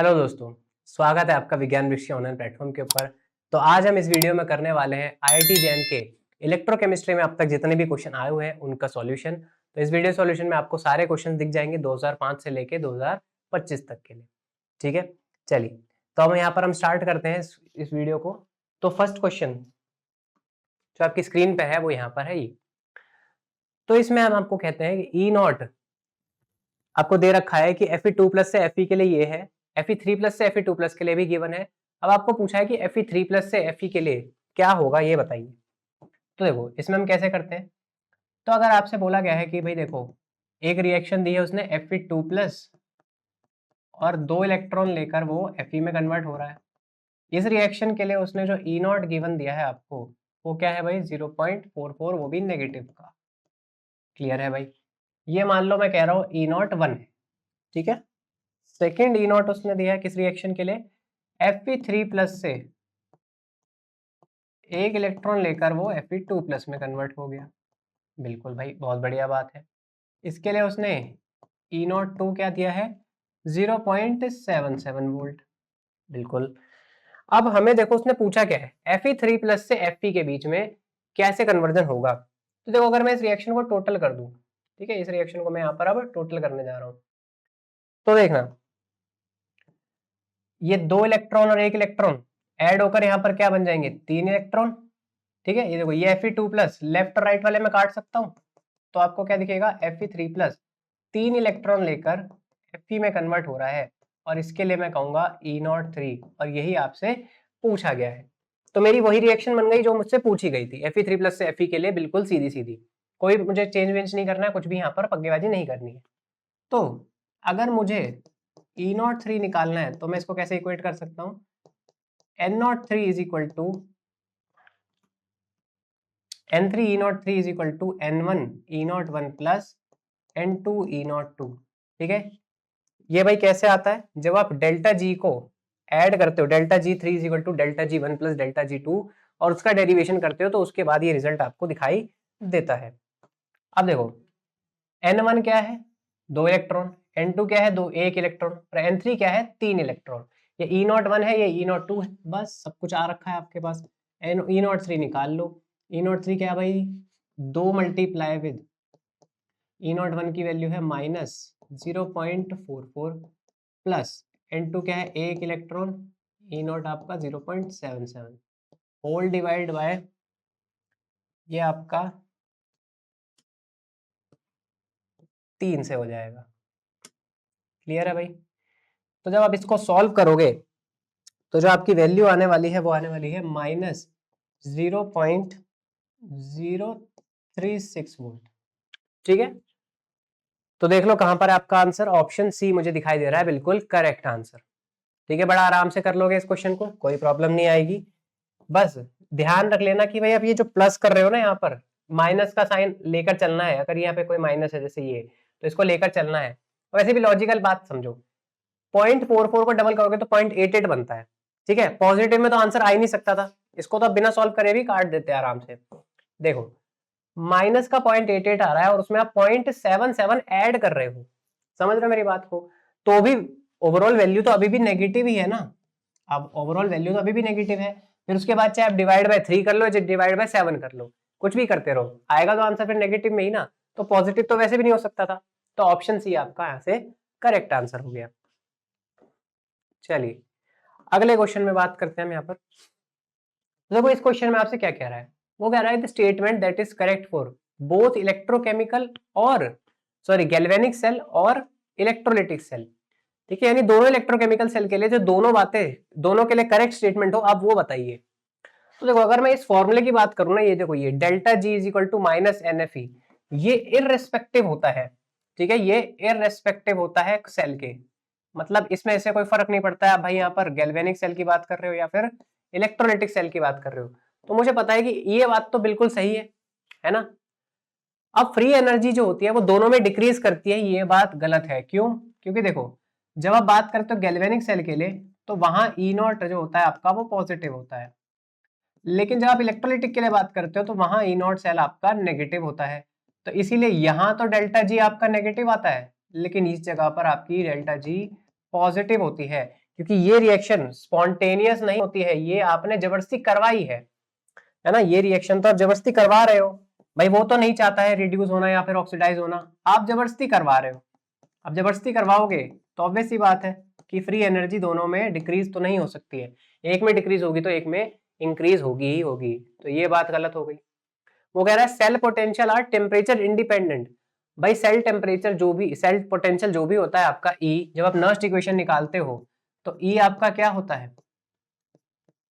Hello दोस्तों, स्वागत है आपका विज्ञान वृक्ष ऑनलाइन प्लेटफॉर्म के ऊपर। तो आज हम इस वीडियो में करने वाले हैं आईआईटी जैन के इलेक्ट्रोकेमिस्ट्री में अब तक जितने भी क्वेश्चन आए हुए हैं उनका सॉल्यूशन। तो इस वीडियो सॉल्यूशन में आपको सारे क्वेश्चन दिख जाएंगे 2005 से लेके 2025 तक के लिए। ठीक है, चलिए तो हम स्टार्ट करते हैं इस वीडियो को। तो फर्स्ट क्वेश्चन जो आपकी स्क्रीन पे है वो यहाँ पर है ये। तो इसमें हम आपको कहते हैं कि ई नॉट आपको दे रखा है कि Fe2+ से Fe के लिए ये है, Fe3+ से Fe2+ के लिए भी गिवन है। अब आपको पूछा है कि Fe3+ से Fe के लिए क्या होगा ये बताइए। तो देखो इसमें हम कैसे करते हैं। तो अगर आपसे बोला गया है कि भाई देखो एक रिएक्शन दी है उसने Fe2+ और 2 इलेक्ट्रॉन लेकर वो Fe में कन्वर्ट हो रहा है। इस रिएक्शन के लिए उसने जो ई नॉट गिवन दिया है आपको वो क्या है भाई 0.44, वो भी नेगेटिव का। क्लियर है भाई। ये मान लो मैं कह रहा हूँ ई नॉट 1 है, ठीक है। सेकेंड ई नॉट उसने दिया है किस रिएक्शन के लिए, Fe3+ से एक इलेक्ट्रॉन लेकर वो Fe2+ में कन्वर्ट हो गया। बिल्कुल भाई, बहुत बढ़िया बात है। इसके लिए उसने ई नॉट 2 क्या दिया है 0.77 वोल्ट। बिल्कुल। अब हमें देखो उसने पूछा क्या है Fe3+ से Fe के बीच में कैसे कन्वर्जन होगा। तो देखो अगर मैं इस रिएक्शन को टोटल कर दूं, ठीक है, इस रिएक्शन को मैं यहाँ पर अब टोटल करने जा रहा हूँ। तो देखना ये 2 इलेक्ट्रॉन और 1 इलेक्ट्रॉन ऐड होकर यहाँ पर क्या बन जाएंगे 3 इलेक्ट्रॉन। ठीक है, ये देखो ये Fe2+ लेफ्ट और राइट वाले में काट सकता हूँ तो आपको क्या दिखेगा Fe3+ 3 इलेक्ट्रॉन लेकर Fe में कन्वर्ट हो रहा है और इसके लिए मैं कहूंगा E03 और यही आपसे पूछा गया है। तो मेरी वही रिएक्शन बन गई जो मुझसे पूछी गई थी Fe3+ से Fe के लिए, बिल्कुल सीधी सीधी, कोई मुझे चेंज वेंज नहीं करना है, कुछ भी यहाँ पर पगेबाजी नहीं करनी है। तो अगर मुझे E03 निकालना है तो मैं इसको कैसे इक्वेट कर सकता हूँ, N03 is equal to N3 E03 is equal to N1 E01 plus N2 E02। ठीक है, ये भाई कैसे आता है, जब आप डेल्टा जी को ऐड करते हो, delta G3 is equal to delta G1 plus delta G2 और उसका डेरिवेशन करते हो तो उसके बाद ये रिजल्ट आपको दिखाई देता है। अब देखो N1 क्या है 2 इलेक्ट्रॉन, N2 क्या है 1 इलेक्ट्रॉन और N3 क्या है 3 इलेक्ट्रॉन। ये E01 है, ये E02 है, बस सब कुछ आ रखा है आपके पास। E03 निकाल लो। E03 क्या है भाई 2 मल्टीप्लाई विद E01 की वैल्यू है -0.44 प्लस N2 क्या है 1 इलेक्ट्रॉन, E0 आपका 0.77 होल डिवाइड बाय ये आपका 3 से हो जाएगा। क्लियर है भाई। तो जब आप इसको सॉल्व करोगे तो जो आपकी वैल्यू आने वाली है वो आने वाली है -0.036 वोल्ट। ठीक है, तो देख लो कहां पर है आपका आंसर, ऑप्शन सी मुझे दिखाई दे रहा है बिल्कुल करेक्ट आंसर। ठीक है, बड़ा आराम से कर लोगे इस क्वेश्चन को, कोई प्रॉब्लम नहीं आएगी। बस ध्यान रख लेना कि भाई आप ये जो प्लस कर रहे हो ना यहाँ पर माइनस का साइन लेकर चलना है। अगर यहाँ पे कोई माइनस है जैसे ये तो इसको लेकर चलना है। वैसे भी लॉजिकल बात समझो, 0.44 को डबल करोगे तो 0.88 बनता है। ठीक है, पॉजिटिव में तो आंसर आ ही नहीं सकता था, इसको तो बिना सॉल्व करे भी काट देते हैं आराम से। देखो माइनस का 0.88 आ रहा है और उसमें आप 0.77 ऐड कर रहे हो, समझ रहे हो मेरी बात को, तो भी ओवरऑल वैल्यू तो अभी भी नेगेटिव ही है ना। अब ओवरऑल वैल्यू तो अभी भी नेगेटिव है, फिर उसके बाद चाहे आप डिवाइड बाय 3 कर लो चाहे डिवाइड बाय 7 कर लो, कुछ भी करते रहो आएगा तो आंसर फिर नेगेटिव में ही ना। तो पॉजिटिव तो वैसे भी नहीं हो सकता था, तो ऑप्शन सी आपका यहाँ से करेक्ट आंसर हो गया। चलिए अगले क्वेश्चन में बात करते हैं हम यहाँ पर। देखो इस क्वेश्चन में आपसे क्या कह रहा है, वो कह रहा है the statement that is correct for both electrochemical और गैल्वेनिक सेल और इलेक्ट्रोलिटिक सेल। ठीक है, यानी दोनों इलेक्ट्रोकेमिकल सेल के लिए जो दोनों बातें दोनों के लिए करेक्ट स्टेटमेंट हो आप वो बताइए। तो देखो अगर मैं इस फॉर्मूले की बात करूं ना, ये देखो ये delta G is equal to minus NFE, ये इररेस्पेक्टिव होता है। ठीक है, ये इररेस्पेक्टिव होता है सेल के, मतलब इसमें ऐसे कोई फर्क नहीं पड़ता है आप भाई यहाँ पर गैल्वेनिक सेल की बात कर रहे हो या फिर इलेक्ट्रोलिटिक सेल की बात कर रहे हो। तो मुझे पता है कि ये बात तो बिल्कुल सही है ना। अब फ्री एनर्जी जो होती है वो दोनों में डिक्रीज करती है, ये बात गलत है। क्यों, क्योंकि देखो जब आप बात करते हो गैल्वेनिक सेल के लिए तो वहां E0 जो होता है आपका वो पॉजिटिव होता है, लेकिन जब आप इलेक्ट्रोलिटिक के लिए बात करते हो तो वहां E0 सेल आपका नेगेटिव होता है। तो इसीलिए यहां तो डेल्टा जी आपका नेगेटिव आता है, लेकिन इस जगह पर आपकी डेल्टा जी पॉजिटिव होती है, क्योंकि ये रिएक्शन स्पॉन्टेनियस नहीं होती है, ये आपने जबरदस्ती करवाई है ना। ये रिएक्शन तो आप जबरदस्ती करवा रहे हो भाई, वो तो नहीं चाहता है रिड्यूस होना या फिर ऑक्सीडाइज होना, आप जबरदस्ती करवा रहे हो। अब जबरदस्ती करवाओगे तो ऑब्वियस सी बात है कि फ्री एनर्जी दोनों में डिक्रीज तो नहीं हो सकती है, एक में डिक्रीज होगी तो एक में इंक्रीज होगी ही होगी, तो ये बात गलत हो गई। वो कह रहा है cell potential are temperature independent. भाई सेल टेम्परेचर जो भी, सेल पोटेंशियल जो भी होता है आपका ई, जब आप नर्स्ट इक्वेशन निकालते हो तो ई आपका क्या होता है,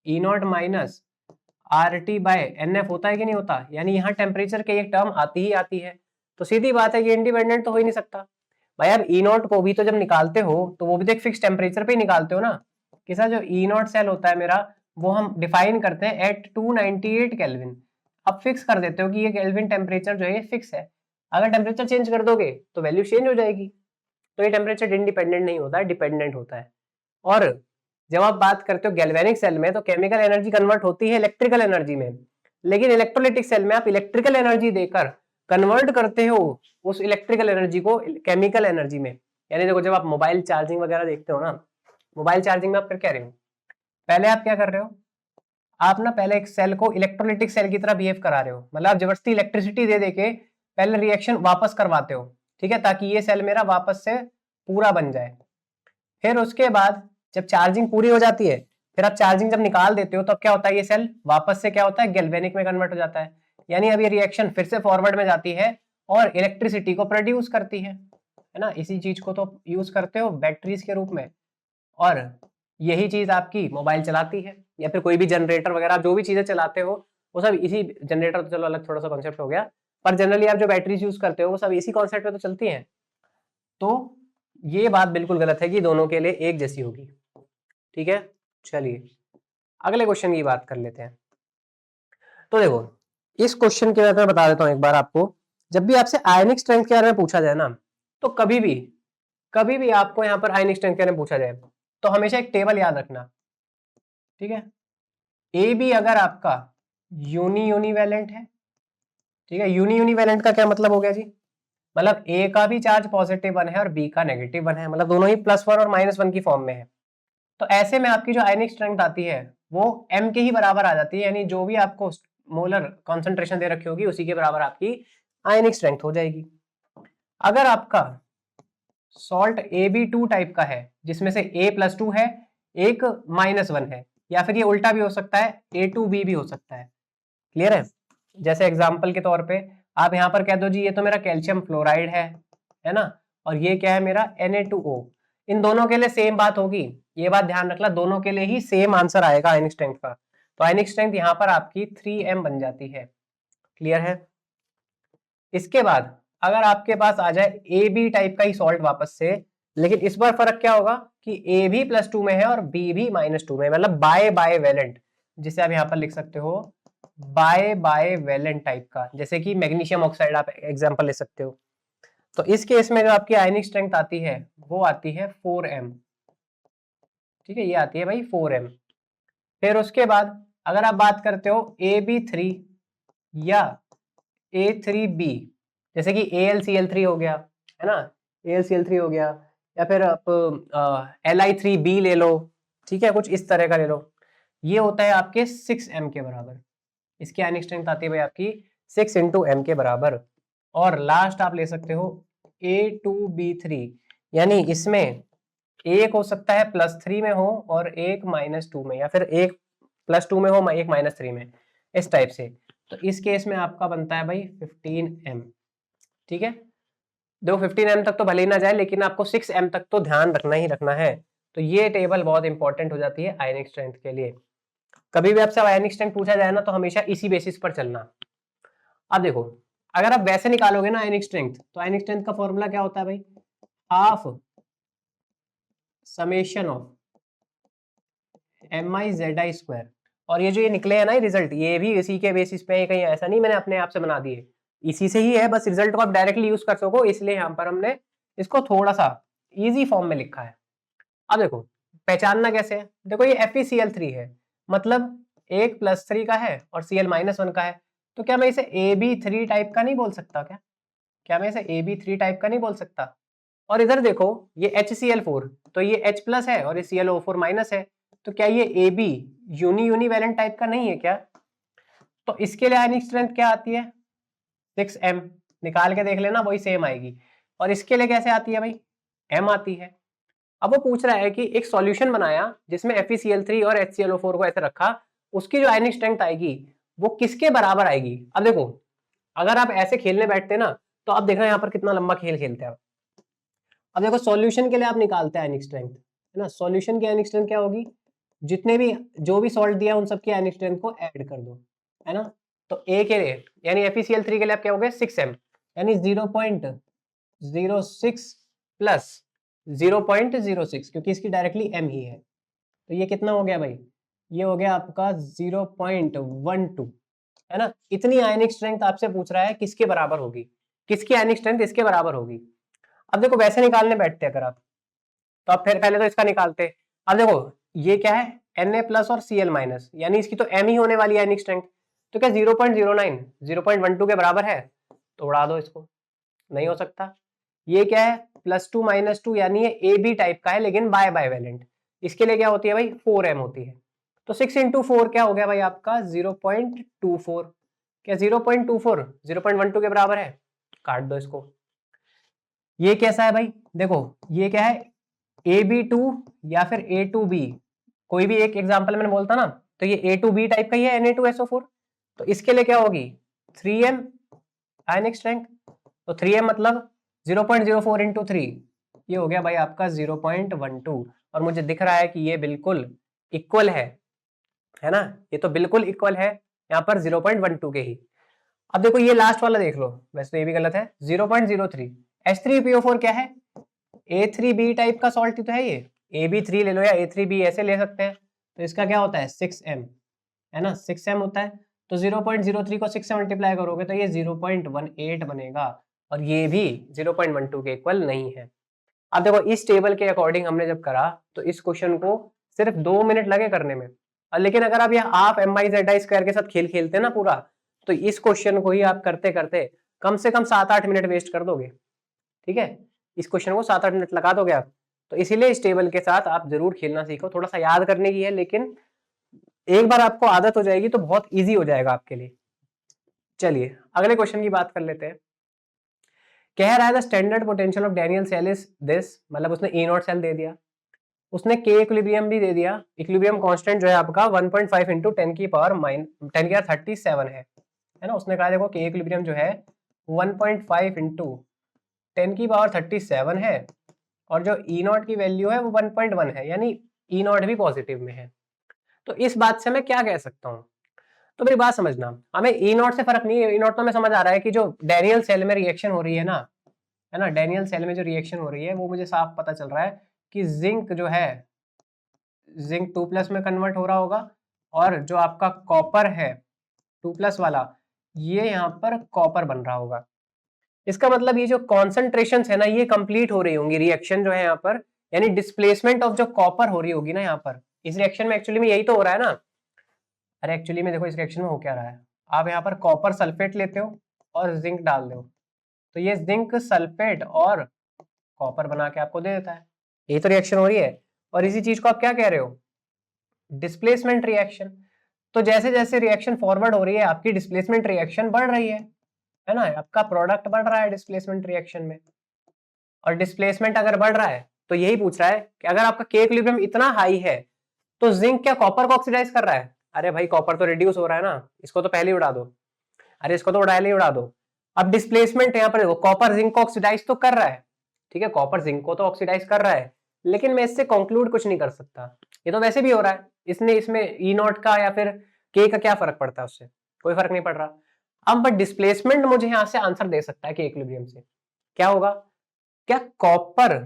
E naught minus R T by N F होता है कि नहीं होता, यानी यहाँ टेम्परेचर की एक टर्म आती ही आती है, तो सीधी बात है कि इंडिपेंडेंट तो हो ही नहीं सकता। भाई आप ई नॉट को भी तो जब निकालते हो तो वो भी तो एक फिक्स टेम्परेचर पे ही निकालते हो ना, कि सर जो ई नॉट सेल होता है मेरा वो हम डिफाइन करते हैं एट 298 केल्विन। अब फिक्स कर देते हो कि ये केल्विन टेम्परेचर जो है फिक्स है, अगर टेम्परेचर चेंज कर दोगे तो वैल्यू चेंज हो जाएगी, तो ये टेम्परेचर इंडिपेंडेंट नहीं होता है, डिपेंडेंट होता है। और जब आप बात करते हो गैल्वेनिक सेल में तो केमिकल एनर्जी कन्वर्ट होती है इलेक्ट्रिकल एनर्जी में, लेकिन इलेक्ट्रोलिटिक सेल में आप इलेक्ट्रिकल एनर्जी देकर कन्वर्ट करते हो उस इलेक्ट्रिकल एनर्जी को केमिकल एनर्जी में। यानी देखो जब आप मोबाइल चार्जिंग वगैरह देखते हो ना, मोबाइल चार्जिंग में आप कर क्या रहे हो, पहले आप क्या कर रहे हो, आप ना पहले एक सेल को इलेक्ट्रोलिटिक सेल की तरह बिहेव करा रहे हो, मतलब आप जबरदस्ती इलेक्ट्रिसिटी दे देके पहले रिएक्शन वापस करवाते हो, ठीक है, ताकि ये सेल मेरा वापस से पूरा बन जाए। फिर उसके बाद जब चार्जिंग पूरी हो जाती है, फिर आप चार्जिंग जब निकाल देते हो तो अब क्या होता है, ये सेल वापस से क्या होता है, गैल्वेनिक में कन्वर्ट हो जाता है, यानी अब ये रिएक्शन फिर से फॉरवर्ड में जाती है और इलेक्ट्रिसिटी को प्रोड्यूस करती है ना। इसी चीज को तो यूज करते हो बैटरीज के रूप में, और यही चीज आपकी मोबाइल चलाती है, या फिर कोई भी जनरेटर वगैरह आप जो भी चीजें चलाते हो वो सब इसी, जनरेटर तो चलो अलग थोड़ा सा कॉन्सेप्ट हो गया, पर जनरली आप जो बैटरीज यूज करते हो वो सब इसी कॉन्सेप्ट पे तो चलती हैं। तो ये बात बिल्कुल गलत है कि दोनों के लिए एक जैसी होगी, ठीक है। चलिए अगले क्वेश्चन की बात कर लेते हैं। तो देखो इस क्वेश्चन के बारे में बता देता हूं एक बार आपको, जब भी आपसे आयनिक स्ट्रेंथ के बारे में पूछा जाए ना, तो कभी भी आपको यहाँ पर आयनिक स्ट्रेंथ के बारे में पूछा जाए तो हमेशा एक टेबल याद रखना, ठीक है। ए बी अगर आपका यूनिवैलेंट है, ठीक है, यूनिवैलेंट का क्या मतलब हो गया जी, मतलब ए का भी चार्ज पॉजिटिव 1 है और बी का नेगेटिव 1 है, मतलब दोनों ही +1 और -1 की फॉर्म में है। तो ऐसे में आपकी जो आयनिक स्ट्रेंथ आती है वो m के ही बराबर आ जाती है, यानी जो भी आपको मोलर कॉन्सेंट्रेशन दे रखी होगी उसी के बराबर आपकी आयनिक स्ट्रेंथ हो जाएगी। अगर आपका सॉल्ट AB2 टाइप का है जिसमें से A+2 है, एक -1 है, या फिर ये उल्टा भी हो सकता है, A2B भी हो सकता है, क्लियर है। जैसे एग्जाम्पल के तौर पे आप यहाँ पर कह दो जी ये तो मेरा कैल्शियम फ्लोराइड है ना, और ये क्या है मेरा Na2O, इन दोनों के लिए सेम बात होगी, ये बात ध्यान रखना, दोनों के लिए ही सेम आंसर आएगा आयनिक स्ट्रेंथ का, तो आयनिक स्ट्रेंथ यहाँ पर आपकी 3m बन जाती है, क्लियर है। इसके बाद अगर आपके पास आ जाए AB टाइप का ही सॉल्ट वापस से, लेकिन इस बार फर्क क्या होगा कि A भी +2 में है और B भी -2 में, मतलब बाय वैलेंट, जिसे आप यहाँ पर लिख सकते हो बाय वैलेंट टाइप का, जैसे कि मैग्नीशियम ऑक्साइड आप एग्जांपल ले सकते हो। तो इस केस में जो आपकी आयनिक स्ट्रेंथ आती है वो आती है 4m, ठीक है, ये आती है भाई 4m। फिर उसके बाद अगर आप बात करते हो AB3 या A3B, जैसे कि AlCl3 हो गया, है ना, AlCl3 हो गया, या फिर आप Li3B ले लो, ठीक है, कुछ इस तरह का ले लो, ये होता है आपके 6m के बराबर, इसकी आयनिक स्ट्रेंथ आती है भाई आपकी 6 × m के बराबर। और लास्ट आप ले सकते हो A2B3, यानी इसमें एक हो सकता है +3 में हो और एक -2 में, या फिर एक +2 में हो एक -3 में, इस टाइप से। तो इस केस में आपका बनता है भाई 15m, ठीक है। देखो 15m तक तो भले ही ना जाए, लेकिन आपको 6m तक तो ध्यान रखना ही रखना है, तो ये टेबल बहुत इंपॉर्टेंट हो जाती है आयनिक स्ट्रेंथ के लिए। कभी भी आपसे आयनिक स्ट्रेंथ पूछा जाए ना तो हमेशा इसी बेसिस पर चलना। अब देखो अगर आप वैसे निकालोगे ना आयनिक स्ट्रेंथ, तो आयनिक स्ट्रेंथ का फॉर्मूला क्या होता है भाई, हाफ समेशन ऑफ MiZi², और ये जो ये निकले हैं ना रिजल्ट, ये भी इसी के बेसिस पे है, कहीं ऐसा नहीं मैंने अपने आप से बना दिए, इसी से ही है, बस रिजल्ट को आप डायरेक्टली यूज कर सको, इसलिए यहाँ पर हमने इसको थोड़ा सा इजी फॉर्म में लिखा है। अब देखो पहचानना कैसे है, देखो ये FeCl3 है, मतलब एक +3 का है और Cl-1 का है, तो क्या मैं इसे AB3 टाइप का नहीं बोल सकता, क्या मैं इसे AB3 टाइप का नहीं बोल सकता, और इधर देखो ये HCl4, तो ये H प्लस है और ये ClO4 माइनस है, तो क्या ये AB यूनिवैलेंट टाइप का नहीं है क्या? तो इसके लिए आयनिक स्ट्रेंथ क्या आती है? 6m, निकाल के देख लेना, वही सेम आएगी। और इसके लिए कैसे आती है भाई? m आती है। अब वो पूछ रहा है कि एक सॉल्यूशन बनाया जिसमें FeCl3 और HClO4 को ऐसे रखा, उसकी जो आयनिक स्ट्रेंथ आएगी वो किसके बराबर आएगी? अब देखो, अगर आप ऐसे खेलने बैठते ना तो आप देखना यहाँ पर कितना लंबा खेल खेलते हैं। अब देखो सॉल्यूशन के लिए आप निकालते हैं आयनिक स्ट्रेंथ, है ना। सॉल्यूशन की आयनिक स्ट्रेंथ क्या होगी? जितने भी जो भी सॉल्ट दिया उन सबकी आयनिक स्ट्रेंथ को ऐड कर दो, है ना। तो ए के लिए यानी FeCl3 के लिए आप क्या हो गए 6m, यानी 0.06 प्लस 0.06, क्योंकि इसकी डायरेक्टली m ही है, तो ये कितना हो गया भाई? ये हो गया आपका 0.12, है ना। इतनी आयनिक स्ट्रेंथ आपसे पूछ रहा है, किसके बराबर होगी? किसकी आयनिक स्ट्रेंथ इसके बराबर होगी? अब देखो वैसे निकालने बैठते अगर आप, तो आप फिर पहले तो इसका निकालते। अब देखो ये क्या है? Na प्लस और Cl माइनस, यानी इसकी तो m ही होने वाली है आयनिक स्ट्रेंथ, तो क्या 0.09 0.12 के बराबर है? तो उड़ा दो इसको, नहीं हो सकता। ये क्या है? +2 -2, यानी ये AB टाइप का है लेकिन बाइवैलेंट, इसके लिए क्या होती है भाई? 4m होती है। तो 6 × 4 क्या हो गया भाई आपका? 0.24। क्या 0.24 0.12 के बराबर है? काट दो इसको। ये कैसा है भाई? देखो ये क्या है? AB2 या फिर A2B, कोई भी एक एग्जांपल मैंने बोलता ना, तो ये A2B टाइप का ही है Na2SO4, तो इसके लिए क्या होगी? 3m आयनिक स्ट्रेंथ। तो 3m मतलब 0.04 × 3, ये हो गया भाई आपका 0.12, और मुझे दिख रहा है कि ये बिल्कुल इक्वल है ना। ये तो बिल्कुल इक्वल है यहाँ पर 0.12 के ही। अब देखो ये लास्ट वाला देख लो, वैसे तो ये भी गलत है। 0.03 H3PO4 क्या है? A3B टाइप का सॉल्ट ही तो है ये, AB3 ले लो या A3B ऐसे ले सकते हैं। तो इसका क्या होता है? 6m, है ना, 6m होता है। तो 0.03 को 6 से मल्टीप्लाई करोगे तो ये 0.18 बनेगा, और ये भी 0.12 के इक्वल नहीं है। अब देखो इस टेबल के अकॉर्डिंग हमने जब करा तो इस क्वेश्चन को सिर्फ 2 मिनट लगे करने में, लेकिन अगर आप यहाँ आप MI/ZI² के साथ खेल खेलते ना पूरा, तो इस क्वेश्चन को ही आप करते करते कम से कम 7-8 मिनट वेस्ट कर दोगे। ठीक है, इस क्वेश्चन को 7-8 मिनट लगा दोगे आप। तो इसीलिए इस टेबल के साथ आप जरूर खेलना सीखो, थोड़ा सा याद करने की है, लेकिन एक बार आपको आदत हो जाएगी तो बहुत ईजी हो जाएगा आपके लिए। चलिए अगले क्वेश्चन की बात कर लेते हैं। कह रहा है the standard potential of Daniell cell is this, मतलब उसने E0 सेल दे दिया, उसने K इक्विलिब्रियम भी दे दिया। इक्विलिब्रियम कांस्टेंट जो है आपका 1.5 × 10⁻⁻⁰ है ना। उसने कहा देखो K इक्विलिब्रियम जो है 1.5 × 10⁻37 है, और जो E0 की वैल्यू है वो 1.1 है, यानी E0 भी पॉजिटिव में है। तो इस बात से मैं क्या कह सकता हूँ? तो मेरी बात समझना, हमें E0 से फर्क नहीं है। E0 तो हमें समझ आ रहा है कि जो डैनियल सेल में रिएक्शन हो रही है ना, है ना, डैनियल सेल में जो रिएक्शन हो रही है वो मुझे साफ पता चल रहा है कि जिंक जो है, जिंक 2+ में कन्वर्ट हो रहा होगा, और जो आपका कॉपर है 2+ वाला, ये यहाँ पर कॉपर बन रहा होगा। इसका मतलब ये जो कॉन्सेंट्रेशन है ना, ये कंप्लीट हो रही होंगी रिएक्शन जो है यहाँ पर, यानी डिस्प्लेसमेंट ऑफ जो कॉपर हो रही होगी ना यहाँ पर इस रिएक्शन में। एक्चुअली में यही तो हो रहा है ना। अरे एक्चुअली में देखो इस रिएक्शन में हो क्या रहा है, आप यहाँ पर कॉपर सल्फेट लेते हो और जिंक डाल दो, तो ये जिंक सल्फेट और कॉपर बना के आपको दे देता है। यही तो रिएक्शन हो रही है, और इसी चीज को आप क्या कह रहे हो? Displacement reaction. तो जैसे जैसे रिएक्शन फॉरवर्ड हो रही है आपकी डिस्प्लेसमेंट रिएक्शन बढ़ रही है ना, आपका प्रोडक्ट बढ़ रहा है डिस्प्लेसमेंट रिएक्शन में। और डिस्प्लेसमेंट अगर बढ़ रहा है तो यही पूछ रहा है कि अगर आपका K इक्विलिब्रियम इतना हाई है तो जिंक क्या कॉपर को ऑक्सीडाइज कर रहा है? अरे भाई कॉपर तो रिड्यूस हो रहा है ना, इसको तो पहले ही उड़ा दो। अरे इसको तो पहले ही उड़ा दो। अब डिस्प्लेसमेंट यहाँ पर देखो, कॉपर जिंक को ऑक्सीडाइज तो कर रहा है, ठीक है, कॉपर जिंक को तो ऑक्सीडाइज कर रहा है, लेकिन मैं इससे कंक्लूड कुछ नहीं कर सकता, ये तो वैसे भी हो रहा है। इसने इसमें E0 का या फिर K का क्या फर्क पड़ता है? उससे कोई फर्क नहीं पड़ रहा। अब बट डिस्प्लेसमेंट मुझे यहाँ से आंसर दे सकता है K इक्विलिब्रियम से। क्या होगा? क्या कॉपर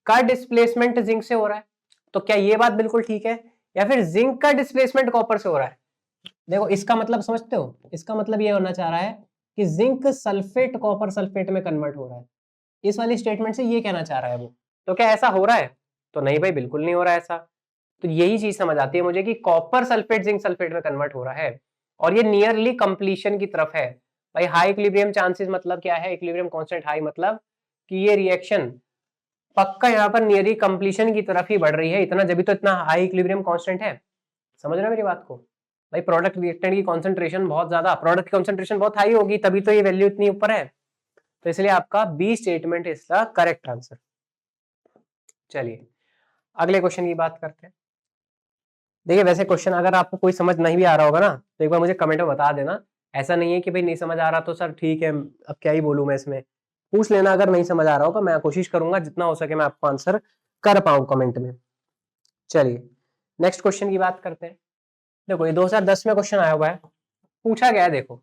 का डिस्प्लेसमेंट जिंक से हो रहा है? तो क्या ये बात बिल्कुल ठीक है, या फिर जिंक का डिस्प्लेसमेंट कॉपर से हो रहा है? देखो इसका मतलब समझते हो, इसका मतलब ये होना चाह रहा है कि जिंक सल्फेट कॉपर सल्फेट में कन्वर्ट हो रहा है। इस वाली स्टेटमेंट से ये कहना चाह रहा है वो। तो क्या ऐसा हो रहा है? तो नहीं भाई, बिल्कुल नहीं हो रहा है ऐसा। तो यही चीज समझ आती है मुझे कि कॉपर सल्फेट जिंक सल्फेट में कन्वर्ट हो रहा है, और ये नियरली कंप्लीशन की तरफ है। भाई हाई इक्विलिब्रियम चांसेस मतलब क्या है? इक्विलिब्रियम कांस्टेंट हाई मतलब कि ये रिएक्शन पक्का यहाँ पर नियरी कंप्लीशन की तरफ ही बढ़ रही है, इतना जब तो इतना हाई इक्विलिब्रियम कांस्टेंट है। समझ रहे हो मेरी बात को भाई? प्रोडक्ट रिएक्टेंट की कॉन्सेंट्रेशन बहुत ज्यादा, प्रोडक्ट की कॉन्सेंट्रेशन बहुत हाई होगी, तभी तो ये वैल्यू इतनी ऊपर है। तो इसलिए आपका B statement is the correct answer. चलिए अगले क्वेश्चन की बात करते हैं। देखिए वैसे क्वेश्चन अगर आपको कोई समझ नहीं भी आ रहा होगा ना, तो एक बार मुझे कमेंट में बता देना। ऐसा नहीं है कि भाई नहीं समझ आ रहा तो सर ठीक है अब क्या ही बोलूं मैं इसमें, पूछ लेना अगर नहीं समझ आ रहा होगा, मैं कोशिश करूंगा जितना हो सके मैं आपको आंसर कर पाऊं कमेंट में। चलिए नेक्स्ट क्वेश्चन की बात करते हैं। देखो ये 2010 में क्वेश्चन आया हुआ है, पूछा गया है देखो,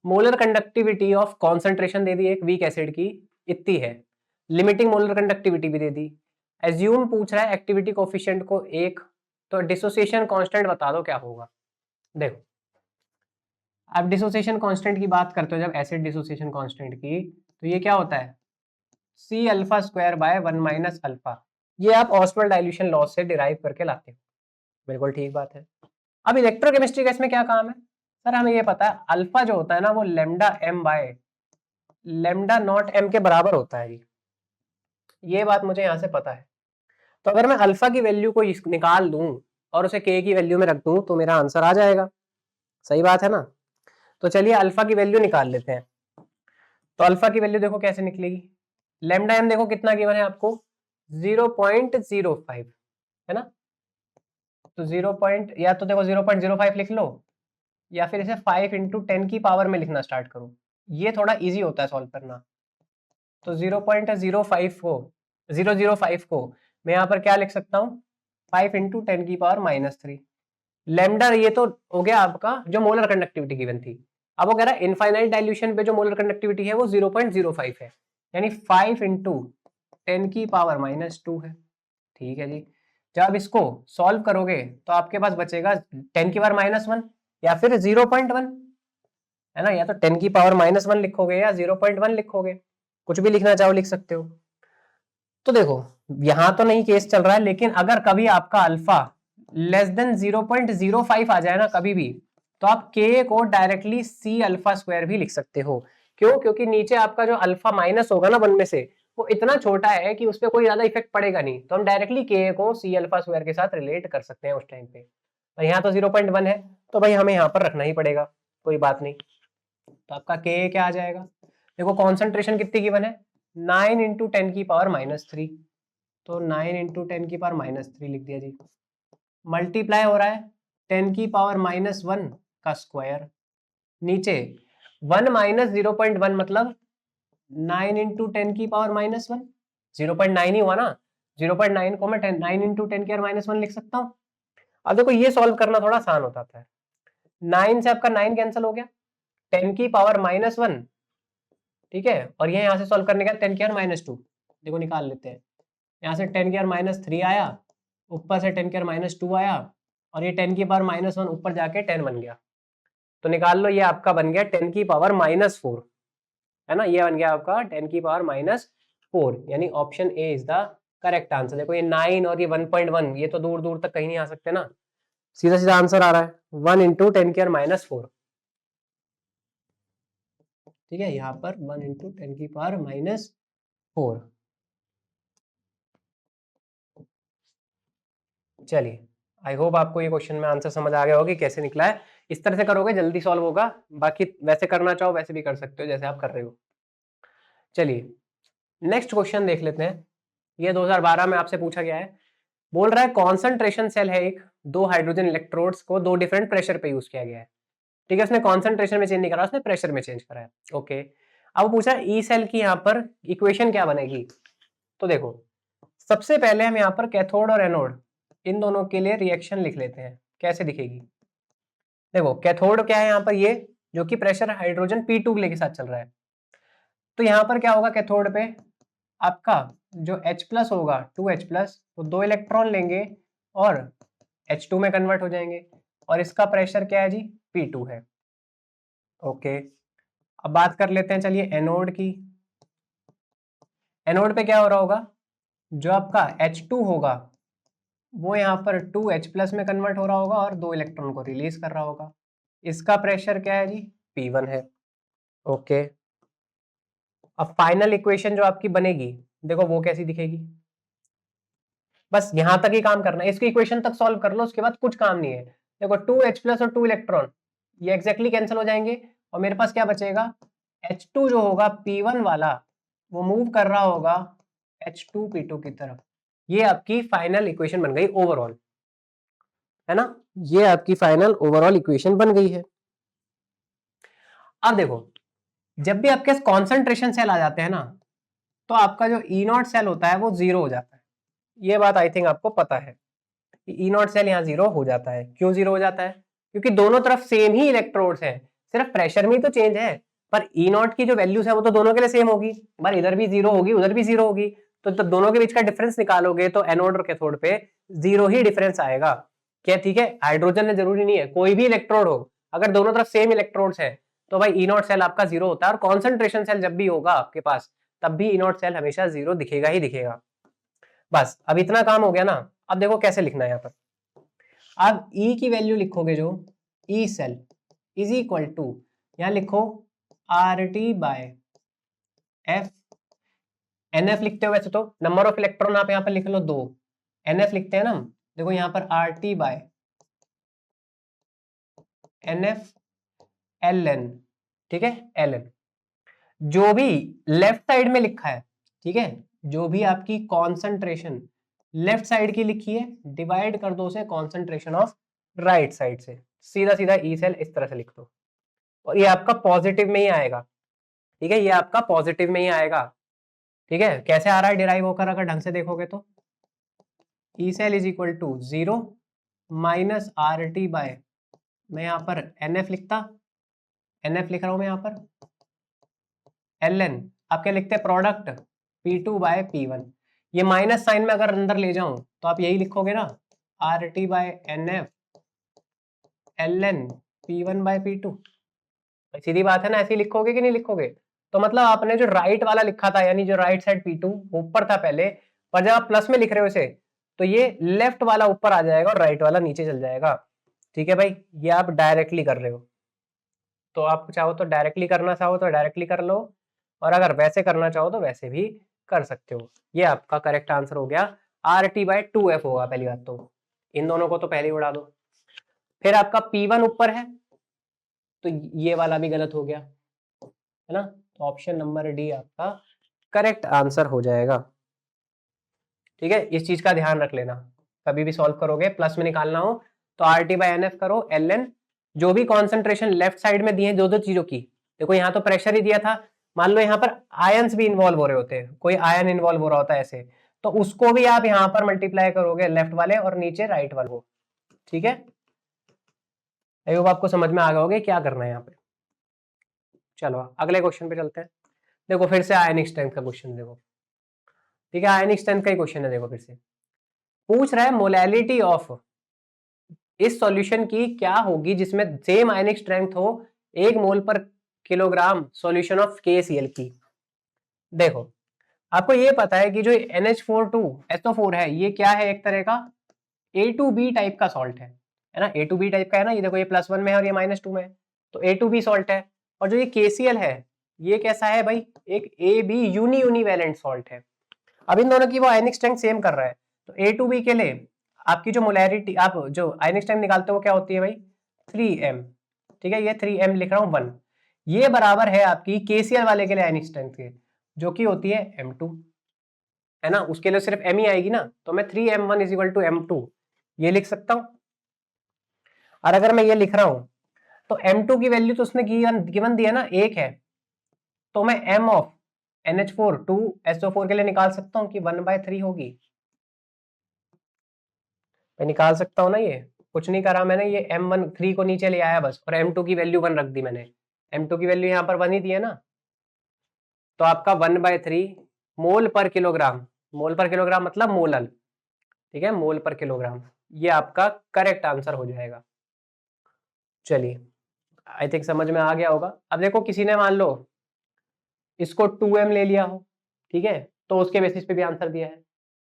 मोलर कंडक्टिविटी ऑफ कॉन्सेंट्रेशन दे दी एक वीक एसिड की इतनी है, लिमिटिंग मोलर कंडक्टिविटी भी दे दी, एज्यूम पूछ रहा है एक्टिविटी कोफिशिएंट को एक, तो डिसोसिएशन कांस्टेंट बता दो क्या होगा। देखो आप डिसोसिएशन कांस्टेंट की बात करते हो जब एसिड डिसोसिएशन कांस्टेंट की, तो ये क्या होता है c alpha square by 1 minus alpha, ये आप ऑस्वाल्ड डाइल्यूशन लॉ से डिराइव करके लाते हो। बिल्कुल ठीक बात है। अब इलेक्ट्रोकेमिस्ट्री का इसमें क्या काम है सर? हमें ये पता है अल्फा जो होता है ना वो lambda m by lambda naught m के बराबर होता है, ये बात मुझे यहां से पता है। तो अगर मैं अल्फा की वैल्यू को निकाल दूं और उसे के की वैल्यू में रख दूं तो मेरा आंसर आ जाएगा। सही बात है ना? तो चलिए अल्फा की वैल्यू निकाल लेते हैं। तो अल्फा की वैल्यू देखो कैसे निकलेगी, लेमडा एम देखो कितना गिवन है आपको 0.05 है ना, तो 0 पॉइंट या तो देखो 0.05 लिख लो या फिर इसे 5 इंटू 10 की पावर में लिखना स्टार्ट करो, ये थोड़ा इजी होता है सॉल्व करना। तो 0.05 को मैं यहाँ पर क्या लिख सकता हूँ 5 इंटू 10 की पावर -3। लेमडा ये तो हो गया आपका जो मोलर कंडक्टिविटी गिवन थी। अब वो कह रहा है इनफाइनाइट डाइल्यूशन पे जो मोलर कंडक्टिविटी है वो 0.05 है, यानी 5 इंटू 10 की पावर -2 है। ठीक है जी, जब इसको सॉल्व करोगे तो आपके पास बचेगा 10 की पावर -1 या फिर 0.1 है ना, या तो 10 की पावर -1 लिखोगे या 0.1 लिखोगे, कुछ भी लिखना चाहो लिख सकते हो। तो देखो यहां तो नहीं केस चल रहा है, लेकिन अगर कभी आपका अल्फा लेस देन 0.05 आ जाए ना कभी भी, तो आप के को डायरेक्टली सी अल्फा स्क्वायर भी लिख सकते हो। क्यों? क्योंकि नीचे आपका जो अल्फा माइनस होगा ना 1 में से, वो इतना छोटा है कि उस पर कोई ज्यादा इफेक्ट पड़ेगा नहीं, तो हम डायरेक्टली के को सी अल्फा स्क्वायर के साथ रिलेट कर सकते हैं उस टाइम पे। और यहाँ तो 0.1 है तो भाई हमें यहाँ पर रखना ही पड़ेगा, कोई बात नहीं। तो आपका के क्या आ जाएगा, देखो कॉन्सेंट्रेशन कितनी गिवन है 9 इंटू 10 की पावर -3, तो 9 इंटू 10 की पावर -3 लिख दिया जी। मल्टीप्लाई हो रहा है 10 की पावर -1 का स्क्वायर, नीचे 1 माइनस 0.1 मतलब 9 इंटू 10 की पावर -1, 0.9 ही हुआ ना, 0.9 को मैं 9 इंटू 10 की पावर -1 लिख सकता हूँ। अब देखो ये सॉल्व करना थोड़ा आसान होता है, 9 से आपका 9 कैंसिल हो गया, 10 की पावर -1, ठीक है, और ये यहाँ से सॉल्व करने का 10 की पावर -2, देखो निकाल लेते हैं। यहाँ से 10 की पावर -3 आया, ऊपर से 10 की पावर -2 आया, और ये 10 की पावर -1 ऊपर जाके 10 बन गया। तो निकाल लो, ये आपका बन गया 10 की पावर -4 है ना, ये बन गया आपका 10 की पावर -4, यानी option A is the correct answer. देखो ये 9 और ये 1.1 ये तो दूर दूर तक कहीं नहीं आ सकते ना, सीधा सीधा आंसर आ रहा है 1 इंटू 10 की पावर -4। ठीक है, यहाँ पर 1 इंटू 10 की पावर -4। चलिए आई होप आपको ये क्वेश्चन में आंसर समझ आ गया होगा कि कैसे निकला है। इस तरह से करोगे जल्दी सॉल्व होगा, बाकी वैसे करना चाहो वैसे भी कर सकते हो जैसे आप कर रहे हो। चलिए नेक्स्ट क्वेश्चन देख लेते हैं। ये 2012 में आपसे पूछा गया है, बोल रहा है कॉन्सेंट्रेशन सेल है एक, 2 हाइड्रोजन इलेक्ट्रोड्स को 2 डिफरेंट प्रेशर पे यूज किया गया है। ठीक है, उसने कॉन्सेंट्रेशन में चेंज नहीं करा, उसने प्रेशर में चेंज करा है। ओके, अब पूछा ई सेल की यहाँ पर इक्वेशन क्या बनेगी। तो देखो सबसे पहले हम यहाँ पर कैथोड और एनोड इन दोनों के लिए रिएक्शन लिख लेते हैं, कैसे दिखेगी। देखो कैथोड क्या है यहाँ पर, ये जो कि प्रेशर हाइड्रोजन P2 के साथ चल रहा है, तो यहाँ पर क्या होगा कैथोड पे आपका जो H+ होगा 2H+, वो 2 इलेक्ट्रॉन लेंगे और H2 में कन्वर्ट हो जाएंगे, और इसका प्रेशर क्या है जी P2 है। ओके, अब बात कर लेते हैं चलिए एनोड की। एनोड पे क्या हो रहा होगा, जो आपका H2 होगा वो यहाँ पर 2H+ में कन्वर्ट हो रहा होगा और 2 इलेक्ट्रॉन को रिलीज कर रहा होगा, इसका प्रेशर क्या है जी P1 है। ओके, अब फाइनल इक्वेशन जो आपकी बनेगी देखो वो कैसी दिखेगी, बस यहां तक ही काम करना है, इसकी इक्वेशन तक सॉल्व कर लो, उसके बाद कुछ काम नहीं है। देखो 2H प्लस और 2 इलेक्ट्रॉन ये एग्जैक्टली कैंसिल हो जाएंगे और मेरे पास क्या बचेगा, H2 जो होगा P1 वाला वो मूव कर रहा होगा H2P2 की तरफ। ये आपकी फाइनल इक्वेशन बन गई ओवरऑल, है ना, ये आपकी फाइनल ओवरऑल इक्वेशन बन गई है। अब देखो जब भी आपके कॉन्सेंट्रेशन सेल आ जाते हैं ना, तो आपका जो ई नॉट सेल होता है वो जीरो हो जाता है। ये बात आई थिंक आपको पता है कि ई नॉट सेल यहाँ जीरो हो जाता है। क्यों जीरो हो जाता है, क्योंकि दोनों तरफ सेम ही इलेक्ट्रोड्स हैं, सिर्फ प्रेशर में ही तो चेंज है, पर ई नॉट की जो वैल्यूज है वो तो दोनों के लिए सेम होगी, पर इधर भी जीरो होगी उधर भी जीरो होगी, तो जब दोनों के बीच का डिफरेंस निकालोगे तो एनोड और कैथोड पे जीरो ही डिफरेंस आएगा। क्या ठीक है, हाइड्रोजन में जरूरी नहीं है, कोई भी इलेक्ट्रोड हो, अगर दोनों तरफ सेम इलेक्ट्रोड्स है तो भाई ई नॉट सेल आपका जीरो होता है, और कॉन्सेंट्रेशन सेल जब भी होगा आपके पास तब भी ई नॉट सेल हमेशा जीरो दिखेगा ही दिखेगा। बस अब इतना काम हो गया ना। अब देखो कैसे लिखना है यहाँ पर, अब E की वैल्यू लिखोगे जो E cell is equal to, यहां लिखो RT बाय F, NF लिखते हो वैसे तो, नंबर ऑफ इलेक्ट्रॉन आप यहाँ पर लिख लो 2, NF लिखते हैं ना हम, देखो यहाँ पर RT बाय NF LN, ठीक है LN, जो भी लेफ्ट साइड में लिखा है, ठीक है, जो भी आपकी कॉन्सेंट्रेशन लेफ्ट साइड की लिखी है डिवाइड कर दो उसे कॉन्सेंट्रेशन ऑफ राइट साइड से, सीधा सीधा ई सेल इस तरह से लिख दो, और ये आपका पॉजिटिव में ही आएगा, ठीक है, ये आपका पॉजिटिव में ही आएगा, ठीक है। कैसे आ रहा है डिराइव होकर, अगर ढंग से देखोगे तो E cell is equal to 0 minus RT by, मैं यहाँ पर NF लिखता, NF लिख रहा हूं मैं यहाँ पर, LN आप क्या लिखते हैं प्रोडक्ट P2 बाय P1, ये माइनस साइन में अगर अंदर ले जाऊं तो आप यही लिखोगे ना, RT by NF LN P1 by P2, सीधी बात है ना, ऐसे ही लिखोगे कि नहीं लिखोगे। तो मतलब आपने जो राइट वाला लिखा था, यानी जो राइट साइड P2 ऊपर था पहले, पर जब आप प्लस में लिख रहे हो इसे तो ये लेफ्ट वाला ऊपर आ जाएगा और राइट वाला नीचे चल जाएगा, ठीक है भाई। ये आप डायरेक्टली कर रहे हो, तो आप चाहो तो डायरेक्टली करना चाहो तो डायरेक्टली कर लो, और अगर वैसे करना चाहो तो वैसे भी कर सकते हो। ये आपका करेक्ट आंसर हो गया, RT बाय 2F होगा पहली बात तो, इन दोनों को तो पहले ही उड़ा दो। फिर आपका P1 ऊपर है तो ये वाला भी गलत हो गया, है ना, तो ऑप्शन नंबर डी आपका करेक्ट आंसर हो जाएगा, ठीक है। इस चीज का ध्यान रख लेना, कभी भी सॉल्व करोगे प्लस में निकालना हो तो RT बाय NF करो, LN जो भी कॉन्सेंट्रेशन लेफ्ट साइड में दिए दो दो चीजों की, देखो यहाँ तो प्रेशर ही दिया था, मान लो यहाँ पर आयंस भी इन्वॉल्व हो रहे होते हैं, कोई आयन इन्वॉल्व हो रहा होता है ऐसे, तो उसको भी आप यहाँ पर मल्टीप्लाई करोगे लेफ्ट वाले और नीचे राइट वाले को, ठीक है। आई होप आपको समझ में आ गया होगा क्या करना है यहाँ पे। चलो अगले क्वेश्चन पे चलते हैं। देखो फिर से आयनिक स्ट्रेंथ का क्वेश्चन, देखो ठीक है, आयनिक स्ट्रेंथ का ही क्वेश्चन है। देखो फिर से पूछ रहा है मोलैलिटी ऑफ, इस सॉल्यूशन की क्या होगी जिसमें सेम आयनिक स्ट्रेंथ हो 1 मोल पर किलोग्राम सॉल्यूशन ऑफ KCl की। देखो आपको ये पता है कि जो NH42 SO4 है ये क्या है, एक तरह का A2B टाइप का सॉल्ट है ना, A2B टाइप का है ना, ये देखो ये +1 में है और ये -2 में है, तो A2B सॉल्ट है। और जो ये KCl है ये कैसा है भाई, एक AB यूनिवैलेंट सॉल्ट है। अब इन दोनों की वो आयनिक स्ट्रेंथ सेम कर रहा है, तो A2B के लिए आपकी जो मोलैरिटी, आप जो आयनिक स्ट्रेंथ निकालते हो क्या होती है भाई 3m, ठीक है, ये 3m लिख रहा हूं 1, ये बराबर है आपकी KCl वाले के लिए आयनिक स्ट्रेंथ के, जो कि होती है M2, है ना, उसके लिए सिर्फ m ही आएगी ना, तो मैं 3m1 is equal to M2 ये लिख सकता हूं। और अगर मैं ये लिख रहा हूं तो M2 की वैल्यू तो उसने गिवन दी है ना, 1 है, तो मैं m ऑफ NH4 2SO4 के लिए निकाल सकता हूं कि 1/3 होगी, मैं निकाल सकता हूं ना, ये कुछ नहीं करा मैंने, ये M1 3 को नीचे ले आया बस, और M2 की वैल्यू 1 रख दी मैंने, M2 की वैल्यू यहाँ पर 1 ही दी है ना, तो आपका 1/3 मोल पर किलोग्राम, मोल पर किलोग्राम मतलब मोलल, ठीक है, मोल पर किलोग्राम, ये आपका करेक्ट आंसर हो जाएगा। चलिए आई थिंक समझ में आ गया होगा। अब देखो किसी ने मान लो इसको 2m ले लिया हो, ठीक है, तो उसके बेसिस पे भी आंसर दिया है,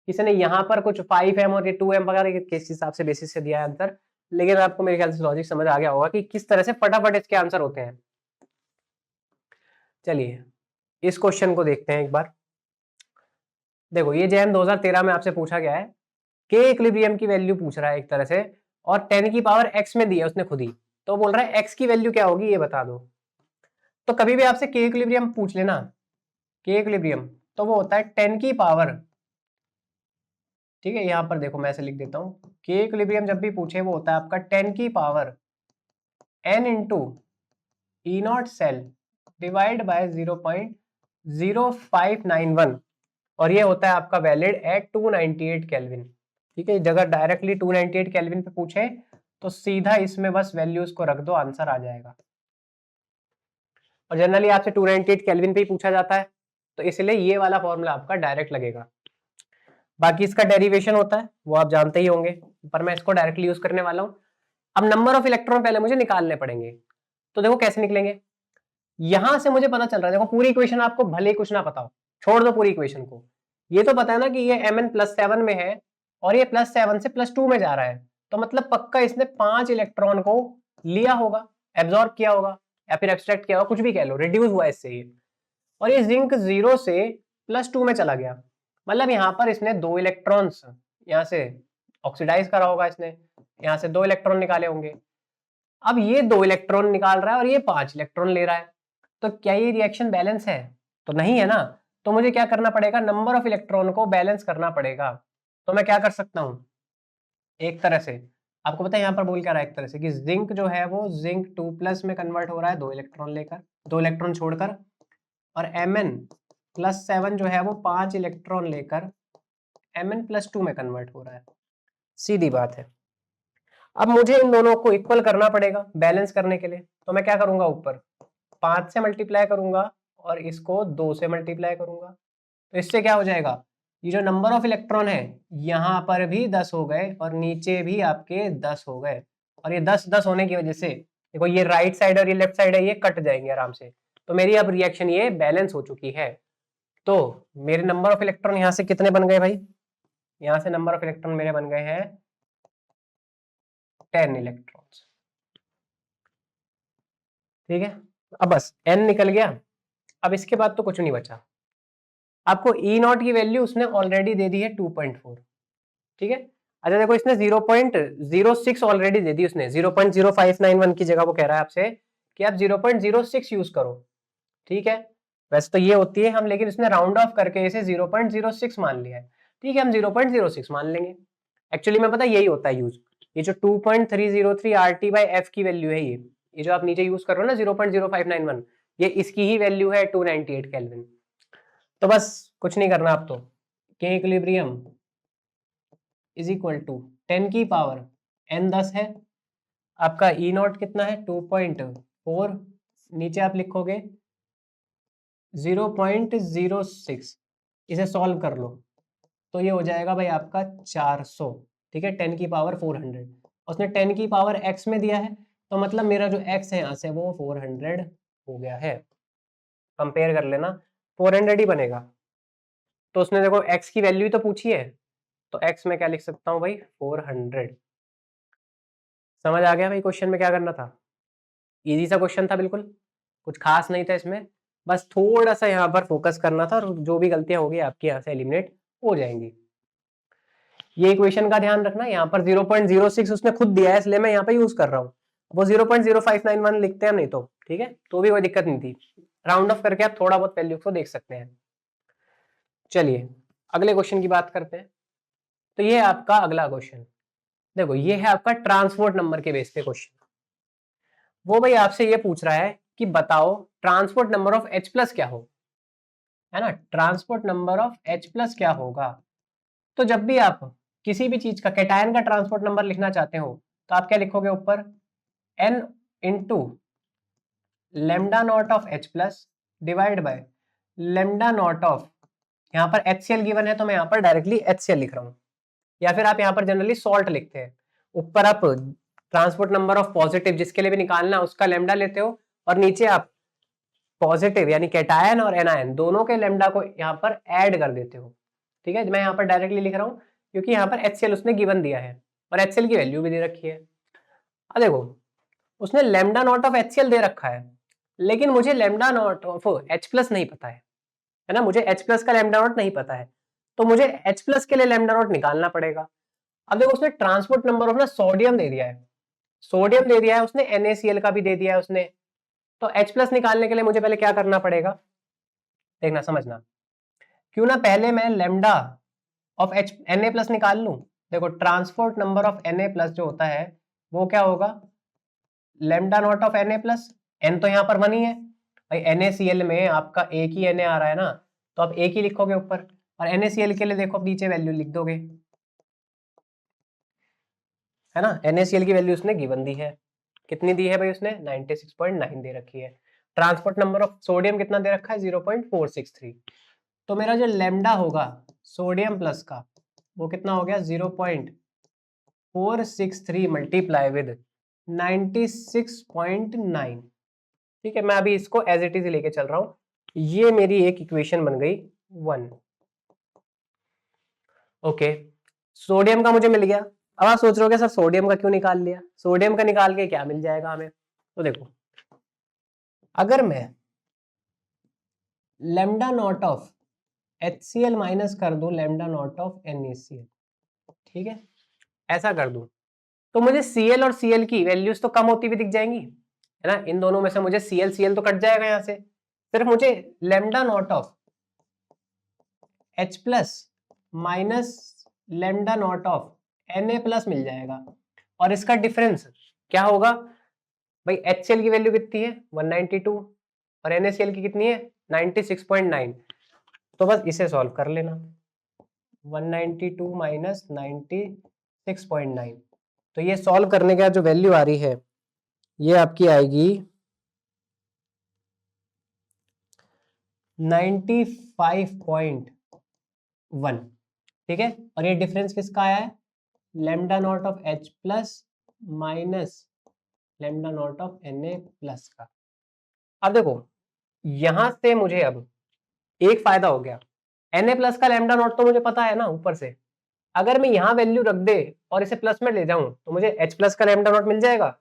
किसी ने यहाँ पर कुछ 5m और ये 2m वगैरह किस हिसाब से बेसिस से दिया है आंसर, लेकिन आपको मेरे ख्याल से लॉजिक समझ आ गया होगा कि किस तरह से फटाफट इसके आंसर होते हैं। चलिए इस क्वेश्चन को देखते हैं एक बार। देखो ये जैन 2013 में आपसे पूछा गया है के इक्विलिब्रियम की वैल्यू पूछ रहा है एक तरह से, और 10 की पावर x में दी है उसने खुद ही, तो बोल रहा है x की वैल्यू क्या होगी ये बता दो। तो कभी भी आपसे के इक्विलिब्रियम पूछ लेना, के इक्विलिब्रियम तो वो होता है 10 की पावर, ठीक है, यहां पर देखो मैं ऐसे लिख देता हूं, के इक्विलिब्रियम जब भी पूछे वो होता है आपका 10 की power n into E naught cell divide by 0.0591, और ये होता है आपका वैलिड एट 298 केल्विन। ठीक है, अगर डायरेक्टली 298 केल्विन पे पूछे तो सीधा इसमें बस वैल्यूज को रख दो, आंसर आ जाएगा। और जनरली आपसे 298 केल्विन पे ही पूछा जाता है, तो इसलिए ये वाला फॉर्मूला आपका डायरेक्ट लगेगा। बाकी इसका डेरिवेशन होता है वो आप जानते ही होंगे, पर मैं इसको डायरेक्टली यूज करने वाला हूं। अब नंबर ऑफ इलेक्ट्रॉन पहले मुझे निकालने पड़ेंगे, तो देखो कैसे निकलेंगे। यहां से मुझे पता चल रहा है, देखो पूरी इक्वेशन आपको भले ही कुछ ना पता हो, छोड़ दो पूरी इक्वेशन को, ये तो पता है ना कि ये Mn+7 में है और ये +7 से +2 में जा रहा है, तो मतलब पक्का इसने 5 इलेक्ट्रॉन को लिया होगा, एब्जॉर्ब किया होगा या फिर एब्स्ट्रैक्ट किया होगा, कुछ भी कह लो, रिड्यूस हुआ इससे ये, और ये जिंक 0 से +2 में चला गया, मतलब यहाँ पर इसने 2 इलेक्ट्रॉन्स यहाँ से ऑक्सीडाइज करा होगा, इसने यहाँ से 2 इलेक्ट्रॉन निकाले होंगे। अब ये 2 इलेक्ट्रॉन निकाल रहा है और ये 5 इलेक्ट्रॉन ले रहा है, तो क्या ये रिएक्शन बैलेंस है? तो नहीं है ना, तो मुझे क्या करना पड़ेगा, नंबर ऑफ इलेक्ट्रॉन को बैलेंस करना पड़ेगा। तो मैं क्या कर सकता हूं, एक तरह से आपको पता है यहाँ पर बोल क्या रहा है एक तरह से कि जिंक जो है वो जिंक 2+ में कन्वर्ट हो रहा है 2 इलेक्ट्रॉन लेकर, 2 इलेक्ट्रॉन छोड़कर, और Mn+7 जो है वो 5 इलेक्ट्रॉन लेकर Mn+2 में कन्वर्ट हो रहा है। सीधी बात है। अब मुझे इन दोनों को इक्वल करना पड़ेगा बैलेंस करने के लिए, तो मैं क्या करूंगा, ऊपर 5 से मल्टीप्लाई करूंगा और इसको 2 से मल्टीप्लाई करूंगा, तो इससे क्या हो जाएगा, ये जो नंबर ऑफ इलेक्ट्रॉन है यहां पर भी 10 हो गए और नीचे भी आपके 10 हो गए, और ये 10-10 होने की वजह से देखो ये राइट साइड और ये लेफ्ट साइड है ये कट जाएंगे आराम से, तो मेरी अब रिएक्शन ये बैलेंस हो चुकी है। तो मेरे नंबर ऑफ इलेक्ट्रॉन यहां से कितने बन गए भाई, यहां से नंबर ऑफ इलेक्ट्रॉन मेरे बन गए हैं 10 इलेक्ट्रॉन्स। ठीक है, अब बस n निकल गया, अब इसके बाद तो कुछ नहीं बचा। आपको ई नॉट की वैल्यू उसने ऑलरेडी दे दी है 2.4, ठीक है। अच्छा देखो इसने 0.06 ऑलरेडी दे दी उसने, 0.0591 की जगह वो कह रहा है आपसे कि आप 0.06 यूज करो, ठीक है। वैसे तो ये होती है हम, लेकिन इसने राउंड ऑफ करके इसे 0.06 मान लिया है, ठीक है, हम 0.06 मान लेंगे। एक्चुअली में पता यही होता है यूज, ये जो 2.303 RT/F की वैल्यू है, ये जो आप नीचे यूज कर रहे हो ना 0.0591, ये इसकी ही वैल्यू है 298 केल्विन। तो बस कुछ नहीं करना आप, तो के इक्विलिब्रियम इज इक्वल टू 10 की पावर n 10 है, आपका ई नॉट कितना है 2.4, नीचे आप लिखोगे 0.06, इसे सॉल्व कर लो तो ये हो जाएगा भाई आपका 400, ठीक है, 10 की पावर 400, उसने 10 की पावर x में दिया है, तो मतलब मेरा जो x है यहाँ से वो 400 हो गया है। कंपेयर कर लेना, 400 ही बनेगा। तो उसने देखो x की वैल्यू तो पूछी है, तो x में क्या लिख सकता हूँ भाई 400। समझ आ गया भाई क्वेश्चन में क्या करना था, इजी सा क्वेश्चन था बिल्कुल, कुछ खास नहीं था इसमें, बस थोड़ा सा यहाँ पर फोकस करना था और जो भी गलतियां होगी आपकी यहाँ से एलिमिनेट हो जाएंगी। ये इक्वेशन का ध्यान रखना, यहाँ पर 0.06 उसने खुद दिया है इसलिए मैं यहाँ पे यूज कर रहा हूँ, वो 0.0591 लिखते हैं नहीं तो, ठीक है, तो भी कोई दिक्कत नहीं थी, राउंड ऑफ करके आप थोड़ा बहुत वैल्यू को देख सकते हैं। चलिए अगले क्वेश्चन की बात करते हैं। तो ये है आपका अगला क्वेश्चन, देखो ये है आपका ट्रांसपोर्ट नंबर के बेस पे क्वेश्चन। वो भाई आपसे ये पूछ रहा है कि बताओ ट्रांसपोर्ट नंबर ऑफ H+ क्या हो, है ना, ट्रांसपोर्ट नंबर ऑफ H+ क्या होगा। तो जब भी आप किसी भी चीज का कैटायन का ट्रांसपोर्ट नंबर लिखना चाहते हो तो आप क्या लिखोगे ऊपर, n into lambda naught of H+ divide by lambda naught of, यहाँ पर HCl गिवन है तो मैं यहाँ पर डायरेक्टली HCl लिख रहा हूँ, या फिर आप यहाँ पर जनरली सॉल्ट लिखते हैं, ऊपर आप ट्रांसपोर्ट नंबर ऑफ पॉजिटिव जिसके लिए भी निकालना है उसका लेमडा लेते हो, और नीचे आप पॉजिटिव यानी कैटायन और एनायन दोनों के लेमडा को यहाँ पर ऐड कर देते हो, ठीक है। मैं यहाँ पर डायरेक्टली लिख रहा हूँ क्योंकि यहाँ पर HCl उसने गिवन दिया है और HCl की वैल्यू भी दे रखी है। अब देखो उसने लेमडा नॉट ऑफ HCl दे रखा है, लेकिन मुझे लेमडा नॉट ऑफ H+ नहीं पता है ना, मुझे H+ का लेमडा नॉट नहीं पता है, तो मुझे H+ के लिए लेमडा नॉट निकालना पड़ेगा। अब देखो उसने ट्रांसपोर्ट नंबर ऑफ ना सोडियम दे दिया है, सोडियम दे दिया है उसने, NaCl का भी दे दिया है उसने। तो H प्लस निकालने के लिए मुझे पहले क्या करना पड़ेगा, देखना समझना। क्यों ना पहले मैं लेमडा ऑफ Na प्लस निकाल लूं। देखो transport number of Na plus जो होता है वो क्या होगा, lambda naught of Na plus, n तो यहाँ पर 1 ही है भाई, NaCl में आपका एक ही Na आ रहा है ना, तो आप एक ही लिखोगे ऊपर, और NaCl के लिए देखो नीचे वैल्यू लिख दोगे, है ना। NaCl की वैल्यू उसने गिवन दी है, कितनी दी है भाई उसने, 96.9 दे रखी है। ट्रांसपोर्ट नंबर ऑफ सोडियम कितना दे रखा है, 0.463। तो मेरा जो लेमडा होगा सोडियम प्लस का वो कितना हो गया, 0.463 मल्टीप्लाई विद 96.9। ठीक है, मैं अभी इसको एज इट इज लेके चल रहा हूं, ये मेरी एक इक्वेशन बन गई 1। ओके, सोडियम का मुझे मिल गया। अब आप सोच रहे हो सर सोडियम का क्यों निकाल लिया, सोडियम का निकाल के क्या मिल जाएगा हमें। तो देखो अगर मैं lambda naught of HCl minus कर दूं लेमडा नॉट ऑफ NaCl, ठीक है, ऐसा कर दूं, तो मुझे Cl और Cl की वैल्यूज तो कम होती हुई दिख जाएंगी, है ना। इन दोनों में से मुझे Cl तो कट जाएगा यहां से, सिर्फ मुझे lambda naught of H plus minus lambda naught of Na plus मिल जाएगा। और इसका डिफरेंस क्या होगा भाई, HCl की वैल्यू कितनी है 192 और NaCl की कितनी है 96.9। तो बस इसे सॉल्व कर लेना, 192 माइनस 96.9, तो ये सॉल्व करने के बाद जो वैल्यू आ रही है ये आपकी आएगी 95.1। ठीक है, और ये डिफरेंस किसका आया है, lambda naught of H plus minus lambda naught of Na plus का। अब देखो यहां से मुझे अब एक फायदा हो गया, Na प्लस का लेमडा नॉट तो मुझे पता है ना ऊपर से, अगर मैं यहाँ वैल्यू रख दे और इसे प्लस में ले जाऊं तो मुझे H प्लस का लेमडा नॉट मिल जाएगा,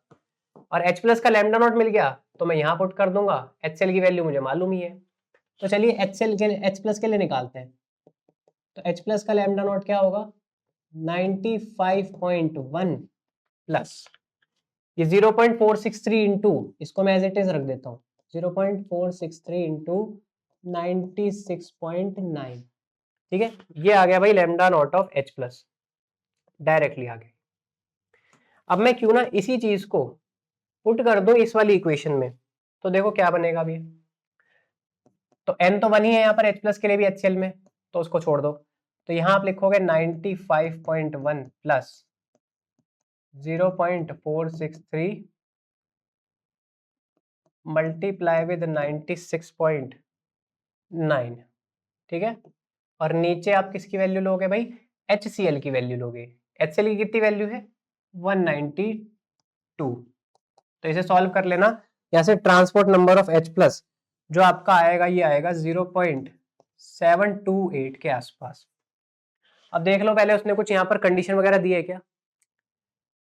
और H प्लस का लेमडा नॉट मिल गया तो मैं यहाँ पुट कर दूंगा, HCl की वैल्यू मुझे मालूम ही है। तो चलिए HCl के H प्लस के लिए निकालते हैं। तो H प्लस का लेमडा नॉट क्या होगा 95.1 प्लस ये 0.463 इंटू, इसको मैं एज इट इज रख देता हूँ, 0.463 इंटू 96.9। ठीक है, ये आ गया भाई lambda naught of H plus, directly आ गया। अब मैं क्यों ना इसी चीज को पुट कर दूं इस वाली इक्वेशन में, तो देखो क्या बनेगा अभी। तो n तो 1 ही है यहाँ पर H प्लस के लिए भी HCl में, तो उसको छोड़ दो। तो यहाँ आप लिखोगे 95.1 प्लस 0.463 मल्टीप्लाई विद 96.9। ठीक है, और नीचे आप किसकी वैल्यू लोगे भाई, HCl की वैल्यू लोगे। HCl की कितनी वैल्यू है 192। तो इसे सॉल्व कर लेना, यहाँ से transport number of H plus जो आपका आएगा ये आएगा 0.728 के आसपास। अब देख लो पहले उसने कुछ यहाँ पर कंडीशन वगैरह दी है क्या,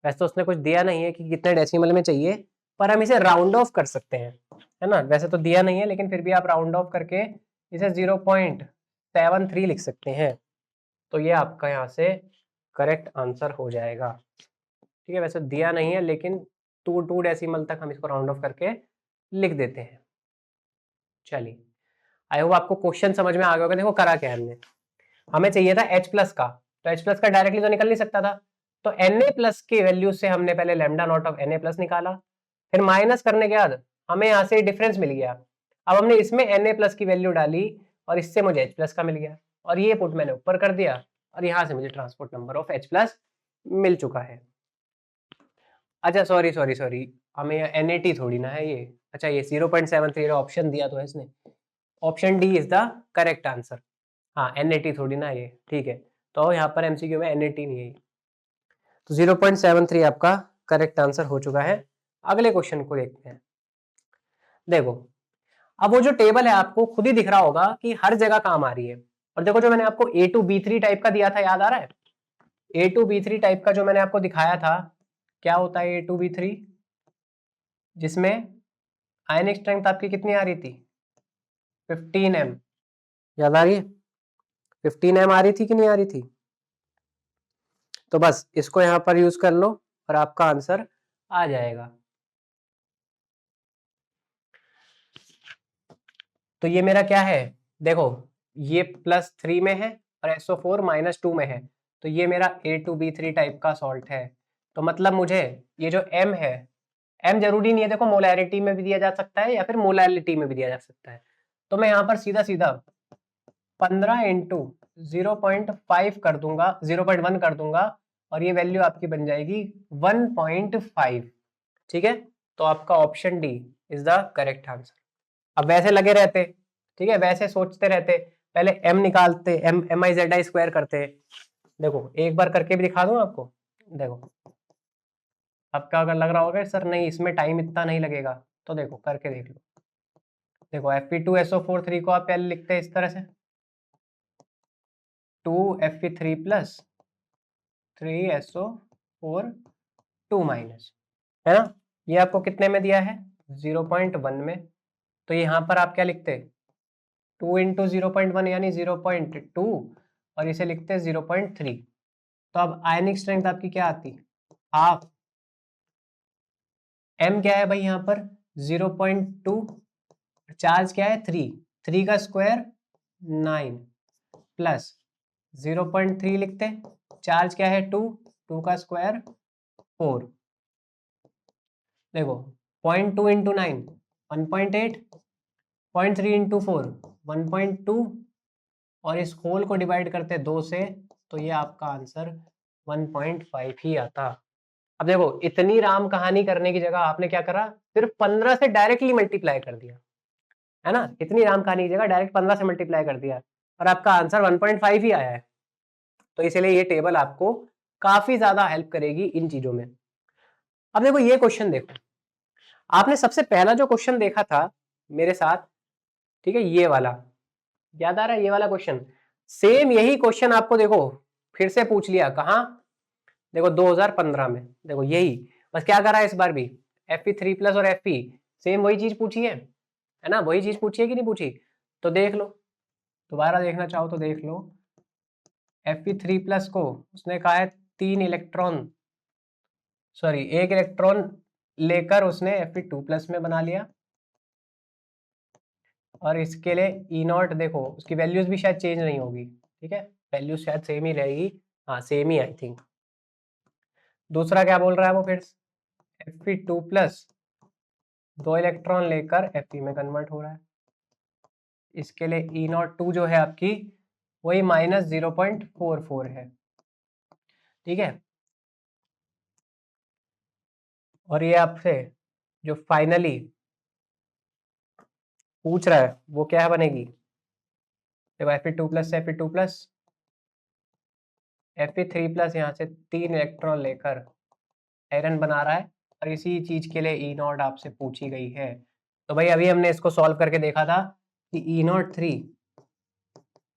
वैसे तो उसने कुछ दिया नहीं है कि कितने डेसिमल में चाहिए, पर हम इसे राउंड ऑफ कर सकते हैं, है ना। वैसे तो दिया नहीं है लेकिन फिर भी आप राउंड ऑफ करके इसे 0.73 लिख सकते हैं, तो ये आपका यहाँ से करेक्ट आंसर हो जाएगा। ठीक है, वैसे दिया नहीं है लेकिन 2 डेसिमल तक हम इसको राउंड ऑफ करके लिख देते हैं। चलिए, आई होप आपको क्वेश्चन समझ में आ गया होगा। देखो करा क्या हमने, हमें चाहिए था H प्लस का, तो H प्लस का डायरेक्टली तो निकल नहीं सकता था, तो Na प्लस की वैल्यू से हमने पहले lambda naught of Na plus निकाला, फिर माइनस करने के बाद हमें यहाँ से डिफरेंस मिल गया। अब हमने इसमें Na प्लस की वैल्यू डाली और इससे मुझे H प्लस का मिल गया, और ये पुट मैंने ऊपर कर दिया, और यहाँ से मुझे transport number of H plus मिल चुका है। अच्छा सॉरी सॉरी सॉरी, हमें NaT थोड़ी ना है ये, अच्छा ये 0.73 ऑप्शन दिया तो है इसने, option D is the correct answer. हाँ NaT थोड़ी ना ये, ठीक है, तो यहाँ पर MCQ में NaT नहीं है, तो 0.73 आपका करेक्ट आंसर हो चुका है। अगले क्वेश्चन को देखते हैं। देखो अब वो जो टेबल है आपको खुद ही दिख रहा होगा कि हर जगह काम आ रही है, और देखो जो मैंने आपको A2B3 टाइप का दिया था याद आ रहा है, A2B3 टाइप का जो मैंने आपको दिखाया था, क्या होता है A2B3, जिसमें आयनिक स्ट्रेंथ आपकी कितनी आ रही थी 15m, याद आ रही है 15m आ रही थी कि नहीं आ रही थी। तो बस इसको यहाँ पर यूज कर लो और आपका आंसर आ जाएगा। तो ये मेरा क्या है, देखो ये +3 में है और SO4 -2 में है, तो ये मेरा A2B3 टाइप का सॉल्ट है। तो मतलब मुझे ये जो M है, M जरूरी नहीं है, देखो मोलैरिटी में भी दिया जा सकता है या फिर मोलैलिटी में भी दिया जा सकता है। तो मैं यहाँ पर सीधा सीधा 15 इंटू 0.5 कर दूंगा, 0.1 कर दूंगा, और ये वैल्यू आपकी बन जाएगी 1.5। ठीक है, तो आपका option D is the correct answer. अब वैसे लगे रहते, ठीक है, वैसे सोचते रहते, पहले m निकालते, mi/zi² करते। देखो एक बार करके भी दिखा दूं आपको, देखो आपका अगर लग रहा होगा सर नहीं इसमें टाइम इतना नहीं लगेगा, तो देखो करके देख लो। देखो Fe2SO4 को आप पहले लिखते हैं इस तरह से, 2Fe3 + 3SO4 2 माइनस, है ना, ये आपको कितने में दिया है, 0.1 में। तो यहाँ पर आप क्या लिखते, 2 इंटू 0.1 यानी 0.2, और इसे लिखते हैं 0.3। तो अब आयनिक स्ट्रेंथ आपकी क्या आती, हाफ। m क्या है भाई यहाँ पर 0.2, चार्ज क्या है 3, 3 का स्क्वायर 9 प्लस 0.3 लिखते हैं, चार्ज क्या है 2, 2 का स्क्वायर 4। देखो 0.2 इंटू 9 1.8, 0.3 इंटू 4 1.2, और इस होल को डिवाइड करते 2 से, तो ये आपका आंसर 1.5 ही आता। अब देखो इतनी राम कहानी करने की जगह आपने क्या करा, सिर्फ 15 से डायरेक्टली मल्टीप्लाई कर दिया, है ना, इतनी राम कहानी की जगह डायरेक्ट 15 से मल्टीप्लाई कर दिया और आपका आंसर 1.5 ही आया है। तो इसलिए ये टेबल आपको काफी ज्यादा हेल्प करेगी इन चीजों में। अब देखो ये क्वेश्चन देखो, आपने सबसे पहला जो क्वेश्चन देखा था मेरे साथ, ठीक है, ये वाला याद आ रहा है, ये वाला क्वेश्चन, सेम यही क्वेश्चन आपको देखो फिर से पूछ लिया, कहाँ, देखो 2015 में, देखो यही, बस क्या करा है इस बार भी, Fe3+ और Fe सेम वही चीज पूछी है ना, वही चीज पूछी है कि नहीं पूछी, तो देख लो, दोबारा देखना चाहो तो देख लो। Fe3+ को उसने कहा है 3 इलेक्ट्रॉन, सॉरी 1 इलेक्ट्रॉन लेकर उसने Fe2+ में बना लिया, और इसके लिए E0 देखो उसकी वैल्यूज भी शायद चेंज नहीं होगी, ठीक है, वैल्यूज शायद सेम ही रहेगी, हाँ सेम ही आई थिंक। दूसरा क्या बोल रहा है वो, फिर Fe2+ 2 इलेक्ट्रॉन लेकर Fe में कन्वर्ट हो रहा है, इसके लिए E02 जो है आपकी वही -0.44 है, ठीक है। और ये आपसे जो फाइनली पूछ रहा है वो क्या बनेगी, देखो Fe2+ से Fe2+, Fe3+ यहाँ से 3 इलेक्ट्रॉन लेकर आयरन बना रहा है, और इसी चीज के लिए E0 आपसे पूछी गई है। तो भाई अभी हमने इसको सॉल्व करके देखा था कि E03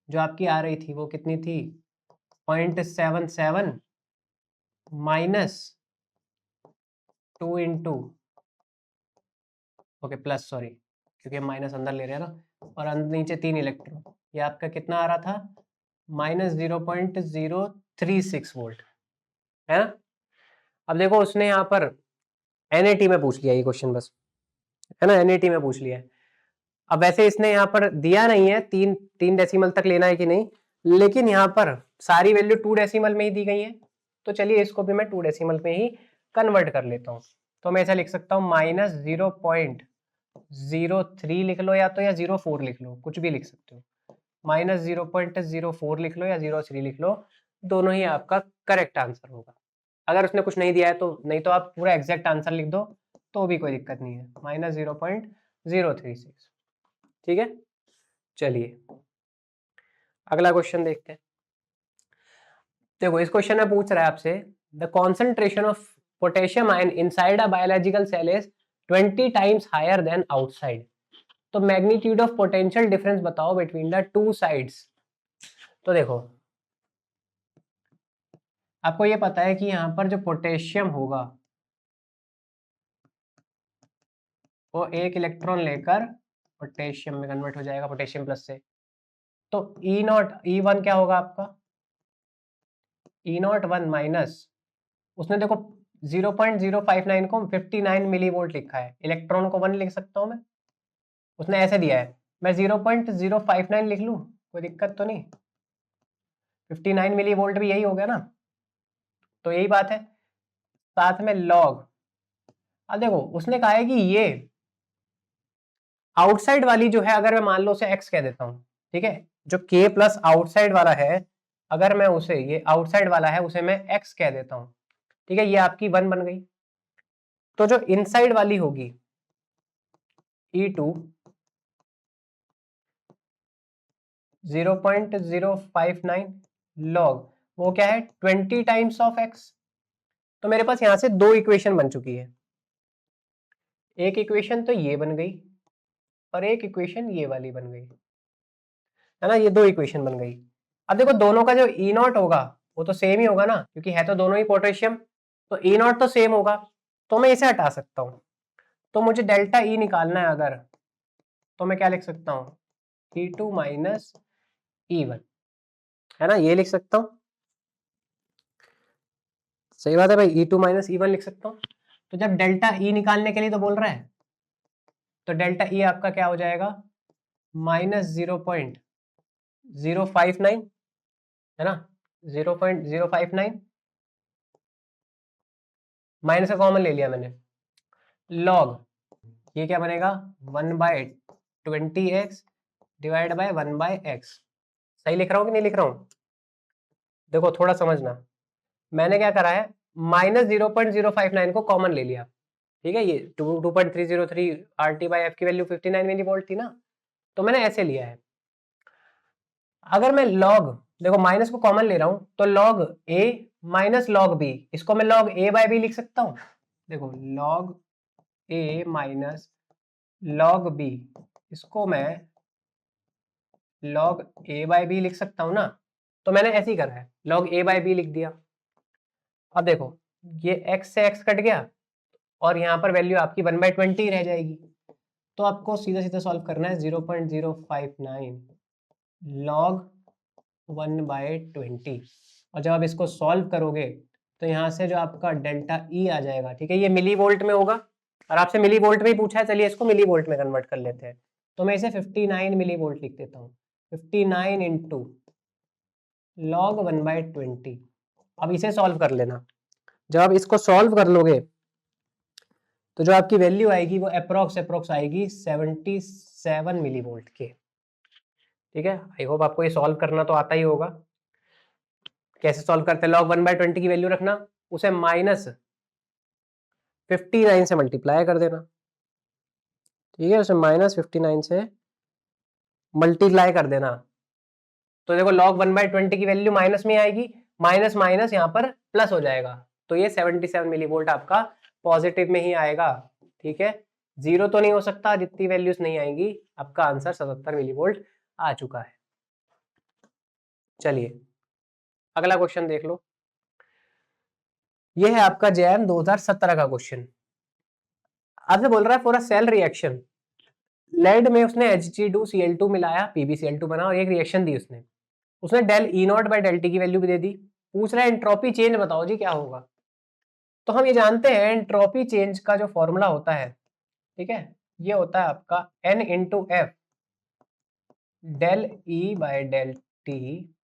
जो आपकी आ रही थी वो कितनी थी, 0.77 -2 इंटू, ओके प्लस, सॉरी क्योंकि हम माइनस अंदर ले रहे हैं ना, और नीचे 3 इलेक्ट्रॉन, ये आपका कितना आ रहा था, -0.036 वोल्ट, है ना। अब देखो उसने यहाँ पर NAT में पूछ लिया ये क्वेश्चन बस, है ना, NAT में पूछ लिया है। अब वैसे इसने यहाँ पर दिया नहीं है 3 डेसिमल तक लेना है कि नहीं, लेकिन यहाँ पर सारी वैल्यू 2 डेसिमल में ही दी गई है, तो चलिए इसको भी मैं 2 डेसिमल में ही कन्वर्ट कर लेता हूँ। तो मैं ऐसा लिख सकता हूँ -0.03 लिख लो, या तो या 0.4 लिख लो, कुछ भी लिख सकते हो, -0.04 लिख लो या 0.3 लिख लो, दोनों ही आपका करेक्ट आंसर होगा। अगर उसने कुछ नहीं दिया है तो, नहीं तो आप पूरा एग्जैक्ट आंसर लिख दो तो भी कोई दिक्कत नहीं है, -0.036, ठीक है। चलिए अगला क्वेश्चन देखते हैं। देखो इस क्वेश्चन में पूछ रहा है आपसे, the concentration of potassium ion inside a biological cell is 20 times higher than outside. तो मैग्नीट्यूड ऑफ पोटेंशियल डिफरेंस बताओ बिटवीन द टू साइड्स। तो देखो आपको ये पता है कि यहाँ पर जो पोटेशियम होगा वो 1 इलेक्ट्रॉन लेकर पोटेशियम में कन्वर्ट हो जाएगा, पोटेशियम प्लस से। तो E0 E1 क्या होगा आपका, E01 माइनस, उसने देखो 0.059 को 59 मिली वोल्ट लिखा है, इलेक्ट्रॉन को 1 लिख सकता हूं मैं, उसने ऐसे दिया है, मैं 0.059 लिख लूं, कोई दिक्कत तो नहीं, 59 मिली वोल्ट भी यही हो गया ना, तो यही बात है। साथ में लॉग, अब देखो उसने कहा है कि ये आउटसाइड वाली जो है, अगर मैं मान लो उसे एक्स कह देता हूं, ठीक है, जो के प्लस आउटसाइड वाला है, अगर मैं उसे, ये आउटसाइड वाला है उसे मैं एक्स कह देता हूं, ठीक है, ये आपकी 1 बन गई। तो जो इनसाइड वाली होगी E2 0.059 लॉग, वो क्या है 20 टाइम्स ऑफ एक्स। तो मेरे पास यहां से दो इक्वेशन बन चुकी है, एक इक्वेशन तो ये बन गई और एक इक्वेशन ये वाली बन गई, है ना, ये दो इक्वेशन बन गई। अब देखो दोनों का जो ई नॉट होगा वो तो सेम ही होगा ना, क्योंकि है तो दोनों ही पोटेशियम, तो ई नॉट तो सेम होगा, तो मैं इसे हटा सकता हूं। तो मुझे डेल्टा ई निकालना है अगर, तो मैं क्या लिख सकता हूं, E2 माइनस E1, है ना, ये लिख सकता हूं, सही बात है भाई, E2 माइनस E1 लिख सकता हूं। तो जब डेल्टा ई निकालने के लिए तो बोल रहा है, तो डेल्टा ई आपका क्या हो जाएगा, -0.059, है ना, 0.059, माइनस का कॉमन ले लिया मैंने, लॉग, ये क्या बनेगा 1/20x डिवाइड बाय 1/x। सही लिख रहा हूं कि नहीं लिख रहा हूं, देखो थोड़ा समझना, मैंने क्या करा है, -0.059 को कॉमन ले लिया, ठीक है, ये 2.303 RT/F की वैल्यू 59 मिली वोल्ट थी ना, तो मैंने ऐसे लिया है। अगर मैं लॉग, देखो माइनस को कॉमन ले रहा हूं, तो log a minus log b, इसको मैं लॉग a/b लिख सकता हूं, देखो log a minus log b, इसको मैं log a/b लिख सकता हूं ना, तो मैंने ऐसे ही करा है, log a/b लिख दिया। अब देखो ये x से x कट गया और यहाँ पर वैल्यू आपकी 1/20 रह जाएगी, तो आपको सीधा सीधा सॉल्व करना है 0.059 log 1/20, और जब आप इसको सॉल्व करोगे तो यहाँ से जो आपका डेल्टा ई आ जाएगा, ठीक है, ये मिली वोल्ट में होगा, और आपसे मिली वोल्ट में ही पूछा है, चलिए इसको मिली वोल्ट में कन्वर्ट कर लेते हैं, तो मैं इसे 59 मिली वोल्ट लिख देता हूँ, 59 इंटू log 1/20। अब इसे सॉल्व कर लेना, जब आप इसको सॉल्व कर लोगे तो जो आपकी वैल्यू आएगी वो अप्रोक्स आएगी 77 मिली वोल्ट के, ठीक है। आई होप आपको ये सॉल्व करना तो आता ही होगा। कैसे सॉल्व करते हैं, log 1/20 की वैल्यू रखना, उसे -59 से मल्टीप्लाई कर देना, ठीक है, उसे -59 से मल्टीप्लाई कर देना, तो देखो log 1/20 की वैल्यू माइनस में आएगी, माइनस माइनस यहाँ पर प्लस हो जाएगा, तो ये 77 मिली वोल्ट आपका पॉजिटिव में ही आएगा, ठीक है, जीरो तो नहीं हो सकता, जितनी वैल्यूज नहीं आएंगी, आपका आंसर 77 मिली वोल्ट आ चुका है। चलिए अगला क्वेश्चन देख लो, ये है आपका जैम 2017 का क्वेश्चन। आपसे बोल रहा है for a cell reaction, lead में उसने Hg2Cl2 मिलाया, PbCl2 बना, और एक रिएक्शन दी उसने, उसने del E naught by del T की वैल्यू भी दे दी, पूछ रहा है एंट्रोपी चेंज बताओ जी क्या होगा। तो हम ये जानते हैं एंट्रोपी चेंज का जो फॉर्मूला होता है, ठीक है, ये होता है आपका N into F del E by del T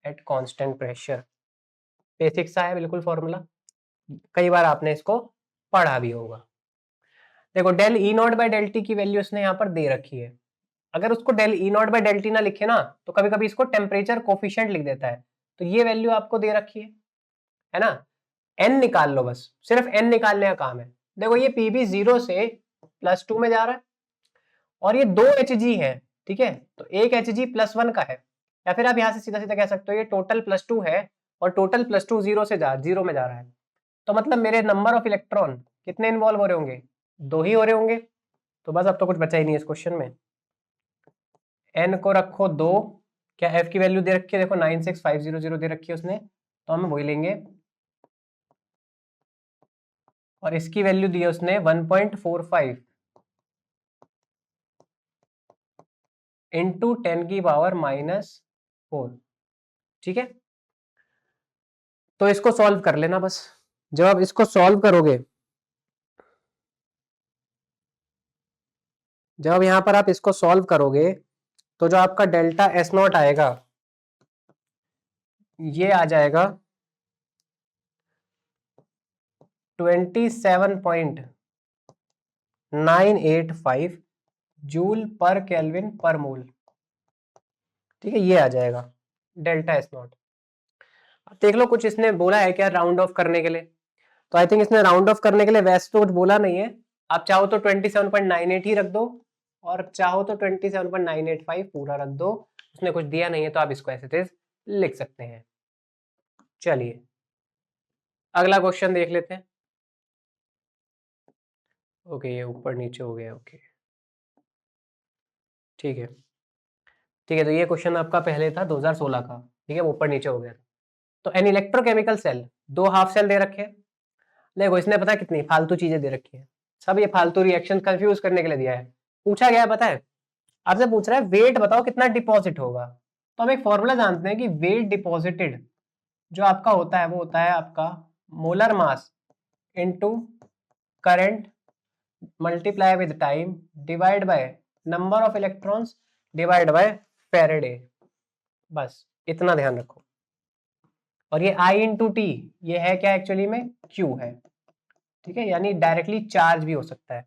at constant pressure, basic सा है बिल्कुल फॉर्मूला, कई बार आपने इसको पढ़ा भी होगा। देखो del E not bye del T की वैल्यू उसने यहाँ पर दे रखी है, अगर उसको del E not bye del T ना लिखे ना, तो कभी कभी इसको टेम्परेचर कोफिशिएंट लिख देता है, तो ये वैल्यू आपको दे रखी है ना, एन निकाल लो, बस सिर्फ एन निकालने का काम है। देखो ये पीबी 0 से +2 में जा रहा है, और ये 2 Hg है, ठीक है, तो एक Hg +1 का है, या फिर आप यहां से सीधा सीधा कह सकते हो ये टोटल +2 है, और टोटल +2 जीरो में जा रहा है, तो मतलब मेरे नंबर ऑफ इलेक्ट्रॉन कितने इन्वॉल्व हो रहे होंगे, 2 ही हो रहे होंगे, तो बस अब तो कुछ बचा ही नहीं है इस क्वेश्चन में। एन को रखो 2, क्या एफ की वैल्यू दे रखी है, देखो 96500 दे रखी है उसने, तो हम वही लेंगे, और इसकी वैल्यू दी है उसने 1.45 इंटू 10 की पावर -4, ठीक है। तो इसको सॉल्व कर लेना बस। जब आप इसको सॉल्व करोगे, जब यहाँ पर आप इसको सॉल्व करोगे, तो जो आपका डेल्टा एस नॉट आएगा ये आ जाएगा 27.985 जूल पर केल्विन पर मोल। ठीक है, ये आ जाएगा डेल्टा एस नॉट। देख लो कुछ इसने बोला है क्या राउंड ऑफ करने के लिए, तो आई थिंक इसने राउंड ऑफ करने के लिए वैसे तो कुछ बोला नहीं है। आप चाहो तो 27.98 ही रख दो, और चाहो तो 27.985 पूरा रख दो। उसने कुछ दिया नहीं है तो आप इसको ऐसे तेज लिख सकते हैं। चलिए अगला क्वेश्चन देख लेते हैं। ओके, ये ऊपर नीचे हो गया। ओके ठीक है, ठीक है। तो ये क्वेश्चन आपका पहले था 2016 का, ठीक है, वो ऊपर नीचे हो गया। तो एन इलेक्ट्रोकेमिकल सेल, दो हाफ सेल दे रखे हैं। देखो इसने पता है कितनी फालतू चीजें दे रखी है, सब ये फालतू रिएक्शन कंफ्यूज करने के लिए दिया है। पूछा गया है पता है, आपसे पूछ रहा है वेट बताओ कितना डिपॉजिट होगा। तो हम एक फॉर्मूला जानते हैं कि वेट डिपॉजिटेड जो आपका होता है वो होता है आपका molar mass into current multiply with time divide by number of electrons divide by Faraday. बस इतना ध्यान रखो। और ये I इंटू टी ये है क्या एक्चुअली में Q है। ठीक है, यानी डायरेक्टली चार्ज भी हो सकता है।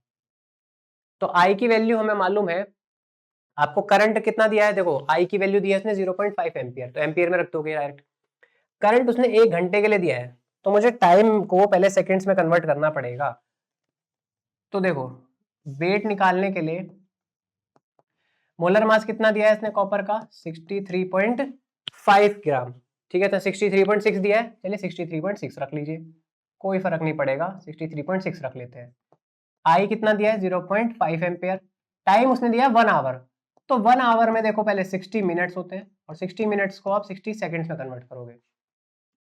तो I की वैल्यू हमें मालूम है। आपको करंट कितना दिया है, देखो I की वैल्यू दी है इसने 0.5 एम्पियर, तो एम्पियर में रख दोगे डायरेक्ट। करंट उसने 1 घंटे के लिए दिया है, तो मुझे टाइम को पहले सेकंड्स में कन्वर्ट करना पड़ेगा। तो देखो वेट निकालने के लिए मोलर मास कितना दिया है इसने कॉपर का 63.5 ग्राम। ठीक है, तो 63.6 दिया है, चलिए 63.6 रख लीजिए, कोई फर्क नहीं पड़ेगा, 63.6 रख लेते हैं। आई कितना दिया है 0.5 एम्पियर। टाइम उसने दिया 1 आवर, तो 1 आवर में देखो पहले 60 मिनट्स होते हैं, और 60 मिनट्स को आप 60 सेकंड्स में कन्वर्ट करोगे।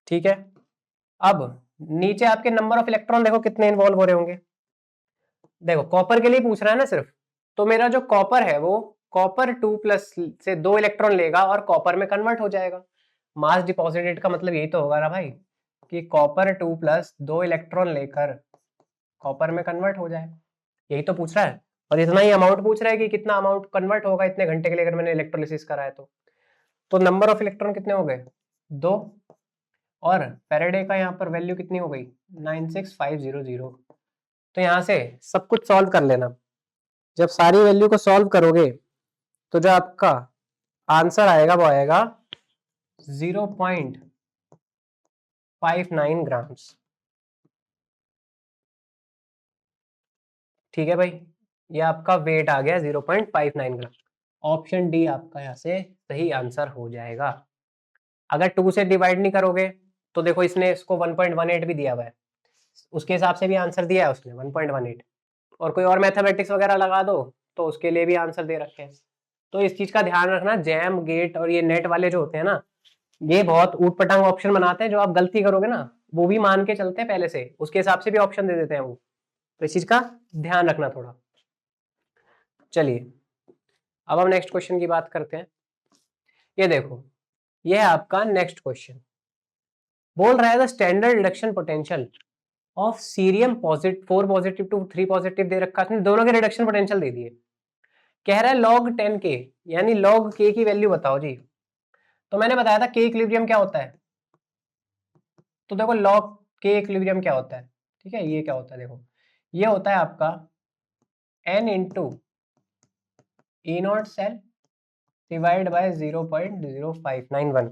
ठीक है, अब नीचे आपके नंबर ऑफ इलेक्ट्रॉन देखो कितने इन्वॉल्व हो रहे होंगे। देखो कॉपर के लिए पूछ रहा है ना सिर्फ, तो मेरा जो कॉपर है वो कॉपर 2+ से 2 इलेक्ट्रॉन लेगा और कॉपर में कन्वर्ट हो जाएगा। मास डिपॉजिटेड का मतलब यही तो होगा ना भाई, कि कॉपर 2+ 2 इलेक्ट्रॉन लेकर कॉपर में कन्वर्ट हो जाए, यही तो पूछ रहा है। और इतना ही अमाउंट पूछ रहा है कि कितना अमाउंट कन्वर्ट होगा इतने घंटे के लिए अगर मैंने इलेक्ट्रोलिसिस करा है तो नंबर ऑफ इलेक्ट्रॉन कितने हो गए 2, और फैराडे का यहाँ पर वैल्यू कितनी हो गई 96500। तो यहाँ से सब कुछ सॉल्व कर लेना। जब सारी वैल्यू को सॉल्व करोगे तो जो आपका आंसर आएगा वो आएगा 0.59 ग्राम्स। ठीक है भाई, ये आपका वेट आ गया 0.59 ग्राम। ऑप्शन डी आपका यहाँ से सही आंसर हो जाएगा। अगर 2 से डिवाइड नहीं करोगे तो देखो इसने इसको 1.18 भी दिया हुआ है, उसके हिसाब से भी आंसर दिया है उसने 1.18, और कोई और मैथमेटिक्स वगैरह लगा दो तो उसके लिए भी आंसर दे रखे हैं। तो इस चीज का ध्यान रखना, जैम गेट और ये नेट वाले जो होते हैं ना, ये बहुत ऊट पटांग ऑप्शन बनाते हैं, जो आप गलती करोगे ना वो भी मान के चलते हैं पहले से, उसके हिसाब से भी ऑप्शन दे देते हैं वो। तो इस चीज का ध्यान रखना थोड़ा। चलिए अब हम नेक्स्ट क्वेश्चन की बात करते हैं। ये देखो, ये है आपका नेक्स्ट क्वेश्चन। बोल रहा है the standard reduction potential of cerium positive 4 positive to 3 positive दे रखा है, दोनों के रिडक्शन पोटेंशियल दे दिए। कह रहा है log 10 के, यानी log k की वैल्यू बताओ जी। तो मैंने बताया था k इक्विलिब्रियम क्या होता है, तो देखो log k इक्विलिब्रियम क्या होता है। ठीक है, ये क्या होता है देखो, ये होता है आपका n into E naught cell divide by 0.0591।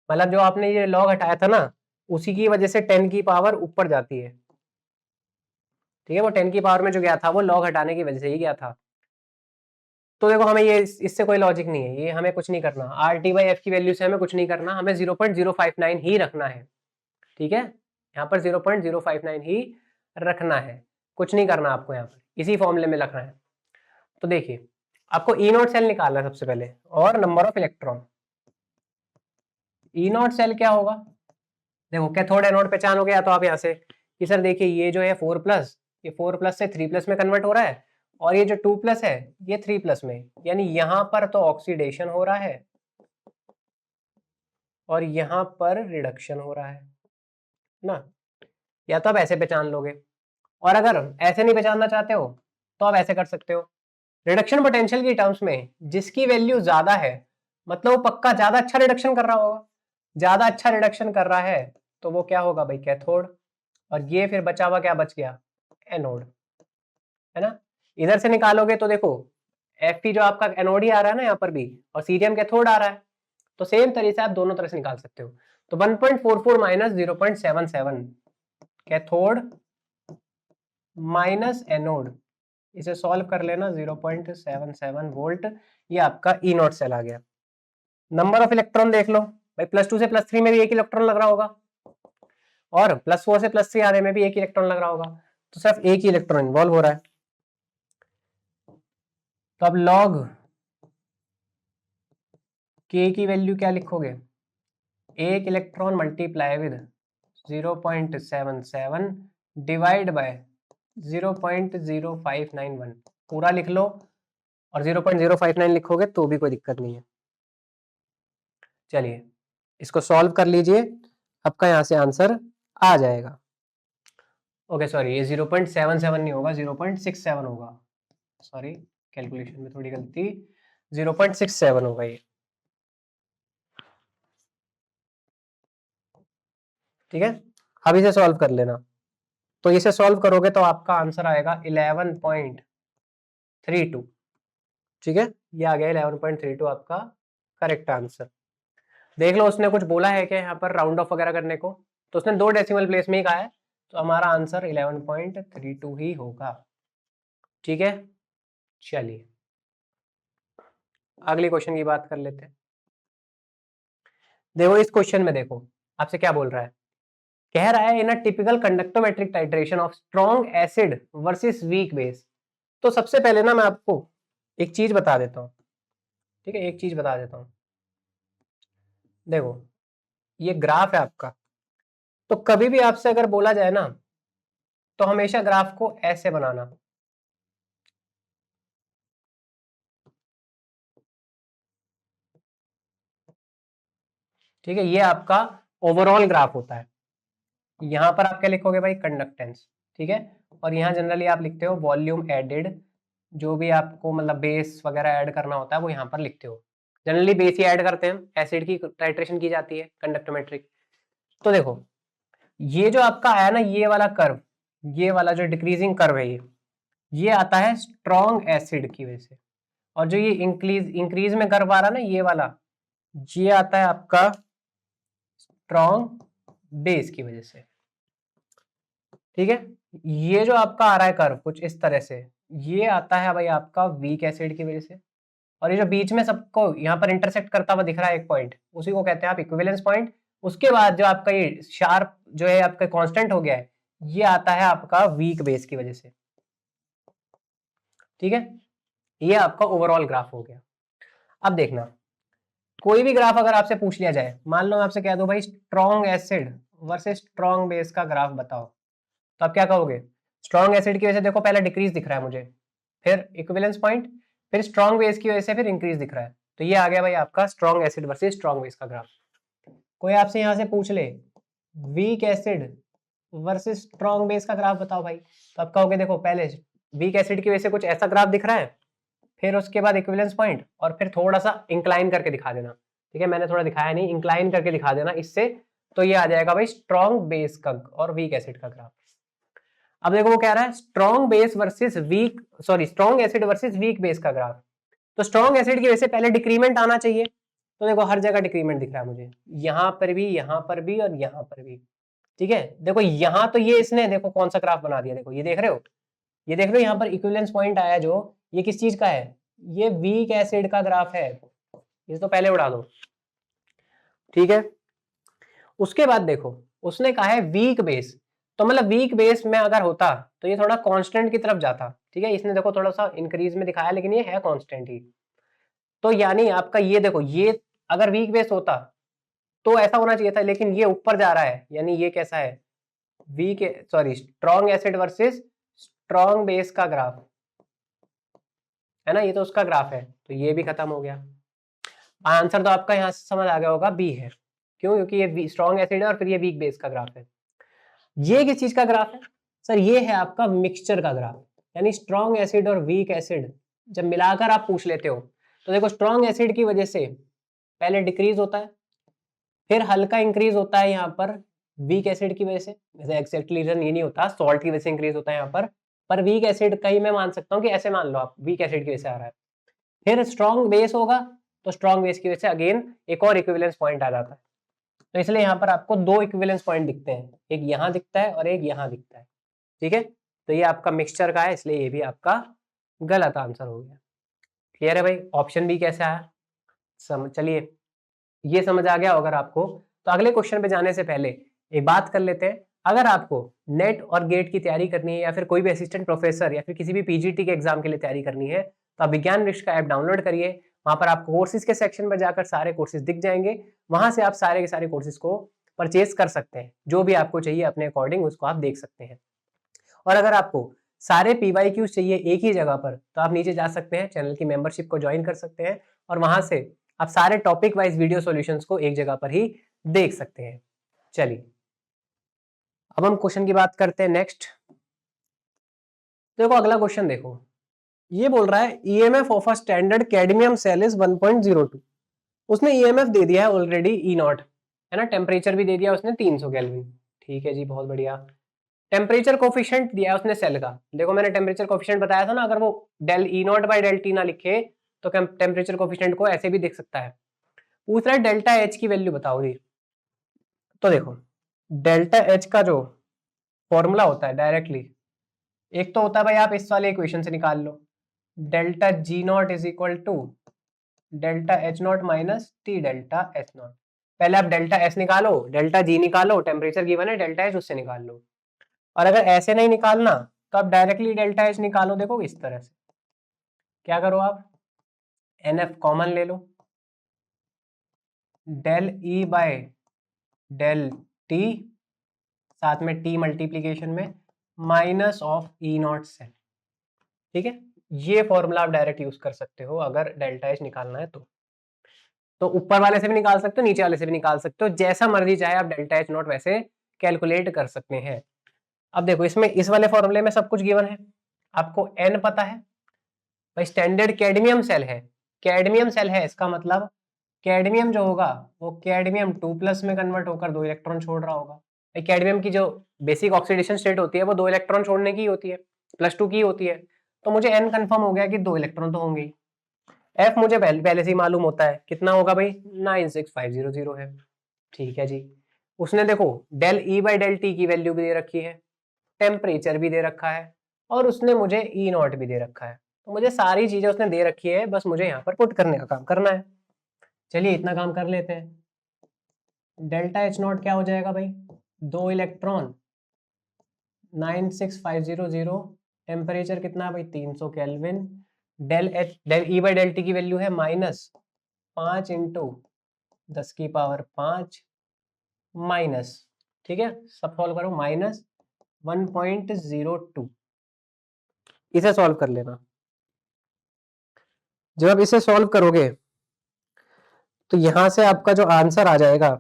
मतलब जो आपने ये log हटाया था ना, उसी की वजह से 10 की पावर ऊपर जाती है। ठीक है, वो 10 की पावर में जो गया था वो log हटाने की वजह से ही गया था। तो देखो हमें ये इससे कोई लॉजिक नहीं है, ये हमें कुछ नहीं करना, आर टी बाई एफ की वैल्यू से हमें कुछ नहीं करना, हमें 0.059 ही रखना है। ठीक है, यहाँ पर 0.059 ही रखना है, कुछ नहीं करना आपको, यहाँ पर इसी फॉर्मूले में रखना है। तो देखिए आपको ई नॉट सेल निकालना है सबसे पहले, और number of electron. E naught cell क्या होगा, देखो कैथोड एनोड पहचान हो गया, तो आप यहाँ से कि सर देखिए ये जो है 4+, ये 4+ से 3+ में कन्वर्ट हो रहा है, और ये जो 2+ है ये 3+ में, यानी यहां पर तो ऑक्सीडेशन हो रहा है, और यहाँ पर रिडक्शन हो रहा है ना। या तो आप ऐसे पहचान लोगे, और अगर ऐसे नहीं पहचानना चाहते हो तो आप ऐसे कर सकते हो। रिडक्शन पोटेंशियल की टर्म्स में जिसकी वैल्यू ज्यादा है, मतलब वो पक्का ज्यादा अच्छा रिडक्शन कर रहा होगा। ज्यादा अच्छा रिडक्शन कर रहा है तो वो क्या होगा भाई, कैथोड। और ये फिर बचा हुआ क्या बच गया, एनोड, है ना। इधर से निकालोगे तो देखो Fe जो आपका एनोड ही आ रहा है ना यहाँ पर भी, और सीरियम कैथोड आ रहा है, तो सेम तरीके से आप दोनों तरह से निकाल सकते हो। तो 1.44 माइनस 0.77 कैथोड माइनस एनोड, इसे सॉल्व कर लेना 0.77 वोल्ट, ये आपका ई नॉट सेल आ गया। नंबर ऑफ इलेक्ट्रॉन देख लो भाई, +2 से +3 में भी एक इलेक्ट्रॉन लग रहा होगा, और +4 से +3 आने में भी एक इलेक्ट्रॉन लग रहा होगा, तो सिर्फ एक ही इलेक्ट्रॉन इन्वॉल्व हो रहा है। तो अब लॉग के की वैल्यू क्या लिखोगे, एक electron multiply with 0.77 divide by 0.0591, पूरा लिख लो, और 0.059 लिखोगे तो भी कोई दिक्कत नहीं है। चलिए इसको सॉल्व कर लीजिए, आपका यहां से आंसर आ जाएगा। ओके सॉरी, ये 0.77 नहीं होगा, 0.67 होगा, सॉरी कैलकुलेशन में थोड़ी गलती, 0.67 होगा ये, ठीक है। अब इसे सॉल्व कर लेना, तो इसे सॉल्व करोगे तो आपका आंसर आएगा 11.32, ठीक है। ये आ गया 11.32 आपका करेक्ट आंसर। देख लो उसने कुछ बोला है क्या यहाँ पर राउंड ऑफ वगैरह करने को, तो उसने 2 डेसिमल प्लेस में ही कहा है, तो हमारा आंसर 11.32 ही होगा, ठीक है। चलिए अगले क्वेश्चन की बात कर लेते हैं। देखो इस क्वेश्चन में देखो आपसे क्या बोल रहा है, कह रहा है in a typical conductometric titration of strong acid versus weak base. तो सबसे पहले ना मैं आपको एक चीज बता देता हूँ, ठीक है, एक चीज बता देता हूँ। देखो ये ग्राफ है आपका, तो कभी भी आपसे अगर बोला जाए ना, तो हमेशा ग्राफ को ऐसे बनाना, ठीक है। ये आपका ओवरऑल ग्राफ होता है। यहां पर आप क्या लिखोगे भाई, कंडक्टेंस, ठीक है। और यहाँ जनरली आप लिखते हो वॉल्यूम एडेड, जो भी आपको मतलब बेस वगैरह ऐड करना होता है वो यहाँ पर लिखते हो। जनरली बेस ही ऐड करते हैं, एसिड की टाइट्रेशन की जाती है कंडक्टोमेट्रिक। तो देखो ये जो आपका आया ना, ये वाला कर्व, ये वाला जो डिक्रीजिंग कर्व है, ये आता है स्ट्रॉन्ग एसिड की वजह से। और जो ये इंक्रीज इंक्रीज में कर्व आ रहा है ना, ये वाला, ये आता है आपका स्ट्रॉन्ग बेस की वजह से, ठीक है। ये जो आपका आ रहा है कर्व कुछ इस तरह से, ये आता है भाई आपका वीक एसिड की वजह से। और ये जो बीच में सबको यहाँ पर इंटरसेक्ट करता हुआ दिख रहा है एक पॉइंट, उसी को कहते हैं आप इक्विवेलेंस पॉइंट। उसके बाद जो आपका ये शार्प जो है आपका कांस्टेंट हो गया है, ये आता है आपका वीक बेस की वजह से, ठीक है। ये आपका ओवरऑल ग्राफ हो गया। अब देखना, कोई भी ग्राफ अगर आपसे पूछ लिया जाए, मान लो मैं आपसे कह दूं भाई strong acid versus strong base का ग्राफ बताओ, तो आप क्या कहोगे, स्ट्रॉन्ग एसिड की वजह से देखो पहले डिक्रीज दिख रहा है मुझे, फिर इक्विवेलेंस पॉइंट, फिर स्ट्रॉन्ग बेस की वजह से फिर इंक्रीज दिख रहा है, तो ये आ गया भाई आपका strong acid versus strong base का ग्राफ। कोई आपसे यहां से पूछ ले weak acid versus strong base का ग्राफ बताओ भाई, तो आप कहोगे देखो पहले वीक एसिड की वजह से कुछ ऐसा ग्राफ दिख रहा है, फिर उसके बाद इक्विवेलेंस पॉइंट, और फिर थोड़ा सा इंक्लाइन करके दिखा देना, ठीक है। मैंने थोड़ा दिखाया नहीं, इंक्लाइन करके दिखा देना इससे, तो ये आ जाएगा भाई स्ट्रॉन्ग बेस का और वीक एसिड का ग्राफ। अब देखो वो कह रहा है strong base versus weak, sorry strong acid versus weak base का ग्राफ। तो स्ट्रॉन्ग एसिड की वजह से पहले डिक्रीमेंट आना चाहिए, तो देखो हर जगह डिक्रीमेंट दिख रहा है मुझे, यहां पर भी, यहां पर भी, और यहां पर भी, ठीक है। देखो यहां तो ये इसने देखो कौन सा ग्राफ बना दिया, देखो ये देख रहे हो, ये देख रहे हो यहाँ पर इक्विवेलेंस पॉइंट आया जो, ये किस चीज का है, ये वीक एसिड का ग्राफ है, इसे तो पहले उड़ा दो, ठीक है। उसके बाद देखो उसने कहा है वीक बेस, तो मतलब वीक बेस में अगर होता तो ये थोड़ा कांस्टेंट की तरफ जाता, ठीक है। इसने देखो थोड़ा सा इंक्रीज में दिखाया, लेकिन ये है कांस्टेंट ही, तो यानी आपका ये देखो, ये अगर वीक बेस होता तो ऐसा होना चाहिए था, लेकिन ये ऊपर जा रहा है, यानी ये कैसा है, weak, sorry strong acid versus strong base का ग्राफ है ना, ये तो उसका ग्राफ है, तो ये भी खत्म हो गया। आंसर तो आपका यहां से समझ आ गया होगा, बी है, क्यों? क्योंकि ये स्ट्रॉन्ग एसिड है और फिर ये वीक बेस का ग्राफ है। ये किस चीज का ग्राफ है सर? ये है आपका मिक्सचर का ग्राफ, यानी स्ट्रॉन्ग एसिड और वीक एसिड जब मिलाकर आप पूछ लेते हो तो देखो स्ट्रॉन्ग एसिड की वजह से पहले डिक्रीज होता है, फिर हल्का इंक्रीज होता है यहाँ पर वीक एसिड की वजह से। वैसे एक्जैक्टली रीजन ये नहीं होता, सॉल्ट की वजह से इंक्रीज होता है यहाँ पर वीक एसिड का ही मैं मान सकता हूँ कि ऐसे मान लो आप वीक एसिड की वजह से आ रहा है। फिर स्ट्रॉन्ग बेस होगा तो स्ट्रॉन्ग बेस की वजह से अगेन एक और इक्विवेलेंस पॉइंट आ जाता है। तो इसलिए यहाँ पर आपको दो इक्विवेलेंस पॉइंट दिखते हैं, एक यहाँ दिखता है और एक यहाँ दिखता है। ठीक है, तो ये आपका मिक्सचर का है, इसलिए ये भी आपका गलत आंसर हो गया। क्लियर है भाई? ऑप्शन बी कैसे आया? चलिए ये समझ आ गया अगर आपको। तो अगले क्वेश्चन पे जाने से पहले एक बात कर लेते हैं। अगर आपको नेट और गेट की तैयारी करनी है या फिर कोई भी असिस्टेंट प्रोफेसर या फिर किसी भी पीजीटी के एग्जाम के लिए तैयारी करनी है तो आप विज्ञान वृक्ष का ऐप डाउनलोड करिए। वहां पर आपको कोर्सेज के सेक्शन में जाकर सारे कोर्सेज दिख जाएंगे, वहां से आप सारे के सारे कोर्सेज को परचेज कर सकते हैं, जो भी आपको चाहिए अपने अकॉर्डिंग उसको आप देख सकते हैं। और अगर आपको सारे PYQs चाहिए एक ही जगह पर तो आप नीचे जा सकते हैं, चैनल की मेंबरशिप को ज्वाइन कर सकते हैं और वहां से आप सारे टॉपिक वाइज वीडियो सॉल्यूशंस को एक जगह पर ही देख सकते हैं। चलिए अब हम क्वेश्चन की बात करते हैं नेक्स्ट। देखो अगला क्वेश्चन देखो, ये बोल रहा है EMF of a standard cadmium cell is 1.02। उसने ईएमएफ दे दिया है ऑलरेडी E0 है ना, टेम्परेचर भी दे दिया उसने 300 केल्विन। ठीक है जी, बहुत बढ़िया। टेम्परेचर कोफिशिएंट दिया है उसने सेल का। देखो मैंने टेम्परेचर कोफिशिएंट बताया था ना, अगर वो del E0 by del T ना लिखे तो टेम्परेचर कोफिशिएंट को ऐसे भी देख सकता है। पूछ रहा है डेल्टा एच की वैल्यू बताओ जी। तो देखो डेल्टा एच का जो फॉर्मूला होता है डायरेक्टली, एक तो होता है भाई आप इस वाले इक्वेशन से निकाल लो, delta G naught is equal to delta H naught minus T delta H naught. पहले आप डेल्टा एस निकालो, डेल्टा जी निकालो, टेम्परेचर गिवन है डेल्टा एच उससे निकाल लो। और अगर ऐसे नहीं निकालना तो आप डायरेक्टली डेल्टा एच निकालो। देखो इस तरह से क्या करो आप, एन एफ कॉमन ले लो, del E by del T, साथ में टी मल्टीप्लीकेशन में minus of E naught cell. ठीक है, ये फॉर्मूला आप डायरेक्ट यूज कर सकते हो अगर डेल्टा एच निकालना है तो ऊपर वाले से भी निकाल सकते हो, नीचे वाले से भी निकाल सकते हो, जैसा मर्जी चाहे आप डेल्टा एच नॉट वैसे कैलकुलेट कर सकते हैं। अब देखो इसमें इस वाले फॉर्मूले में सब कुछ गिवन है, आपको एन पता है भाई, स्टैंडर्ड कैडमियम सेल है, कैडमियम सेल है इसका मतलब कैडमियम जो होगा वो कैडमियम 2+ में कन्वर्ट होकर 2 इलेक्ट्रॉन छोड़ रहा होगा। भाई कैडमियम की जो बेसिक ऑक्सीडेशन स्टेट होती है वो 2 इलेक्ट्रॉन छोड़ने की होती है, +2 की होती है। तो मुझे एन कंफर्म हो गया कि 2 इलेक्ट्रॉन तो होंगे ही। एफ मुझे पहले से ही मालूम होता है, कितना होगा भाई, 96500 है। ठीक है जी, उसने देखो del E by del T की वैल्यू भी दे रखी है, टेम्परेचर भी दे रखा है और उसने मुझे ई नॉट भी दे रखा है। तो मुझे सारी चीजें उसने दे रखी है, बस मुझे यहाँ पर पुट करने का काम करना है। चलिए इतना काम कर लेते हैं। डेल्टा एच नॉट क्या हो जाएगा भाई, 2 इलेक्ट्रॉन 96500, टेम्परेचर कितना है भाई 300 kelvin, del E by del T की वैल्यू है -5 इंटू 10⁵ माइनस, ठीक है सब सॉल्व करो, -1.02। इसे सॉल्व कर लेना। जब आप इसे सॉल्व करोगे तो यहां से आपका जो आंसर आ जाएगा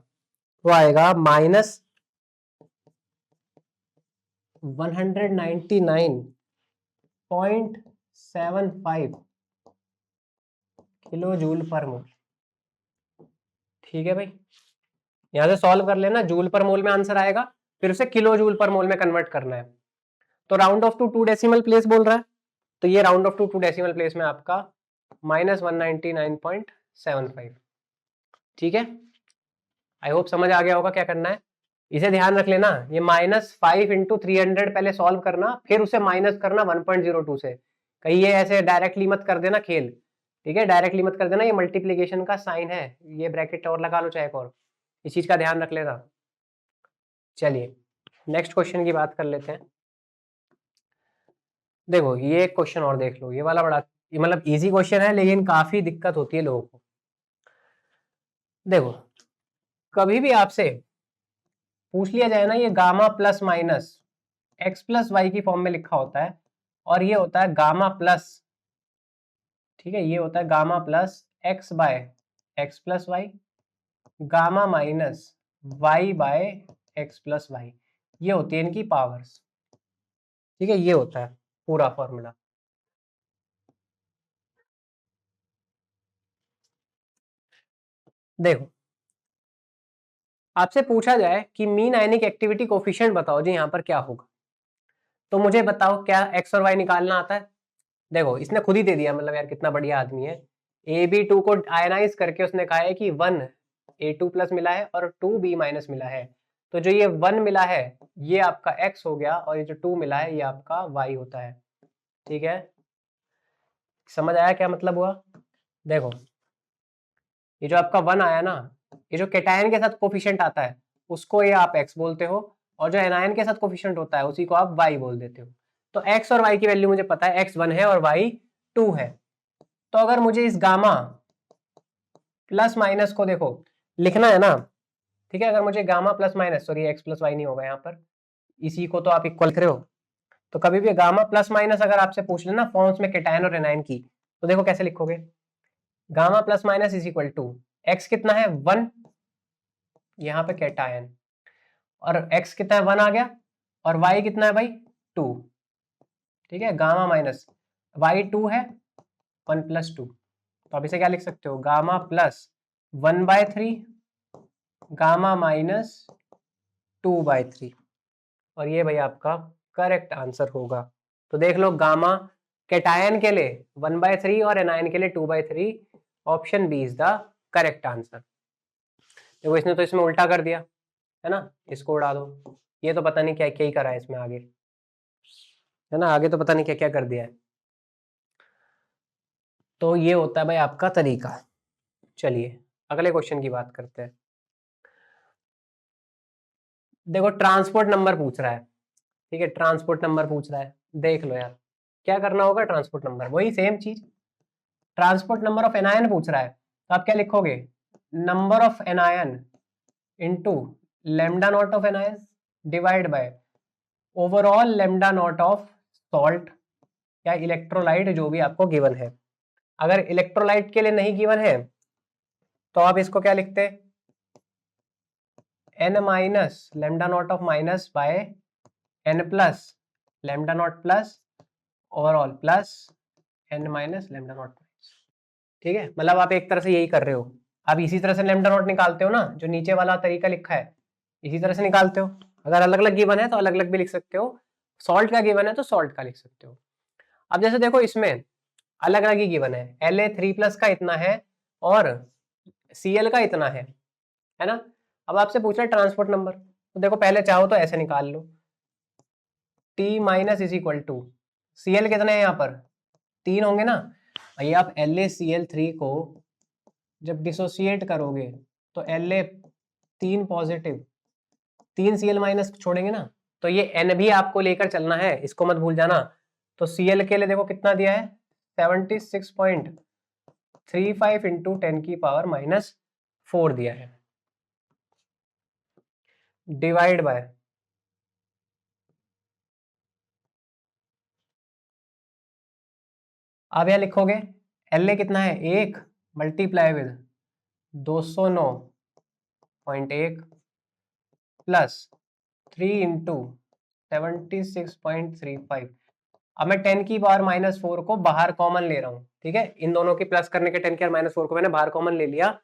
वो आएगा -199.75 किलो जूल पर मोल। ठीक है भाई, यहां से सॉल्व कर लेना, जूल पर मोल में आंसर आएगा, फिर उसे किलो जूल पर मोल में कन्वर्ट करना है। तो round off to 2 decimal place बोल रहा है, तो ये round off to 2 decimal place में आपका -199.75। ठीक है, आई होप समझ आ गया होगा क्या करना है। इसे ध्यान रख लेना, ये -5 इंटू 300 पहले सॉल्व करना, फिर उसे माइनस करना 1.02 से। कहीं ये ऐसे डायरेक्टली मत कर देना खेल, ठीक है, डायरेक्टली मत कर देना, ये मल्टीप्लीकेशन का साइन है, ये ब्रैकेट और लगा लो चाहे एक और, इस चीज का ध्यान रख लेना। चलिए नेक्स्ट क्वेश्चन की बात कर लेते हैं। देखो ये क्वेश्चन और देख लो, ये वाला बड़ा मतलब इजी क्वेश्चन है लेकिन काफी दिक्कत होती है लोगों को। देखो कभी भी आपसे पूछ लिया जाए ना, ये gamma plus minus x plus y की फॉर्म में लिखा होता है और ये होता है गामा प्लस, ठीक है, ये होता है gamma plus x by x plus y, gamma minus y by x plus y, ये होती है इनकी पावर्स। ठीक है, ये होता है पूरा फॉर्मूला। देखो आपसे पूछा जाए कि मीन आयनिक एक्टिविटी कोफिशिएंट बताओ जी, यहाँ पर क्या होगा, तो मुझे बताओ क्या एक्स और वाई निकालना आता है। देखो इसने खुद ही दे दिया, मतलब यार कितना बढ़िया आदमी है। AB2 को आयनाइज करके उसने कहा है कि 1A2 प्लस मिला है और 2B माइनस मिला है। तो जो ये 1 मिला है ये आपका x हो गया, और ये जो 2 मिला है ये आपका y होता है। ठीक है, समझ आया क्या मतलब हुआ। देखो ये जो आपका 1 आया ना, ये जो केटायन के साथ कोफिशिएंट आता है उसको ये आप x बोलते हो, और जो एनायन के साथ कोफिशिएंट होता है उसी को आप y बोल देते हो। तो x और y की वैल्यू मुझे पता है, x 1 है और y 2 है। तो अगर मुझे इस गामा प्लस माइनस को देखो लिखना है ना, ठीक है, अगर मुझे gamma plus minus, sorry x plus y नहीं होगा यहाँ पर, इसी को तो आप इक्वल कर रहे हो। तो कभी भी गामा प्लस माइनस अगर आपसे पूछ लेना फॉर्म्स में केटायन और एनायन की, तो देखो कैसे लिखोगे, gamma plus minus is equal to x कितना है 1, यहाँ पे केटायन, और एक्स कितना है 1 आ गया, और वाई कितना है भाई 2। ठीक है, गामा माइनस वाई 2 है 1 प्लस 2, तो आप इसे क्या लिख सकते हो, गामा प्लस 1/3 गामा माइनस 2/3, और ये भाई आपका करेक्ट आंसर होगा। तो देख लो गामा कैटायन के लिए 1/3 और एनायन के लिए 2/3, option B is the correct answer. देखो इसने तो इसमें उल्टा कर दिया है ना, इसको उड़ा दो, ये तो पता नहीं क्या क्या ही करा है इसमें आगे, है ना, आगे तो पता नहीं क्या क्या कर दिया है। तो ये होता है भाई आपका तरीका। चलिए अगले क्वेश्चन की बात करते हैं। देखो ट्रांसपोर्ट नंबर पूछ रहा है, ठीक है, ट्रांसपोर्ट नंबर पूछ रहा है, देख लो यार क्या करना होगा, ट्रांसपोर्ट नंबर वही सेम चीज, ट्रांसपोर्ट नंबर ऑफ एनायन पूछ रहा है, तो आप क्या लिखोगे, number of anion into lambda naught of anion divide by overall lambda naught of salt या इलेक्ट्रोलाइट जो भी आपको गिवन है। अगर इलेक्ट्रोलाइट के लिए नहीं गिवन है तो आप इसको क्या लिखते, n minus lambda naught of minus by n plus lambda naught plus overall plus n minus lambda naught. ठीक है, मतलब आप एक तरह से यही कर रहे हो, आप इसी तरह से लेमडा नॉट निकालते हो ना, जो नीचे वाला तरीका लिखा है इसी तरह से निकालते हो। अगर अलग अलग गिवन है तो अलग अलग भी लिख सकते हो, सॉल्ट का गिवन है तो सॉल्ट का लिख सकते हो। अब जैसे देखो इसमें अलग अलग ही गिवन है, La3+ का इतना है और Cl का इतना है ना। अब आपसे पूछ रहा है ट्रांसपोर्ट नंबर, तो देखो पहले चाहो तो ऐसे निकाल लो, T minus is equal to Cl कितने हैं यहाँ पर 3 होंगे ना, भाई आप LaCl3 को जब डिसोसिएट करोगे तो La3 पॉजिटिव 3Cl माइनस छोड़ेंगे ना, तो ये N भी आपको लेकर चलना है, इसको मत भूल जाना। तो Cl के लिए देखो कितना दिया है 76.35 इंटू 10⁻⁻⁴ दिया है, डिवाइड बाय आप यहां लिखोगे La कितना है 1 मल्टीप्लाई विद 209.1 प्लस 3 इंटू 76.35। अब मैं 10⁻⁻⁴ को बाहर कॉमन ले रहा हूं, ठीक है, इन दोनों की प्लस करने के 10⁻⁻⁴ को मैंने बाहर कॉमन ले लिया,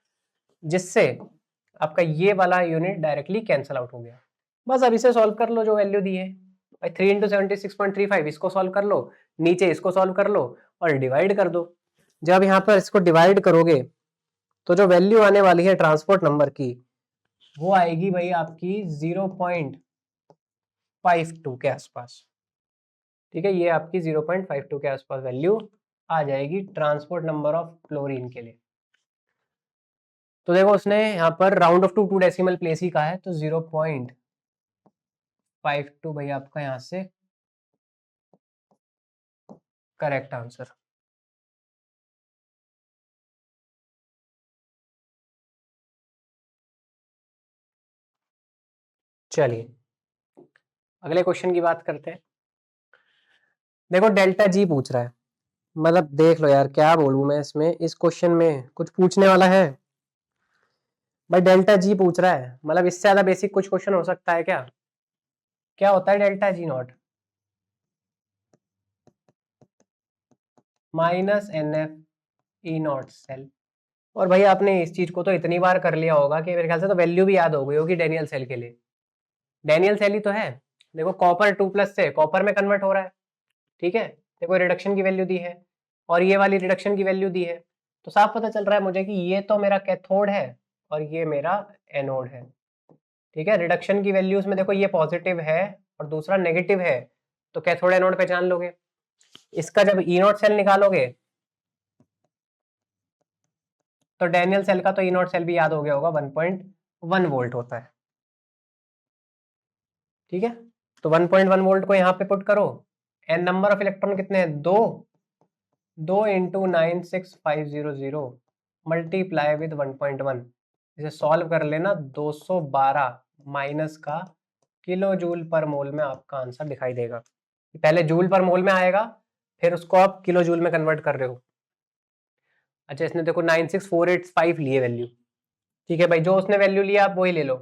जिससे आपका ये वाला यूनिट डायरेक्टली कैंसिल आउट हो गया। बस अब इसे सॉल्व कर लो जो वैल्यू दी है भाई, 3 इंटू 76.35 इसको सॉल्व कर लो, नीचे इसको सॉल्व कर लो और डिवाइड कर दो। जब यहाँ पर इसको डिवाइड करोगे तो जो वैल्यू आने वाली है ट्रांसपोर्ट नंबर की वो आएगी भाई आपकी 0.52 के आसपास। ठीक है, ये आपकी 0.52 के आसपास वैल्यू आ जाएगी ट्रांसपोर्ट नंबर ऑफ क्लोरीन के लिए। तो देखो उसने यहाँ पर round off two decimal place ही कहा है, तो 0.52 भाई आपका यहाँ से करेक्ट आंसर। चलिए अगले क्वेश्चन की बात करते हैं। देखो डेल्टा जी पूछ रहा है, मतलब देख लो यार क्या बोलूं मैं इसमें, इस क्वेश्चन में कुछ पूछने वाला है, भाई डेल्टा जी पूछ रहा है, मतलब इससे ज्यादा बेसिक कुछ क्वेश्चन हो सकता है क्या? क्या होता है delta G naught? Minus n F E naught cell. और भाई आपने इस चीज को तो इतनी बार कर लिया होगा कि मेरे ख्याल से तो वैल्यू भी याद हो गई होगी डेनियल सेल के लिए। डेनियल सेल ही तो है। देखो कॉपर 2+ से कॉपर में कन्वर्ट हो रहा है, ठीक है। देखो रिडक्शन की वैल्यू दी है और ये वाली रिडक्शन की वैल्यू दी है, तो साफ पता चल रहा है मुझे कि ये तो मेरा कैथोड है और ये मेरा एनोड है, ठीक है। रिडक्शन की वैल्यूज में देखो ये पॉजिटिव है और दूसरा नेगेटिव है, तो कैथोड एनोड पहचान लोगे। इसका जब ई नोट सेल निकालोगे तो डेनियल सेल का तो ई नोट सेल भी याद हो गया होगा, 1.1 वोल्ट होता है, ठीक है। तो 1.1 वोल्ट को यहाँ पे पुट करो, एन नंबर ऑफ इलेक्ट्रॉन कितने हैं? 2, 2 × 96500 मल्टीप्लाई विद 1.1। इसे सॉल्व कर लेना, 212 माइनस का किलो जूल पर मोल में आपका आंसर दिखाई देगा। पहले जूल पर मोल में आएगा, फिर उसको आप किलो जूल में कन्वर्ट कर रहे हो। अच्छा इसने देखो 96485 लिए वैल्यू, ठीक है भाई, जो उसने वैल्यू लिया आप वही ले लो।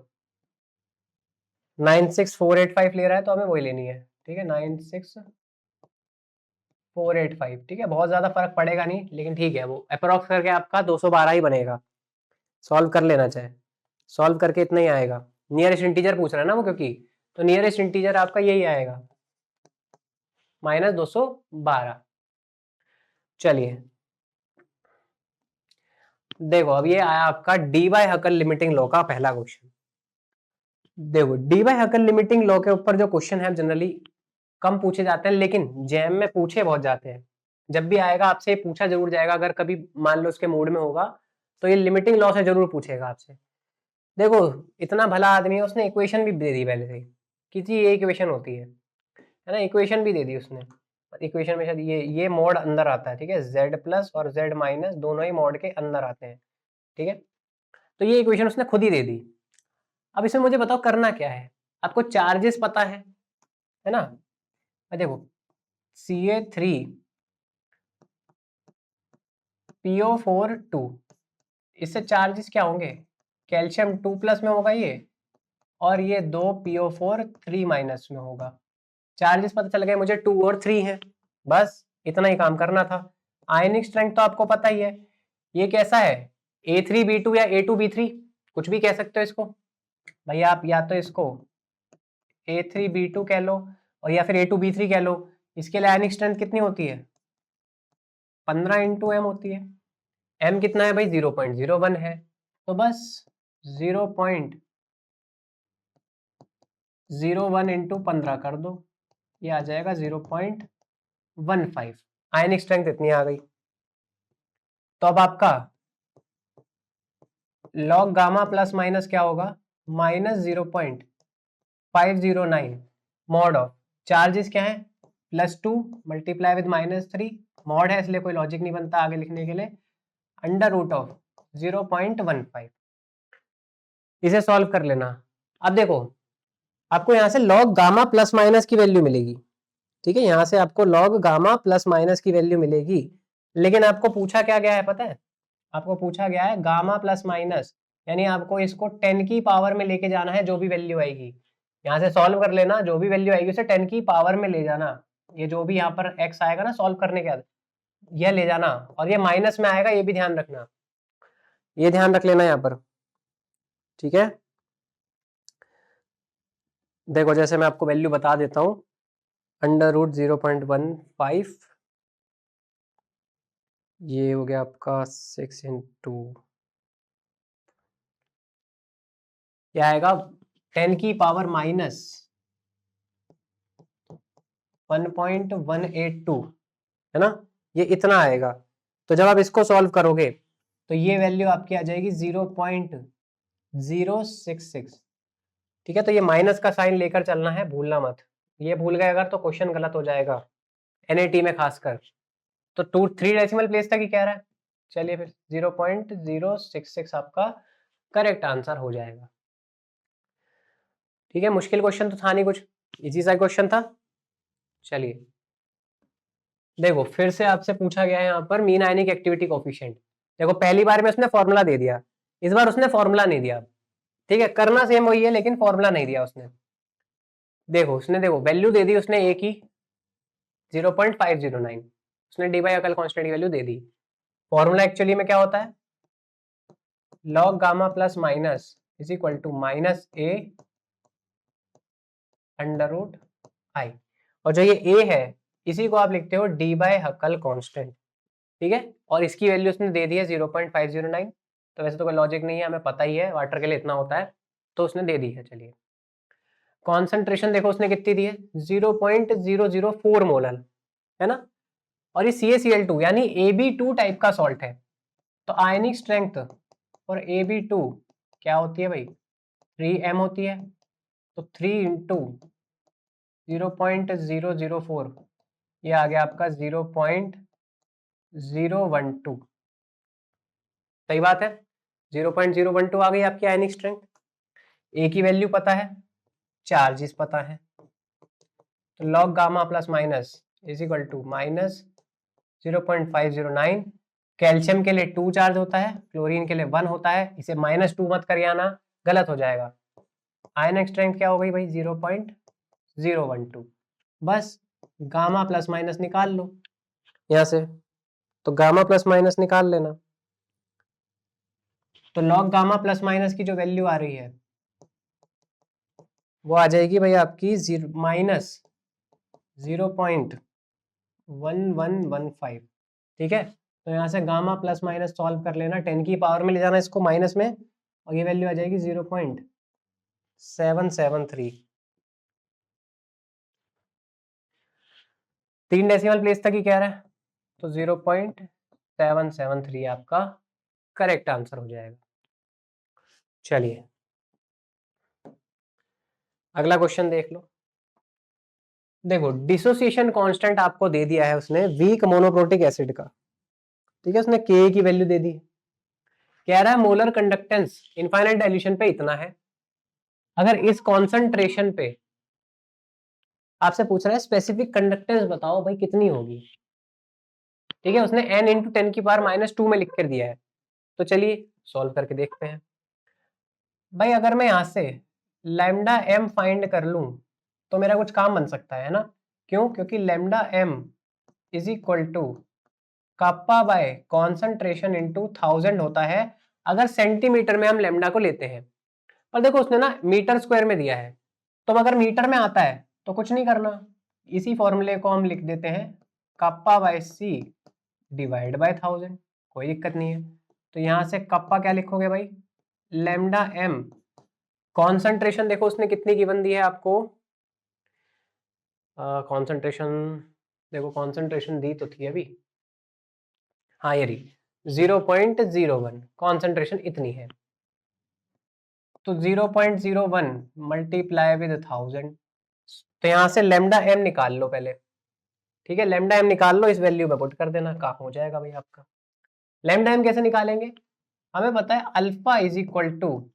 96485 ले रहा है तो हमें वही लेनी है, ठीक है, 96485, ठीक है। बहुत ज्यादा फर्क पड़ेगा नहीं, लेकिन ठीक है, वो अप्रोक्स करके आपका 212 ही बनेगा। सॉल्व कर लेना चाहे, सॉल्व करके इतना ही आएगा। नियरेस्ट इंटीजर पूछ रहा है ना वो, क्योंकि तो नियरेस्ट इंटीजर आपका यही आएगा, -212। चलिए देखो अब ये आया आपका डी बाय हकल लिमिटिंग लॉ का पहला क्वेश्चन। देखो डी बाय हकल लिमिटिंग लॉ के ऊपर जो क्वेश्चन है जनरली कम पूछे जाते हैं, लेकिन जैम में पूछे बहुत जाते हैं। जब भी आएगा आपसे पूछा जरूर जाएगा, अगर कभी मान लो उसके मूड में होगा तो ये लिमिटिंग लॉ से जरूर पूछेगा आपसे। देखो इतना भला आदमी है, उसने इक्वेशन भी दे दी पहले से कि जी ये इक्वेशन होती है ना, इक्वेशन भी दे दी उसने। इक्वेशन में शायद ये मोड अंदर आता है, ठीक है, जेड प्लस और जेड माइनस दोनों ही मोड के अंदर आते हैं, ठीक है। तो ये इक्वेशन उसने खुद ही दे दी। अब इसमें मुझे बताओ करना क्या है। आपको चार्जेस पता है ना। देखो Ca3 PO4 2, इससे चार्जेस क्या होंगे? कैल्शियम 2+ में होगा ये, और ये 2 PO4 3- में होगा। चार्जेस पता चल गए मुझे, 2 और 3 है, बस इतना ही काम करना था। आयनिक स्ट्रेंथ तो आपको पता ही है, ये कैसा है? A3B2 या A2B3, कुछ भी कह सकते हो इसको भैया आप, या तो इसको A3B2 कह लो और या फिर A2B3 कह लो। इसके लिए आयनिक स्ट्रेंथ कितनी होती है? 15 × m होती है। m कितना है भाई? 0.01 है, तो बस 0.01 × 15 कर दो, ये आ जाएगा 0.15। आयनिक स्ट्रेंथ इतनी आ गई। तो अब आपका लॉग गामा प्लस माइनस क्या होगा? -0.509 मॉड ऑफ चार्जेस क्या है? +2 मल्टीप्लाई विद -3, मॉड है इसलिए कोई लॉजिक नहीं बनता आगे लिखने के लिए, √of 0.15। इसे सॉल्व कर लेना। अब देखो आपको यहां से लॉग गामा प्लस माइनस की वैल्यू मिलेगी, ठीक है, यहां से आपको लॉग गामा प्लस माइनस की वैल्यू मिलेगी। लेकिन आपको पूछा क्या गया है पता है? आपको पूछा गया है गामा प्लस माइनस, यानी आपको इसको 10 की पावर में लेके जाना है, जो भी वैल्यू आएगी यहां से सॉल्व कर लेना, जो भी वैल्यू आएगी उसे 10 की पावर में ले जाना। ये जो भी यहाँ पर x आएगा ना सॉल्व करने के बाद, यह ले जाना, और ये माइनस में आएगा, ये भी ध्यान रखना, ये ध्यान रख लेना यहाँ पर, ठीक है। देखो जैसे मैं आपको वैल्यू बता देता हूँ, √0.15, ये हो गया आपका 6 × क्या आएगा? 10 की पावर -1.182 है ना, ये इतना आएगा। तो जब आप इसको सॉल्व करोगे तो ये वैल्यू आपकी आ जाएगी 0.066, ठीक है। तो ये माइनस का साइन लेकर चलना है, भूलना मत, ये भूल गए अगर तो क्वेश्चन गलत हो जाएगा, NAT में खासकर। तो 3 डेसिमल प्लेस तक ही कह रहा है, चलिए फिर 0.066 आपका करेक्ट आंसर हो जाएगा, ठीक है। मुश्किल क्वेश्चन तो था नहीं कुछ, इजी सा क्वेश्चन था। चलिए देखो फिर से आपसे पूछा गया है यहाँ पर मीन आयनिक एक्टिविटी कोफिशिएंट। देखो पहली बार में उसने फॉर्मूला दे दिया, इस बार उसने फॉर्मूला नहीं दिया, ठीक है, करना सेम वही है लेकिन फॉर्मूला नहीं दिया उसने। देखो उसने, देखो वैल्यू दे दी उसने ए की 0.509, उसने डी बाई अकल कांस्टेंट की वैल्यू दे दी। फॉर्मूला एक्चुअली में क्या होता है, log gamma plus minus is equal to minus A under root I, और जो ये ए है इसी को आप लिखते हो डी बाई हकल कांस्टेंट, ठीक है, और इसकी वैल्यू उसने दे दी है 0.509। तो वैसे तो कोई लॉजिक नहीं है, हमें पता ही है वाटर के लिए इतना होता है, तो उसने दे दी है। चलिए कॉन्सेंट्रेशन देखो उसने कितनी दी है, 0.004 मोलर, है ना, और ये CaCl2 यानी Ab2 टाइप का सॉल्ट है। तो आयनिक स्ट्रेंथ और Ab2 क्या होती है भाई, 3m होती है। तो 3 इंटू 0.004, ये आ गया आपका 0.012। सही बात है, 0.012 आ गई आपकी आयनिक स्ट्रेंथ। ए की वैल्यू पता है, चार्जेस पता है, तो log gamma plus minus is equal to minus 0.509। Calcium के लिए 2 चार्ज होता है, क्लोरीन के लिए 1 होता है, इसे -2 मत करिए आना, गलत हो जाएगा। आयनिक स्ट्रेंथ क्या हो गई भाई, 0.012। बस गामा प्लस माइनस निकाल लो यहां से, तो गामा प्लस माइनस निकाल लेना। तो लॉग गामा प्लस माइनस की जो वैल्यू आ रही है वो आ जाएगी भाई आपकी -0.1115, ठीक है। तो यहाँ से गामा प्लस माइनस सॉल्व कर लेना, 10 की पावर में ले जाना इसको माइनस में, और ये वैल्यू आ जाएगी 0.773। 3 डेसिमल प्लेस तक ही कह रहा है, तो 0.773 आपका करेक्ट आंसर हो जाएगा। चलिए अगला क्वेश्चन देख लो। देखो डिसोसिएशन कांस्टेंट आपको दे दिया है उसने वीक मोनोप्रोटिक एसिड का, ठीक है, उसने के की वैल्यू दे दी, कह रहा है मोलर कंडक्टेंस इनफाइनाइट डाइल्यूशन पे इतना है। अगर इस कॉन्सेंट्रेशन पे आपसे पूछ रहा है स्पेसिफिक कंडक्टेंस बताओ भाई कितनी होगी, ठीक है, उसने n इंटू 10 की पावर -2 में लिख कर दिया है। तो चलिए सॉल्व करके देखते हैं। भाई अगर मैं यहां से लैम्डा m फाइंड कर लूं तो मेरा कुछ काम बन सकता है ना, क्यों, क्योंकि lambda m is equal to kappa by concentration into 1000 होता है अगर सेंटीमीटर में हम लैम्डा को लेते हैं। पर देखो उसने ना मीटर स्क्वायर में दिया है, तो अगर मीटर में आता है तो कुछ नहीं करना, इसी फॉर्मूले को हम लिख देते हैं काप्पा बाय सी डिवाइड बाय 1000, कोई दिक्कत नहीं है। तो यहां से कप्पा क्या लिखोगे भाई, लैम्डा m, कॉन्सेंट्रेशन देखो उसने कितनी गिवन दी है आपको, कॉन्सेंट्रेशन देखो कॉन्सेंट्रेशन दी तो थी अभी, हाँ ये रही 0.01, कॉन्सेंट्रेशन इतनी है। तो 0.01 मल्टीप्लाई विद 1000, तो यहां से लैम्डा m निकाल लो पहले, ठीक है, लैम्डा m निकाल लो, इस वैल्यू में पुट कर देना, काम हो जाएगा भाई आपका। लैम्डा m कैसे निकालेंगे, हमें पता है alpha is equal to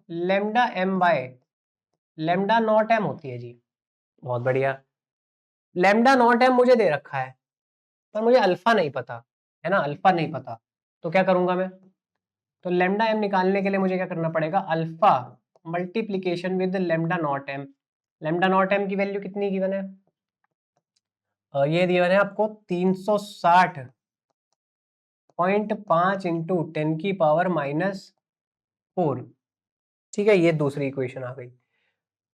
lambda m by lambda naught m होती है जी। बहुत बढ़िया, लैम्डा नॉट m मुझे दे रखा है पर मुझे अल्फा नहीं पता, है ना, अल्फा नहीं पता, तो क्या करूंगा मैं, तो लैम्डा m निकालने के लिए मुझे क्या करना पड़ेगा, alpha multiplication with lambda naught m। Lambda naught m की वैल्यू कितनी गिवन है, ये गिवन है आपको 360.5 इंटू 10 की पावर -4, ठीक है, ये दूसरी इक्वेशन आ गई।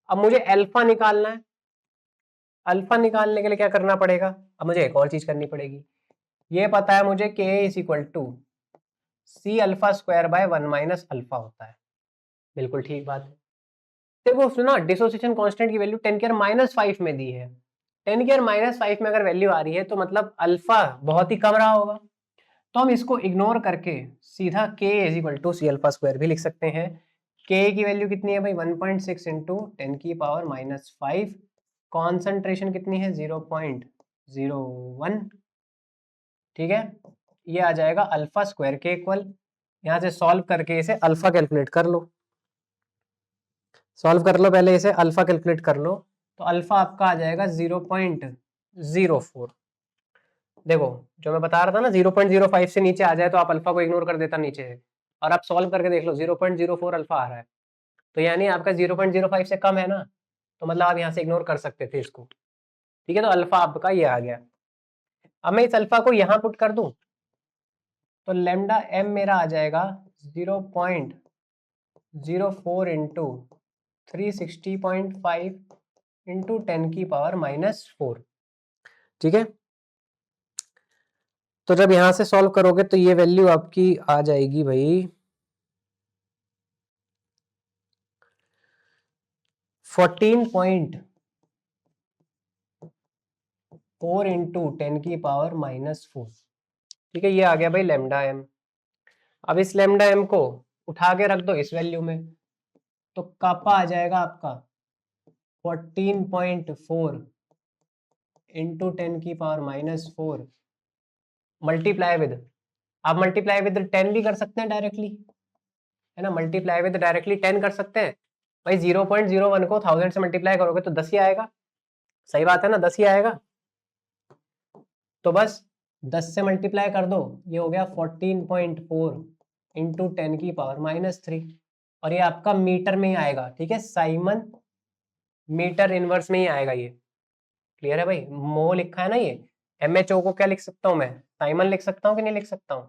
अब मुझे अल्फा निकालना है, अल्फा निकालने के लिए क्या करना पड़ेगा, अब मुझे एक और चीज करनी पड़ेगी, ये पता है मुझे k is equal to c alpha square by 1 minus alpha होता है, बिल्कुल ठीक बात है। देखो उसने ना डिसोसिएशन कांस्टेंट की वैल्यू 10 की पावर -5 में दी है, 10 की पावर -5 में अगर वैल्यू आ रही है तो मतलब अल्फा बहुत ही कम रहा होगा, तो हम इसको इग्नोर करके सीधा k is equal to c alpha square भी लिख सकते हैं। k की वैल्यू कितनी है भाई 1.6 इंटू 10 की पावर -5, कॉन्सेंट्रेशन कितनी है 0.01, ठीक है, ये आ जाएगा अल्फा स्क्वायर के इक्वल। यहां से सॉल्व करके इसे अल्फा कैलकुलेट कर लो, सॉल्व कर लो पहले इसे, अल्फा कैलकुलेट कर लो, तो अल्फा आपका आ जाएगा 0.04। देखो जो मैं बता रहा था ना 0.05 से नीचे आ जाए तो आप अल्फा को इग्नोर कर देता नीचे से, और आप सॉल्व करके देख लो 0.04 अल्फा आ रहा है, तो यानी आपका 0.05 से कम है ना, तो मतलब आप यहाँ से इग्नोर कर सकते थे इसको। ठीक है, तो अल्फा आपका ये आ गया। अब मैं इस अल्फा को यहाँ पुट कर दूं तो लेमडा एम मेरा आ जाएगा 0.04 इंटू 360.5 इंटू 10⁻⁻⁴। ठीक है, तो जब यहां से सॉल्व करोगे तो ये वैल्यू आपकी आ जाएगी भाई 14.4 इंटू 10⁻⁻⁴। ठीक है, ये आ गया भाई लेमडा एम। अब इस लेमडा एम को उठा के रख दो इस वैल्यू में, तो कापा आ जाएगा आपका 14.4 इंटू 10⁻⁻⁴ मल्टीप्लाई विद, आप मल्टीप्लाई विद 10 भी कर सकते हैं डायरेक्टली, है ना, मल्टीप्लाई विद डायरेक्टली 10 कर सकते हैं भाई। 0.01 को 1000 से मल्टीप्लाई करोगे तो 10 ही आएगा, सही बात है ना, 10 ही आएगा। तो बस 10 से मल्टीप्लाई कर दो, ये हो गया 14.4 इंटू 10⁻⁻3, और ये आपका मीटर में ही आएगा। ठीक है, साइमन मीटर इनवर्स में ही आएगा ये। क्लियर है भाई, मो लिखा है ना ये, MHO को क्या लिख सकता हूं मैं, साइमन लिख सकता हूं कि नहीं लिख सकता हूं,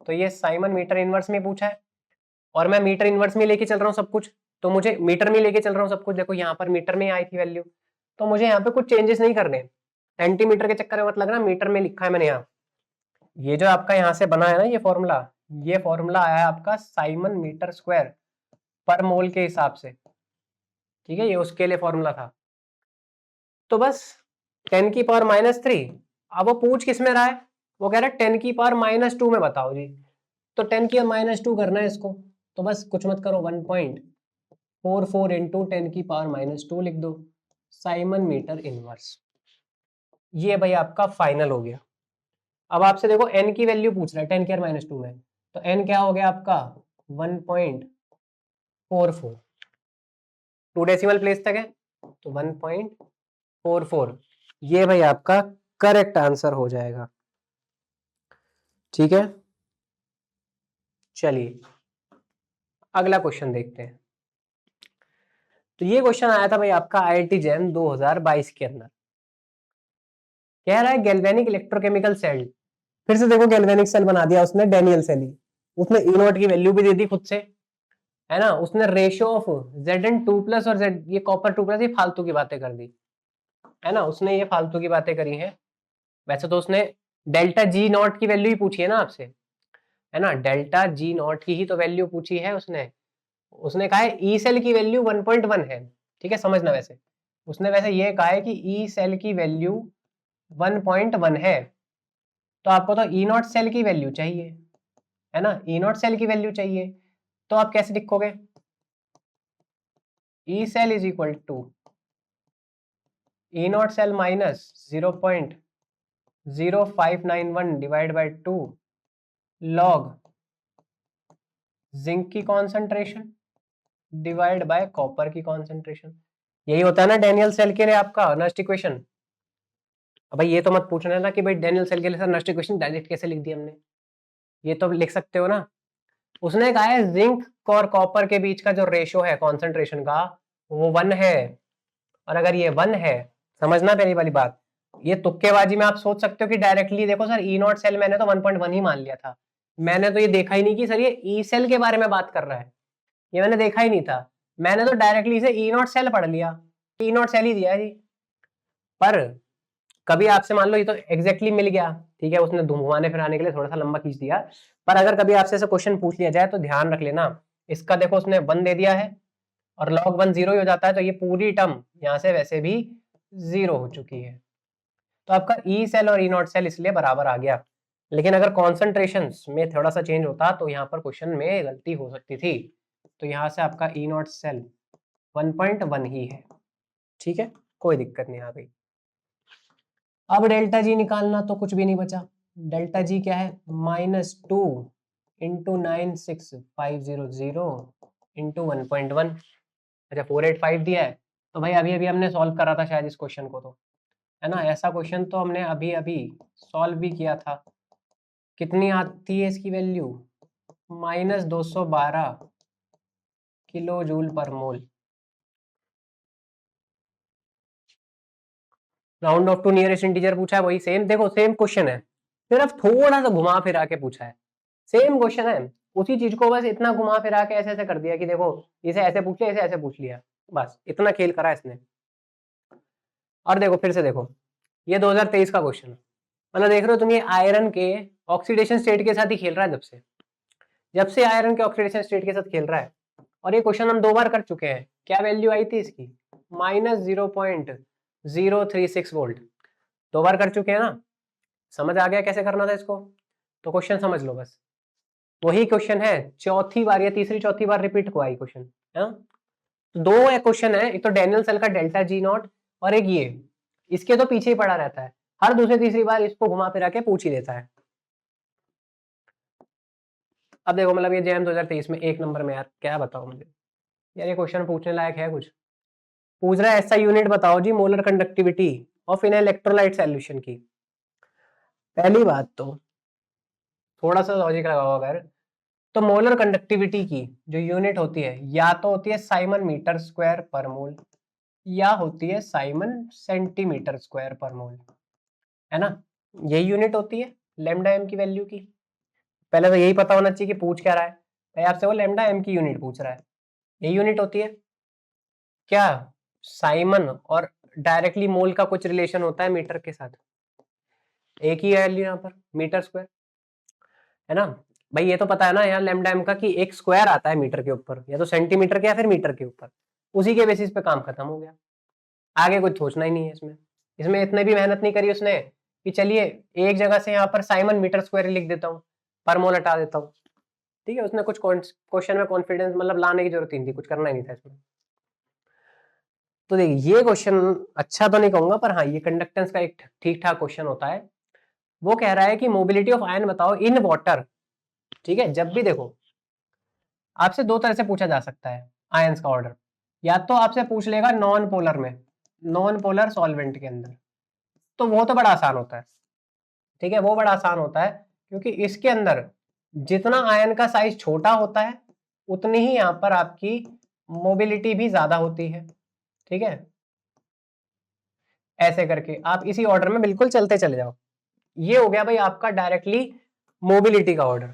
तो ये साइमन मीटर इनवर्स में पूछा है, और मैं मीटर इनवर्स में लेके चल रहा हूँ सब कुछ, तो मुझे मीटर में लेके चल रहा हूँ सब कुछ। देखो यहाँ पर मीटर में आई थी वैल्यू, तो मुझे यहाँ पे कुछ चेंजेस नहीं करने, सेंटीमीटर के चक्कर में मत लगना, मीटर में लिखा है मैंने यहाँ। ये जो आपका यहाँ से बना है ना ये फॉर्मूला आया है आपका साइमन मीटर स्क्वायर पर मोल के हिसाब से। ठीक है, ये उसके लिए फॉर्मूला था। तो बस 10⁻⁻3, अब वो पूछ किस में रहा है, वो कह रहा है 10⁻⁻2 में बताओ जी, तो 10⁻⁻2 करना है इसको, तो बस कुछ मत करो, 1.44 इंटू 10⁻⁻2 लिख दो, साइमन मीटर इनवर्स। ये भाई आपका फाइनल हो गया। अब आपसे देखो n की वैल्यू पूछ रहा है 10⁻⁻2 में, तो n क्या हो गया आपका 1.44, 2 डेसिमल प्लेस तक है तो 1.44, ये भाई आपका करेक्ट आंसर हो जाएगा। ठीक है, चलिए अगला क्वेश्चन देखते हैं। तो ये क्वेश्चन आया था भाई आपका IIT जैन 2022 के अंदर, कह रहा है गैल्वेनिक इलेक्ट्रोकेमिकल सेल, फिर से देखो गैल्वेनिक सेल बना दिया उसने, डेनियल सेल ही, उसने ई नॉट की वैल्यू भी दे दी खुद से, है ना, उसने रेशियो ऑफ Zn2+ और Z, ये कॉपर 2+, ये फालतू की बातें कर दी, है ना, उसने ये फालतू की बातें करी हैं। वैसे तो उसने डेल्टा जी नॉट की वैल्यू ही पूछी है ना आपसे, है ना, डेल्टा जी नॉट की ही तो वैल्यू पूछी है उसने। उसने कहा है ई सेल की वैल्यू 1.1 है। ठीक है, समझना, वैसे उसने वैसे ये कहा है कि ई सेल की वैल्यू 1.1 है, तो आपको तो ई नॉट सेल की वैल्यू चाहिए, है ना, ई नॉट सेल की वैल्यू चाहिए, तो आप कैसे लिखोगे, E cell is equal to E naught cell minus 0.0591 divide by 2 log zinc की कॉन्सेंट्रेशन डिवाइड बाय कॉपर की कॉन्सेंट्रेशन। यही होता है ना डेनियल सेल के लिए आपका नस्ट इक्वेशन। अब भाई ये तो मत पूछना ना कि भाई डेनियल सेल के लिए सर नस्ट इक्वेशन डायरेक्ट कैसे लिख दी हमने, ये तो लिख सकते हो ना। उसने कहा है जिंक और कॉपर के बीच का जो रेशियो है कॉन्सेंट्रेशन का वो 1 है, और अगर ये 1 है, समझना पहली वाली बात, ये तुक्केबाजी में आप सोच सकते हो कि डायरेक्टली देखो सर ई नॉट सेल मैंने तो 1.1 ही मान लिया था, मैंने तो ये देखा ही नहीं कि सर ये ई सेल के बारे में बात कर रहा है, ये मैंने देखा ही नहीं था, मैंने तो डायरेक्टली इसे ई नॉट सेल पढ़ लिया, ई नॉट सेल ही दिया जी। पर कभी आपसे मान लो ये तो एग्जैक्टली मिल गया, ठीक है, उसने घुमाने फिराने के लिए थोड़ा सा लंबा खींच दिया, पर अगर कभी आपसे ऐसा क्वेश्चन पूछ लिया जाए तो ध्यान रख लेना, इसका देखो उसने 1 दे दिया है और log 1 0 ही हो जाता है, तो ये पूरी टर्म यहाँ से वैसे भी 0 हो चुकी है, तो आपका ई सेल और ई नॉट सेल इसलिए बराबर आ गया। लेकिन अगर कॉन्सेंट्रेशन में थोड़ा सा चेंज होता तो यहाँ पर क्वेश्चन में गलती हो सकती थी, तो यहाँ से आपका ई नॉट सेल 1.1 ही है। ठीक है, कोई दिक्कत नहीं आ गई। अब डेल्टा जी निकालना तो कुछ भी नहीं बचा, डेल्टा जी क्या है -2 इंटू 96500 इंटू 1.1, अच्छा 485 दिया है, तो भाई अभी अभी हमने सॉल्व करा था शायद इस क्वेश्चन को, तो है ना, ऐसा क्वेश्चन तो हमने अभी अभी सॉल्व भी किया था। कितनी आती है इसकी value -212 kilo joule per mole. Round off to nearest integer पूछा है, वही सेम, देखो सेम क्वेश्चन है, सिर्फ थोड़ा सा घुमा फिरा के पूछा है। सेम क्वेश्चन है, उसी चीज को बस इतना घुमा फिरा के ऐसे ऐसे कर दिया कि देखो इसे ऐसे पूछ लिया, इसे ऐसे पूछ लिया, बस इतना खेल करा इसने। और देखो फिर से देखो, ये 2023 का क्वेश्चन, मतलब देख रहे हो तुम, ये आयरन के ऑक्सीडेशन स्टेट के साथ ही खेल रहा है जब से आयरन के ऑक्सीडेशन स्टेट के साथ खेल रहा है। और ये क्वेश्चन हम 2 बार कर चुके हैं। क्या वैल्यू आई थी इसकी? -0.036 वोल्ट। 2 बार कर चुके हैं ना, समझ आ गया कैसे करना था इसको? तो क्वेश्चन समझ लो बस, वही क्वेश्चन है, चौथी बार या तीसरी चौथी बार रिपीट हुआ है क्वेश्चन है। तो 2 क्वेश्चन है, एक तो डैनियल सेल का डेल्टा जी नॉट और एक ये, इसके तो पीछे ही पड़ा रहता है, हर दूसरी तीसरी बार इसको घुमा फिरा के पूछ ही देता है। अब देखो मतलब ये जैम 2023 में 1 नंबर में, यार क्या बताओ मुझे, यार ये क्वेश्चन पूछने लायक है कुछ? पूछ रहा है ऐसा यूनिट बताओ जी molar conductivity of in electrolyte solution की। पहली बात तो थोड़ा सा लॉजिक लगाओ अगर, तो मोलर कंडक्टिविटी की जो यूनिट होती है, या तो होती है साइमन मीटर स्क्वायर पर मोल, या होती है साइमन सेंटीमीटर स्क्वायर पर मोल, है ना? यही यूनिट होती है लैम्डा एम की वैल्यू की। पहले तो यही पता होना चाहिए कि पूछ क्या रहा है भाई आपसे, वो लैम्डा एम की यूनिट पूछ रहा है। यही यूनिट होती है क्या? साइमन और डायरेक्टली मोल का कुछ रिलेशन होता है मीटर के साथ, एक ही वैल्यू यहाँ पर मीटर स्क्वायर, है ना? भाई ये तो पता है ना यार लैम्डा एम का, कि एक स्क्वायर आता है मीटर के ऊपर, या तो सेंटीमीटर के या फिर मीटर के ऊपर, उसी के बेसिस पे काम खत्म हो गया। आगे कुछ सोचना ही नहीं है इसमें, इसमें इतने भी मेहनत नहीं करी उसने कि चलिए एक जगह से यहाँ पर साइमन मीटर स्क्वायर लिख देता हूँ, पर मोल हटा देता हूँ। ठीक है, उसने कुछ क्वेश्चन में कॉन्फिडेंस मतलब लाने की जरूरत नहीं थी, कुछ करना ही नहीं था इसमें। तो देखिए ये क्वेश्चन अच्छा तो नहीं कहूंगा, पर हाँ ये कंडक्टेंस का एक ठीक ठाक क्वेश्चन होता है। वो कह रहा है कि मोबिलिटी ऑफ आयन बताओ इन वाटर। ठीक है, जब भी देखो आपसे 2 तरह से पूछा जा सकता है आयंस का ऑर्डर, या तो आपसे पूछ लेगा नॉन पोलर में, नॉन पोलर सॉल्वेंट के अंदर, तो वो तो बड़ा आसान होता है। ठीक है, वो बड़ा आसान होता है, क्योंकि इसके अंदर जितना आयन का साइज छोटा होता है उतनी ही यहाँ पर आपकी मोबिलिटी भी ज्यादा होती है। ठीक है, ऐसे करके आप इसी ऑर्डर में बिल्कुल चलते चले जाओ। ये हो गया भाई आपका डायरेक्टली मोबिलिटी का ऑर्डर,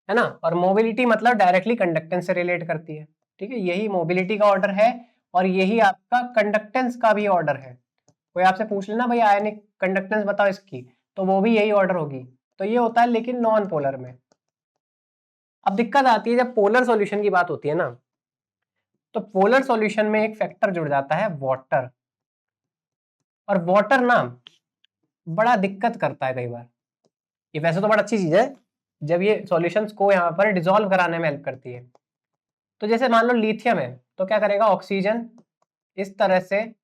है ना? और मोबिलिटी मतलब डायरेक्टली कंडक्टेंस से रिलेट करती है। ठीक है, यही मोबिलिटी का ऑर्डर है, और यही आपका कंडक्टेंस का भी ऑर्डर है। कोई आपसे पूछ लेना भाई आयनिक कंडक्टेंस बताओ इसकी, तो वो भी यही ऑर्डर होगी। तो ये होता है लेकिन नॉन पोलर में। अब दिक्कत आती है जब पोलर सॉल्यूशन की बात होती है ना, तो पोलर सॉल्यूशन में एक फैक्टर जुड़ जाता है वाटर, और वाटर ना बड़ा दिक्कत करता है कई बार। ये वैसे तो बड़ा अच्छी चीज है जब ये सॉल्यूशंस को यहाँ पर डिसॉल्व कराने में हेल्प करती है। तो जैसे मान लो लिथियम है, तो क्या करेगा, ऑक्सीजन इस तरह से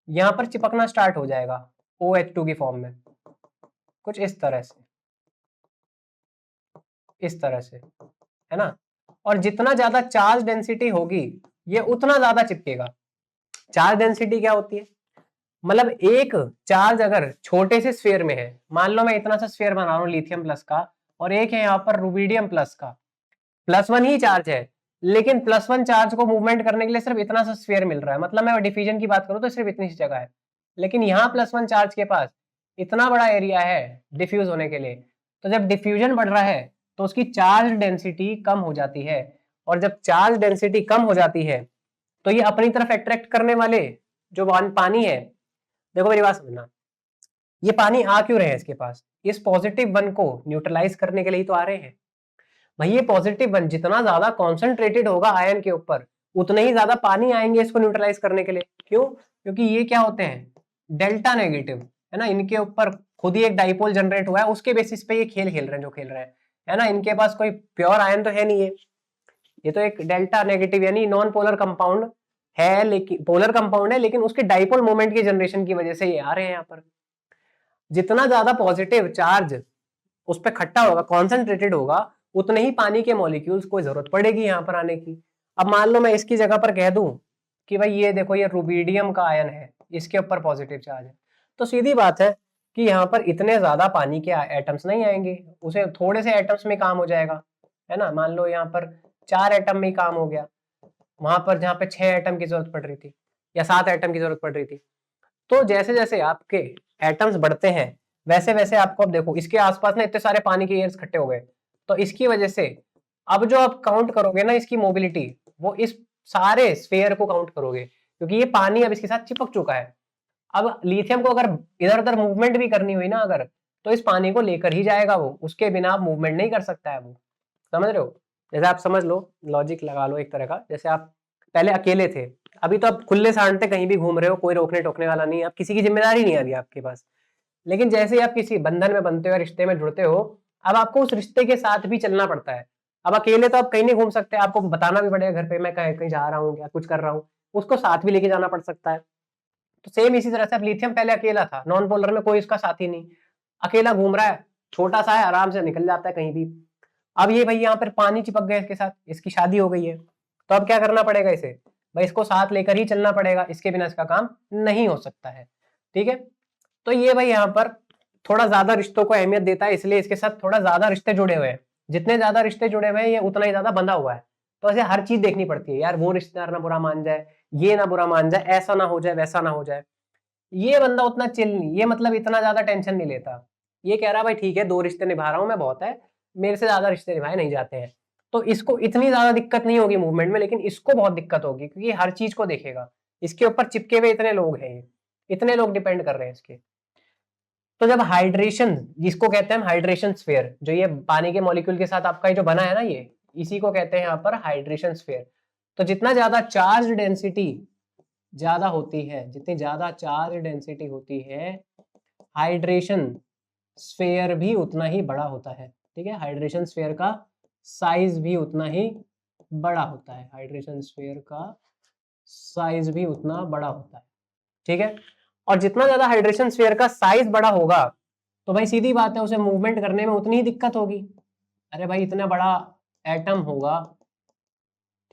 यहां पर चिपकना स्टार्ट हो जाएगा OH2 की फॉर्म में, कुछ इस तरह से, इस तरह से, है ना? और जितना ज्यादा चार्ज डेंसिटी होगी ये उतना ज्यादा चिपकेगा। चार्ज डेंसिटी क्या होती है, मतलब एक चार्ज अगर छोटे से स्फीयर में है, मान लो मैं इतना सा स्फीयर बना रहा हूँ लिथियम प्लस का, और एक है यहाँ पर रुबिडियम प्लस का, +1 ही चार्ज है, लेकिन +1 चार्ज को मूवमेंट करने के लिए सिर्फ इतना सा स्फीयर मिल रहा है, मतलब मैं डिफ्यूजन की बात करूं तो सिर्फ इतनी सी जगह है, लेकिन यहाँ +1 चार्ज के पास इतना बड़ा एरिया है डिफ्यूज होने के लिए। तो जब डिफ्यूजन बढ़ रहा है तो उसकी चार्ज डेंसिटी कम हो जाती है, और जब चार्ज डेंसिटी कम हो जाती है तो ये अपनी तरफ अट्रैक्ट करने वाले जो पानी है, देखो मेरी बात समझना, ये पानी आ क्यों रहे हैं इसके पास, इस पॉजिटिव वन को न्यूट्रलाइज करने के लिए तो आ रहे हैं। भाई ये पॉजिटिव वन जितना ज्यादा कॉन्सेंट्रेटेड होगा आयन के ऊपर, उतने ही ज्यादा पानी आएंगे इसको न्यूट्रलाइज करने के लिए। क्यों? क्योंकि ये क्या होते हैं, डेल्टा नेगेटिव, है ना? इनके ऊपर खुद ही एक डाइपोल जनरेट हुआ है, उसके बेसिस पे ये खेल खेल रहे हैं जो खेल रहे हैं, है ना? इनके पास कोई प्योर आयन तो है नहीं है, ये तो एक डेल्टा नेगेटिव यानी नॉन पोलर कंपाउंड है, लेकिन पोलर कंपाउंड है, लेकिन उसके डाइपोल मोमेंट की जनरेशन की वजह से ये आ रहे हैं यहाँ पर। जितना ज्यादा पॉजिटिव चार्ज उस पर खट्टा होगा, कॉन्सेंट्रेटेड होगा, उतने ही पानी के मॉलिक्यूल्स को जरूरत पड़ेगी यहाँ पर आने की। अब मान लो मैं इसकी जगह पर कह दूं कि भाई ये देखो ये रुबिडियम का आयन है, इसके ऊपर पॉजिटिव चार्ज है, तो सीधी बात है कि यहाँ पर इतने ज्यादा पानी के एटम्स नहीं आएंगे, उसे थोड़े से एटम्स में काम हो जाएगा। है ना। मान लो यहाँ पर 4 एटम में ही काम हो गया, वहां पर जहाँ पे 6 एटम की जरूरत पड़ रही थी या 7 एटम की जरूरत पड़ रही थी। तो जैसे जैसे आपके एटम्स बढ़ते हैं वैसे वैसे आपको, अब देखो इसके आसपास ना इतने सारे पानी के एयर्स इकट्ठे हो गए, तो इसकी वजह से अब जो आप काउंट करोगे ना इसकी मोबिलिटी, वो इस सारे स्फेयर को काउंट करोगे, क्योंकि ये पानी अब इसके साथ चिपक चुका है। अब लिथियम को अगर इधर उधर मूवमेंट भी करनी हुई ना अगर, तो इस पानी को लेकर ही जाएगा वो, उसके बिना आप मूवमेंट नहीं कर सकता है वो। समझ रहे हो। जैसे आप समझ लो, लॉजिक लगा लो एक तरह का, जैसे आप पहले अकेले थे, अभी तो आप खुले सांडते कहीं भी घूम रहे हो, कोई रोकने टोकने वाला नहीं है, अब किसी की जिम्मेदारी नहीं है अभी आपके पास। लेकिन जैसे ही आप किसी बंधन में बनते हो, रिश्ते में जुड़ते हो, अब आपको उस रिश्ते के साथ भी चलना पड़ता है। अब अकेले तो आप कहीं नहीं घूम सकते, आपको बताना भी पड़ेगा घर पे मैं कहीं कहीं जा रहा हूँ या कुछ कर रहा हूँ, उसको साथ भी लेके जाना पड़ सकता है। तो सेम इसी तरह से अब लिथियम पहले अकेला था, नॉन पोलर में कोई इसका साथी नहीं, अकेला घूम रहा है, छोटा सा है, आराम से निकल जाता है कहीं भी। अब ये भाई यहाँ पर पानी चिपक गया इसके साथ, इसकी शादी हो गई है, तो अब क्या करना पड़ेगा इसे, भाई इसको साथ लेकर ही चलना पड़ेगा, इसके बिना इसका काम नहीं हो सकता है। ठीक है, तो ये भाई यहाँ पर थोड़ा ज्यादा रिश्तों को अहमियत देता है, इसलिए इसके साथ थोड़ा ज्यादा रिश्ते जुड़े हुए हैं। जितने ज्यादा रिश्ते जुड़े हुए हैं ये उतना ही ज्यादा बंधा हुआ है। तो ऐसे हर चीज देखनी पड़ती है यार, वो रिश्तेदार ना बुरा मान जाए, ये ना बुरा मान जाए, ऐसा ना हो जाए, वैसा ना हो जाए। ये बंदा उतना चिल नहीं, ये मतलब इतना ज्यादा टेंशन नहीं लेता। ये कह रहा भाई ठीक है 2 रिश्ते निभा रहा हूं मैं, बहुत है, मेरे से ज्यादा रिश्ते निभाए नहीं जाते हैं। तो इसको इतनी ज्यादा दिक्कत नहीं होगी मूवमेंट में, लेकिन इसको बहुत दिक्कत होगी क्योंकि हर चीज को देखेगा, इसके ऊपर चिपके हुए इतने लोग हैं, ये इतने लोग डिपेंड कर रहे हैं इसके। तो जब हाइड्रेशन, जिसको कहते हैं हम हाइड्रेशन स्फीयर, जो ये पानी के मॉलिक्यूल के साथ आपका ये जो बना है ना, ये इसी को कहते हैं यहाँ पर हाइड्रेशन स्फीयर। तो जितना ज्यादा चार्ज डेंसिटी ज्यादा होती है, जितनी ज्यादा चार्ज डेंसिटी होती है, हाइड्रेशन स्फीयर भी उतना ही बड़ा होता है। ठीक है, हाइड्रेशन स्फीयर का साइज भी उतना ही बड़ा होता है, हाइड्रेशन स्फीयर का साइज भी उतना बड़ा होता है। ठीक है, और जितना ज्यादा हाइड्रेशन स्फीयर का साइज बड़ा होगा, तो भाई सीधी बात है उसे मूवमेंट करने में उतनी ही दिक्कत होगी। अरे भाई इतना बड़ा एटम होगा,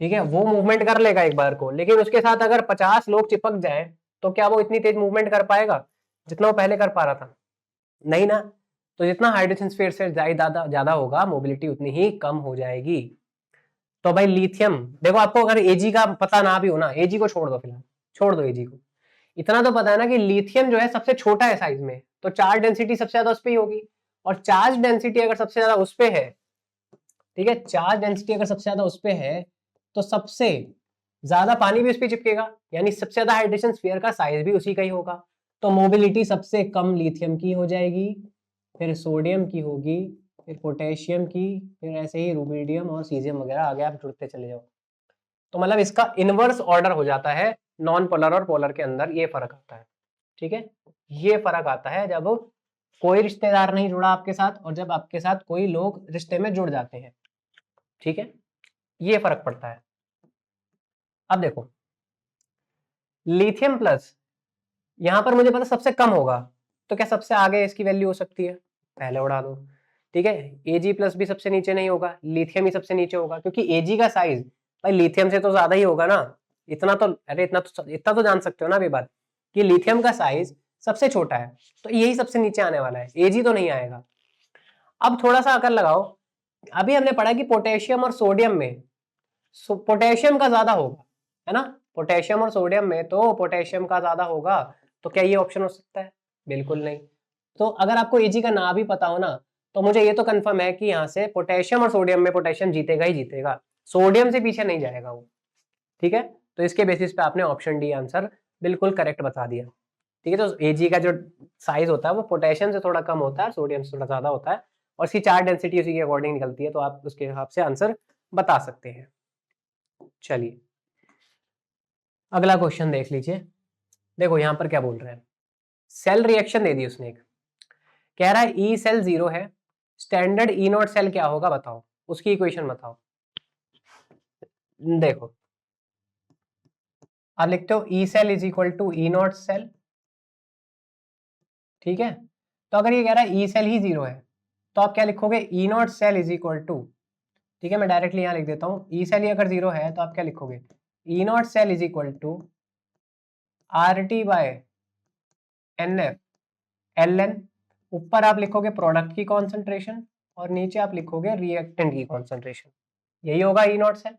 ठीक है, वो मूवमेंट कर लेगा एक बार को, लेकिन उसके साथ अगर 50 लोग चिपक जाए तो क्या वो इतनी तेज मूवमेंट कर पाएगा जितना वो पहले कर पा रहा था? नहीं ना। तो जितना हाइड्रोजन स्फीयर से ज्यादा ज्यादा होगा, मोबिलिटी उतनी ही कम हो जाएगी। तो भाई लिथियम, देखो आपको अगर एजी का पता ना भी हो ना, एजी को छोड़ दो फिलहाल, छोड़ दो एजी को, इतना तो पता है ना कि लिथियम जो है सबसे छोटा है साइज में, तो चार्ज डेंसिटी सबसे ज्यादा उस पर ही होगी। और चार्ज डेंसिटी अगर सबसे ज्यादा उस पर है, ठीक है, चार्ज डेंसिटी अगर सबसे ज्यादा उस पर है, तो सबसे ज्यादा पानी भी उस पर चिपकेगा, यानी सबसे ज्यादा हाइड्रेशन स्फीयर का साइज भी उसी का ही होगा। तो मोबिलिटी सबसे कम लिथियम की हो जाएगी, फिर सोडियम की होगी, फिर पोटेशियम की, फिर ऐसे ही रुबिडियम और सीजियम वगैरह आगे आप जुड़ते चले जाओ। तो मतलब इसका इनवर्स ऑर्डर हो जाता है, नॉन पोलर और पोलर के अंदर ये फर्क आता है। ठीक है, ये फर्क आता है जब कोई रिश्तेदार नहीं जुड़ा आपके साथ और जब आपके साथ कोई लोग रिश्ते में जुड़ जाते हैं। ठीक है, ये फर्क पड़ता है। अब देखो लिथियम प्लस, यहां पर मुझे पता सबसे कम होगा, तो क्या सबसे आगे इसकी वैल्यू हो सकती है? पहले उड़ा दो। ठीक है, एजी प्लस भी सबसे नीचे नहीं होगा, लिथियम ही सबसे नीचे होगा, क्योंकि एजी का साइज भाई लिथियम से तो ज्यादा ही होगा ना। इतना तो, अरे इतना तो जान सकते हो ना अभी बात, कि लिथियम का साइज सबसे छोटा है, तो यही सबसे नीचे आने वाला है, एजी तो नहीं आएगा। अब थोड़ा सा अकल लगाओ, अभी हमने पढ़ा कि पोटेशियम और सोडियम में, पोटेशियम का ज्यादा होगा, है ना, पोटेशियम और सोडियम में तो पोटेशियम का ज्यादा होगा, तो क्या ये ऑप्शन हो सकता है? बिल्कुल नहीं। तो अगर आपको एजी का ना भी पता हो ना, तो मुझे ये तो कंफर्म है कि यहाँ से पोटेशियम और सोडियम में पोटेशियम जीतेगा ही जीतेगा, सोडियम से पीछे नहीं जाएगा वो। ठीक है, तो इसके बेसिस पे आपने ऑप्शन डी आंसर बिल्कुल करेक्ट बता दिया। ठीक है, तो एजी का जो साइज होता है वो पोटेशियम से थोड़ा कम होता है, सोडियम से थोड़ा ज्यादा होता है, और इसकी चार्ज डेंसिटी उसी के अकॉर्डिंग निकलती है, तो आप उसके हिसाब से आंसर बता सकते हैं। चलिए अगला क्वेश्चन देख लीजिए। देखो यहां पर क्या बोल रहे हैं, सेल रिएक्शन दे दी उसने एक, कह रहा है ई सेल 0 है, स्टैंडर्ड ई नॉट सेल क्या होगा बताओ, उसकी इक्वेशन बताओ। देखो आप लिखते हो E cell is equal to E naught cell. ठीक है, तो अगर ये कह रहा है ई सेल ही 0 है, तो आप क्या लिखोगे, E naught cell is equal to, ठीक है मैं डायरेक्टली यहां लिख देता हूं, ई सेल ही अगर 0 है तो आप क्या लिखोगे, E naught cell is equal to R T by N F L N, ऊपर आप लिखोगे प्रोडक्ट की कॉन्सेंट्रेशन और नीचे आप लिखोगे रिएक्टेंट की कॉन्सेंट्रेशन, यही होगा ई नॉट सेल।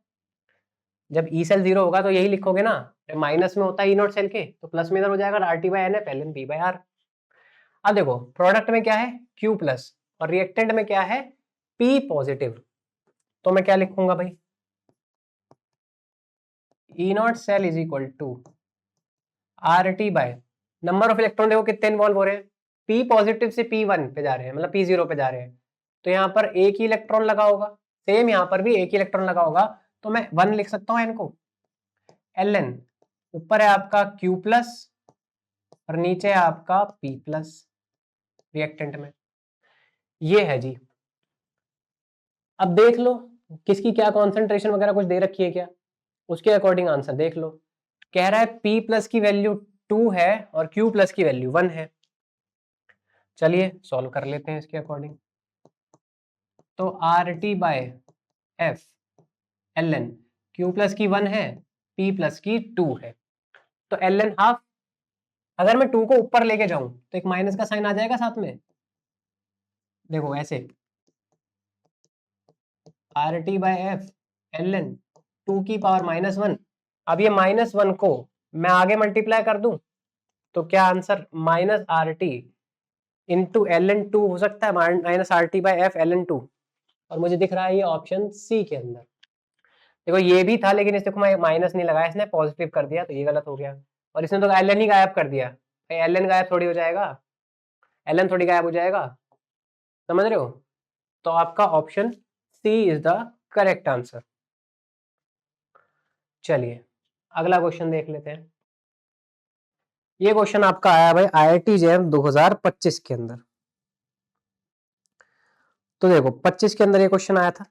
जब ई सेल 0 होगा तो यही लिखोगे ना, माइनस में होता है ई नॉट सेल के, तो प्लस में इधर हो जाएगा RT/NF ln P/R। अब देखो प्रोडक्ट में क्या है Q प्लस और रिएक्टेंट में क्या है P पॉजिटिव, तो मैं क्या लिखूंगा भाई, E naught cell is equal to RT by number of electron, देखो कितने इन्वॉल्व हो रहे हैं, P पॉजिटिव से P1 पे जा रहे हैं, मतलब P0 पे जा रहे हैं, तो यहाँ पर एक ही इलेक्ट्रॉन लगा होगा, सेम यहाँ पर भी एक ही इलेक्ट्रॉन लगा होगा, तो मैं 1 लिख सकता हूँ इनको। ln ऊपर है आपका Q प्लस और नीचे है आपका P प्लस रिएक्टेंट में, ये है जी। अब देख लो किसकी क्या कॉन्सेंट्रेशन वगैरह कुछ दे रखी है क्या, उसके अकॉर्डिंग आंसर देख लो। कह रहा है P प्लस की वैल्यू 2 है और Q प्लस की वैल्यू 1 है। चलिए सॉल्व कर लेते हैं इसके अकॉर्डिंग। तो RT/F ln Q प्लस की 1 है, P प्लस की 2 है, तो ln हाफ, अगर मैं 2 को ऊपर लेके जाऊं तो एक माइनस का साइन आ जाएगा साथ में, देखो ऐसे RT/F ln 2 की पावर -1। अब ये -1 को मैं आगे मल्टीप्लाई कर दूं तो क्या आंसर -RT इंटू ln 2 हो सकता है, -RT/F ln 2, और मुझे दिख रहा है ये ऑप्शन सी के अंदर। देखो ये भी था लेकिन इसको मैं माइनस नहीं लगाया, इसने पॉजिटिव कर दिया, तो ये गलत हो गया, और इसने तो ln ही गायब कर दिया, ln गायब थोड़ी हो जाएगा, ln थोड़ी गायब हो जाएगा, समझ रहे हो। तो आपका option C is the correct answer. चलिए अगला क्वेश्चन देख लेते हैं। ये क्वेश्चन आपका आया भाई IIT JEM 2025 के अंदर। तो देखो 25 के अंदर ये क्वेश्चन आया था,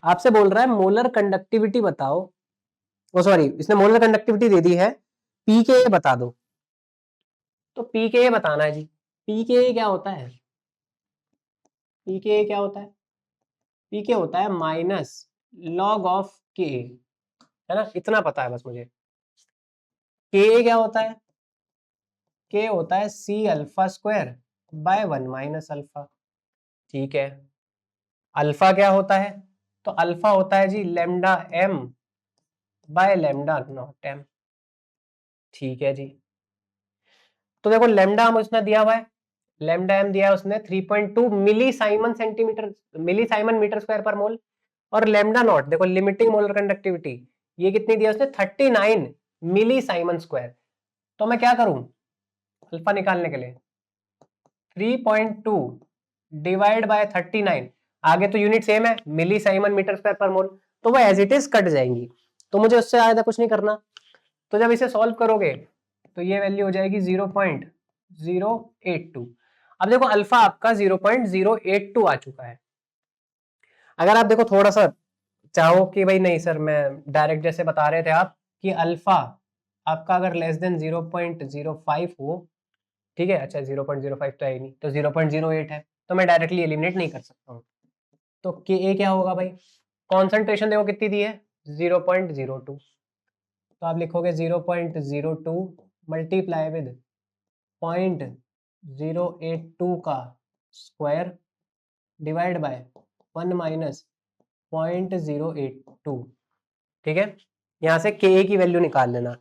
आपसे बोल रहा है मोलर कंडक्टिविटी बताओ, ओ सॉरी इसने मोलर कंडक्टिविटी दे दी है, pKa बता दो। तो pKa बताना है जी। pKa क्या होता है, pKa क्या होता है, pK होता है माइनस लॉग ऑफ Ka, है ना, इतना पता है बस मुझे। Ka क्या होता है, K होता है C alpha square by 1 minus alpha, ठीक है। अल्फा क्या होता है, तो अल्फा होता है g lambda m bye lambda not m, ठीक है जी। तो देखो लेमडा हम उसने दिया हुआ है, लेमडा m दिया है उसने 3.2 मिली साइमन सेंटीमीटर, मिली साइमन मीटर स्क्वायर पर मोल, और लेमडा नॉट देखो लिमिटिंग मोलर कंडक्टिविटी ये कितनी दिया उसने 39 मिली साइमन स्क्वायर। तो मैं क्या करूं अल्फा निकालने के लिए 3.2 डिवाइड बाय 39, आगे तो यूनिट सेम है मिली साइमन मीटर स्क्वायर पर मोल, तो वो एज इट इज कट जाएंगी, तो मुझे उससे ज्यादा कुछ नहीं करना। तो जब इसे सॉल्व करोगे तो ये वैल्यू हो जाएगी 0.082। अब देखो अल्फा आपका 0.082 आ चुका है। अगर आप देखो थोड़ा सा चाहो कि भाई नहीं सर मैं डायरेक्ट जैसे बता रहे थे आप कि अल्फा आपका अगर लेस देन 0.05 हो, ठीक है, अच्छा 0.05 तो है ही नहीं, तो 0.08 है, तो मैं डायरेक्टली एलिमिनेट नहीं कर सकता हूँ। तो के ए क्या होगा भाई, कॉन्सेंट्रेशन देखो कितनी दी है 0.02, तो आप लिखोगे 0.02 मल्टीप्लाई विद 0.082 का स्क्वायर डिवाइड बाय 1 माइनस 0.082, ठीक है। यहाँ से के ए की वैल्यू निकाल लेना,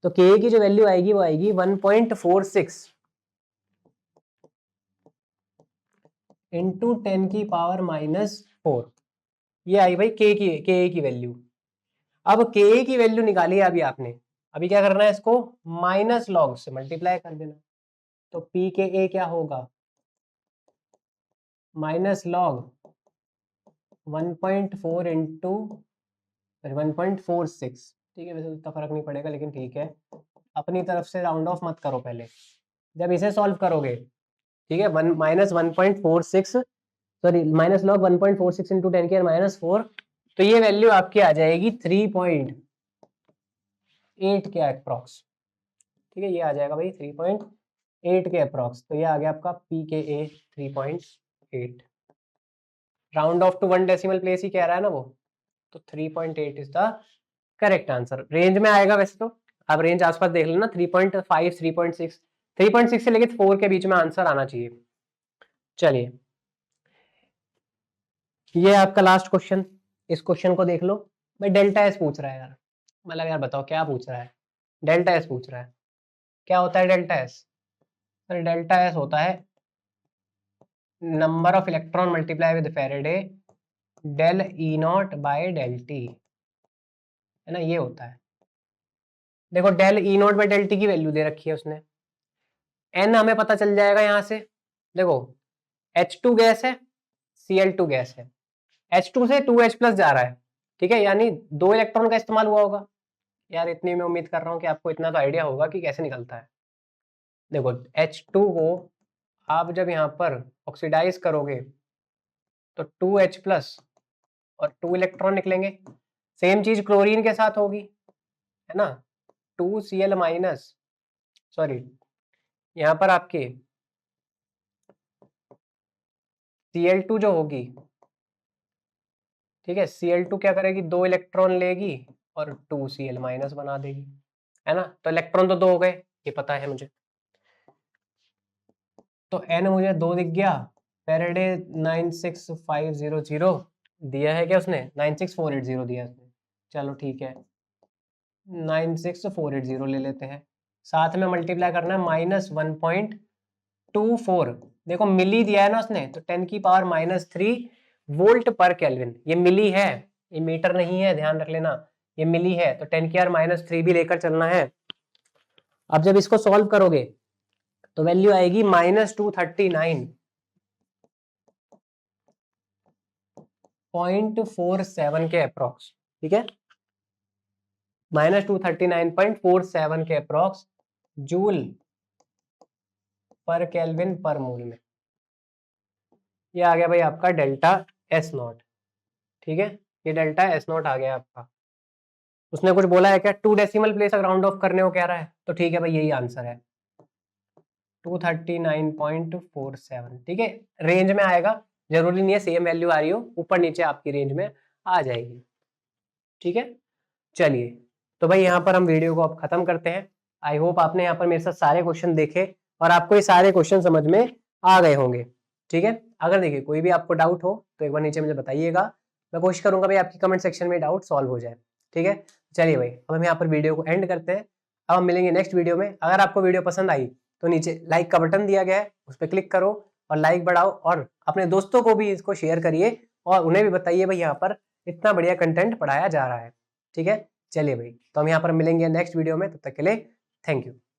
तो के ए की जो वैल्यू आएगी वो आएगी 1.46 इंटू 10 की पावर -4, ये आई भाई के ए की वैल्यू। अब के ए की वैल्यू निकाली है अभी आपने, अभी क्या करना है इसको माइनस लॉग से मल्टीप्लाई कर देना, तो पी के ए क्या होगा माइनस लॉग 1.4 इंटू 1.46, ठीक है, वैसे उतना फर्क नहीं पड़ेगा लेकिन ठीक है, अपनी तरफ से राउंड ऑफ मत करो पहले, जब इसे सॉल्व करोगे, ठीक है, -1.46 सॉरी माइनस लॉग 1.46 इंटू 10 की -4, तो ये वैल्यू आपकी आ जाएगी 3.8 के अप्रॉक्स, ठीक है, ये आ जाएगा भाई 3.8 के अप्रॉक्स, तो ये आ गया आपका P K A 3.8, round off to 1 decimal place ही कह रहा है ना वो, तो 3.8 is the correct answer. Range में आएगा वैसे तो, आप रेंज आसपास देख लेना 3.5 3.6, 3.6 से लेके 4 के बीच में आंसर आना चाहिए। चलिए ये आपका लास्ट क्वेश्चन, इस क्वेश्चन को देख लो भाई। डेल्टा एस पूछ रहा है यार, मतलब यार बताओ क्या पूछ रहा है। डेल्टा एस पूछ रहा है, क्या होता है delta S? Sir delta S होता है number of electron multiply with Faraday del E not bye del T, है ना, ये होता है। देखो del E not bye del T की वैल्यू दे रखी है उसने, एन हमें पता चल जाएगा यहाँ से। देखो H2 गैस है, Cl2 गैस है, H2 से 2H प्लस जा रहा है, ठीक है, यानी 2 इलेक्ट्रॉन का इस्तेमाल हुआ होगा। यार इतनी मैं उम्मीद कर रहा हूँ कि आपको इतना तो आइडिया होगा कि कैसे निकलता है। देखो H2 को आप जब यहाँ पर ऑक्सीडाइज करोगे तो 2H प्लस और 2 इलेक्ट्रॉन निकलेंगे। सेम चीज क्लोरीन के साथ होगी, है ना, 2Cl माइनस, सॉरी यहाँ पर आपके Cl2 जो होगी, ठीक है, Cl2 क्या करेगी, 2 इलेक्ट्रॉन लेगी और 2Cl माइनस बना देगी, है ना। तो इलेक्ट्रॉन तो 2 हो गए, ये पता है मुझे। तो N मुझे 2 दिख गया। फेरेडे 96500 दिया है क्या उसने, 96480 दिया उसने, चलो ठीक है 96480 ले लेते हैं। साथ में मल्टीप्लाई करना है -1.24। देखो मिली दिया है ना उसने, तो 10 की पावर -3 वोल्ट पर केल्विन, ये मिली है, ये मीटर नहीं है, ध्यान रख लेना, ये मिली है, तो 10 की पावर -3 भी लेकर चलना है। अब जब इसको सॉल्व करोगे तो वैल्यू आएगी -239.47 के अप्रोक्स, ठीक है, -239.47 के अप्रोक्स जूल पर केल्विन पर मोल में। ये आ गया भाई आपका डेल्टा एस नॉट, ठीक है, ये डेल्टा एस नॉट आ गया आपका। उसने कुछ बोला है क्या, 2 डेसिमल प्लेस अगर राउंड ऑफ करने को कह रहा है, तो ठीक है भाई यही आंसर है 239.47, ठीक है, रेंज में आएगा, जरूरी नहीं है सेम वैल्यू आ रही हो, ऊपर नीचे आपकी रेंज में आ जाएगी, ठीक है। चलिए, तो भाई यहाँ पर हम वीडियो को अब खत्म करते हैं। आई होप आपने यहाँ पर मेरे साथ सारे क्वेश्चन देखे और आपको ये सारे क्वेश्चन समझ में आ गए होंगे, ठीक है। अगर देखिए कोई भी आपको डाउट हो तो एक बार नीचे मुझे बताइएगा, मैं कोशिश करूंगा भाई आपकी कमेंट सेक्शन में डाउट सॉल्व हो जाए, ठीक है। चलिए भाई अब हम यहाँ पर वीडियो को एंड करते हैं, अब हम मिलेंगे नेक्स्ट वीडियो में। अगर आपको वीडियो पसंद आई तो नीचे लाइक का बटन दिया गया है, उस पर क्लिक करो और लाइक बढ़ाओ, और अपने दोस्तों को भी इसको शेयर करिए और उन्हें भी बताइए भाई यहाँ पर इतना बढ़िया कंटेंट पढ़ाया जा रहा है, ठीक है। चलिए भाई, तो हम यहाँ पर मिलेंगे नेक्स्ट वीडियो में, तब तक के लिए थैंक यू।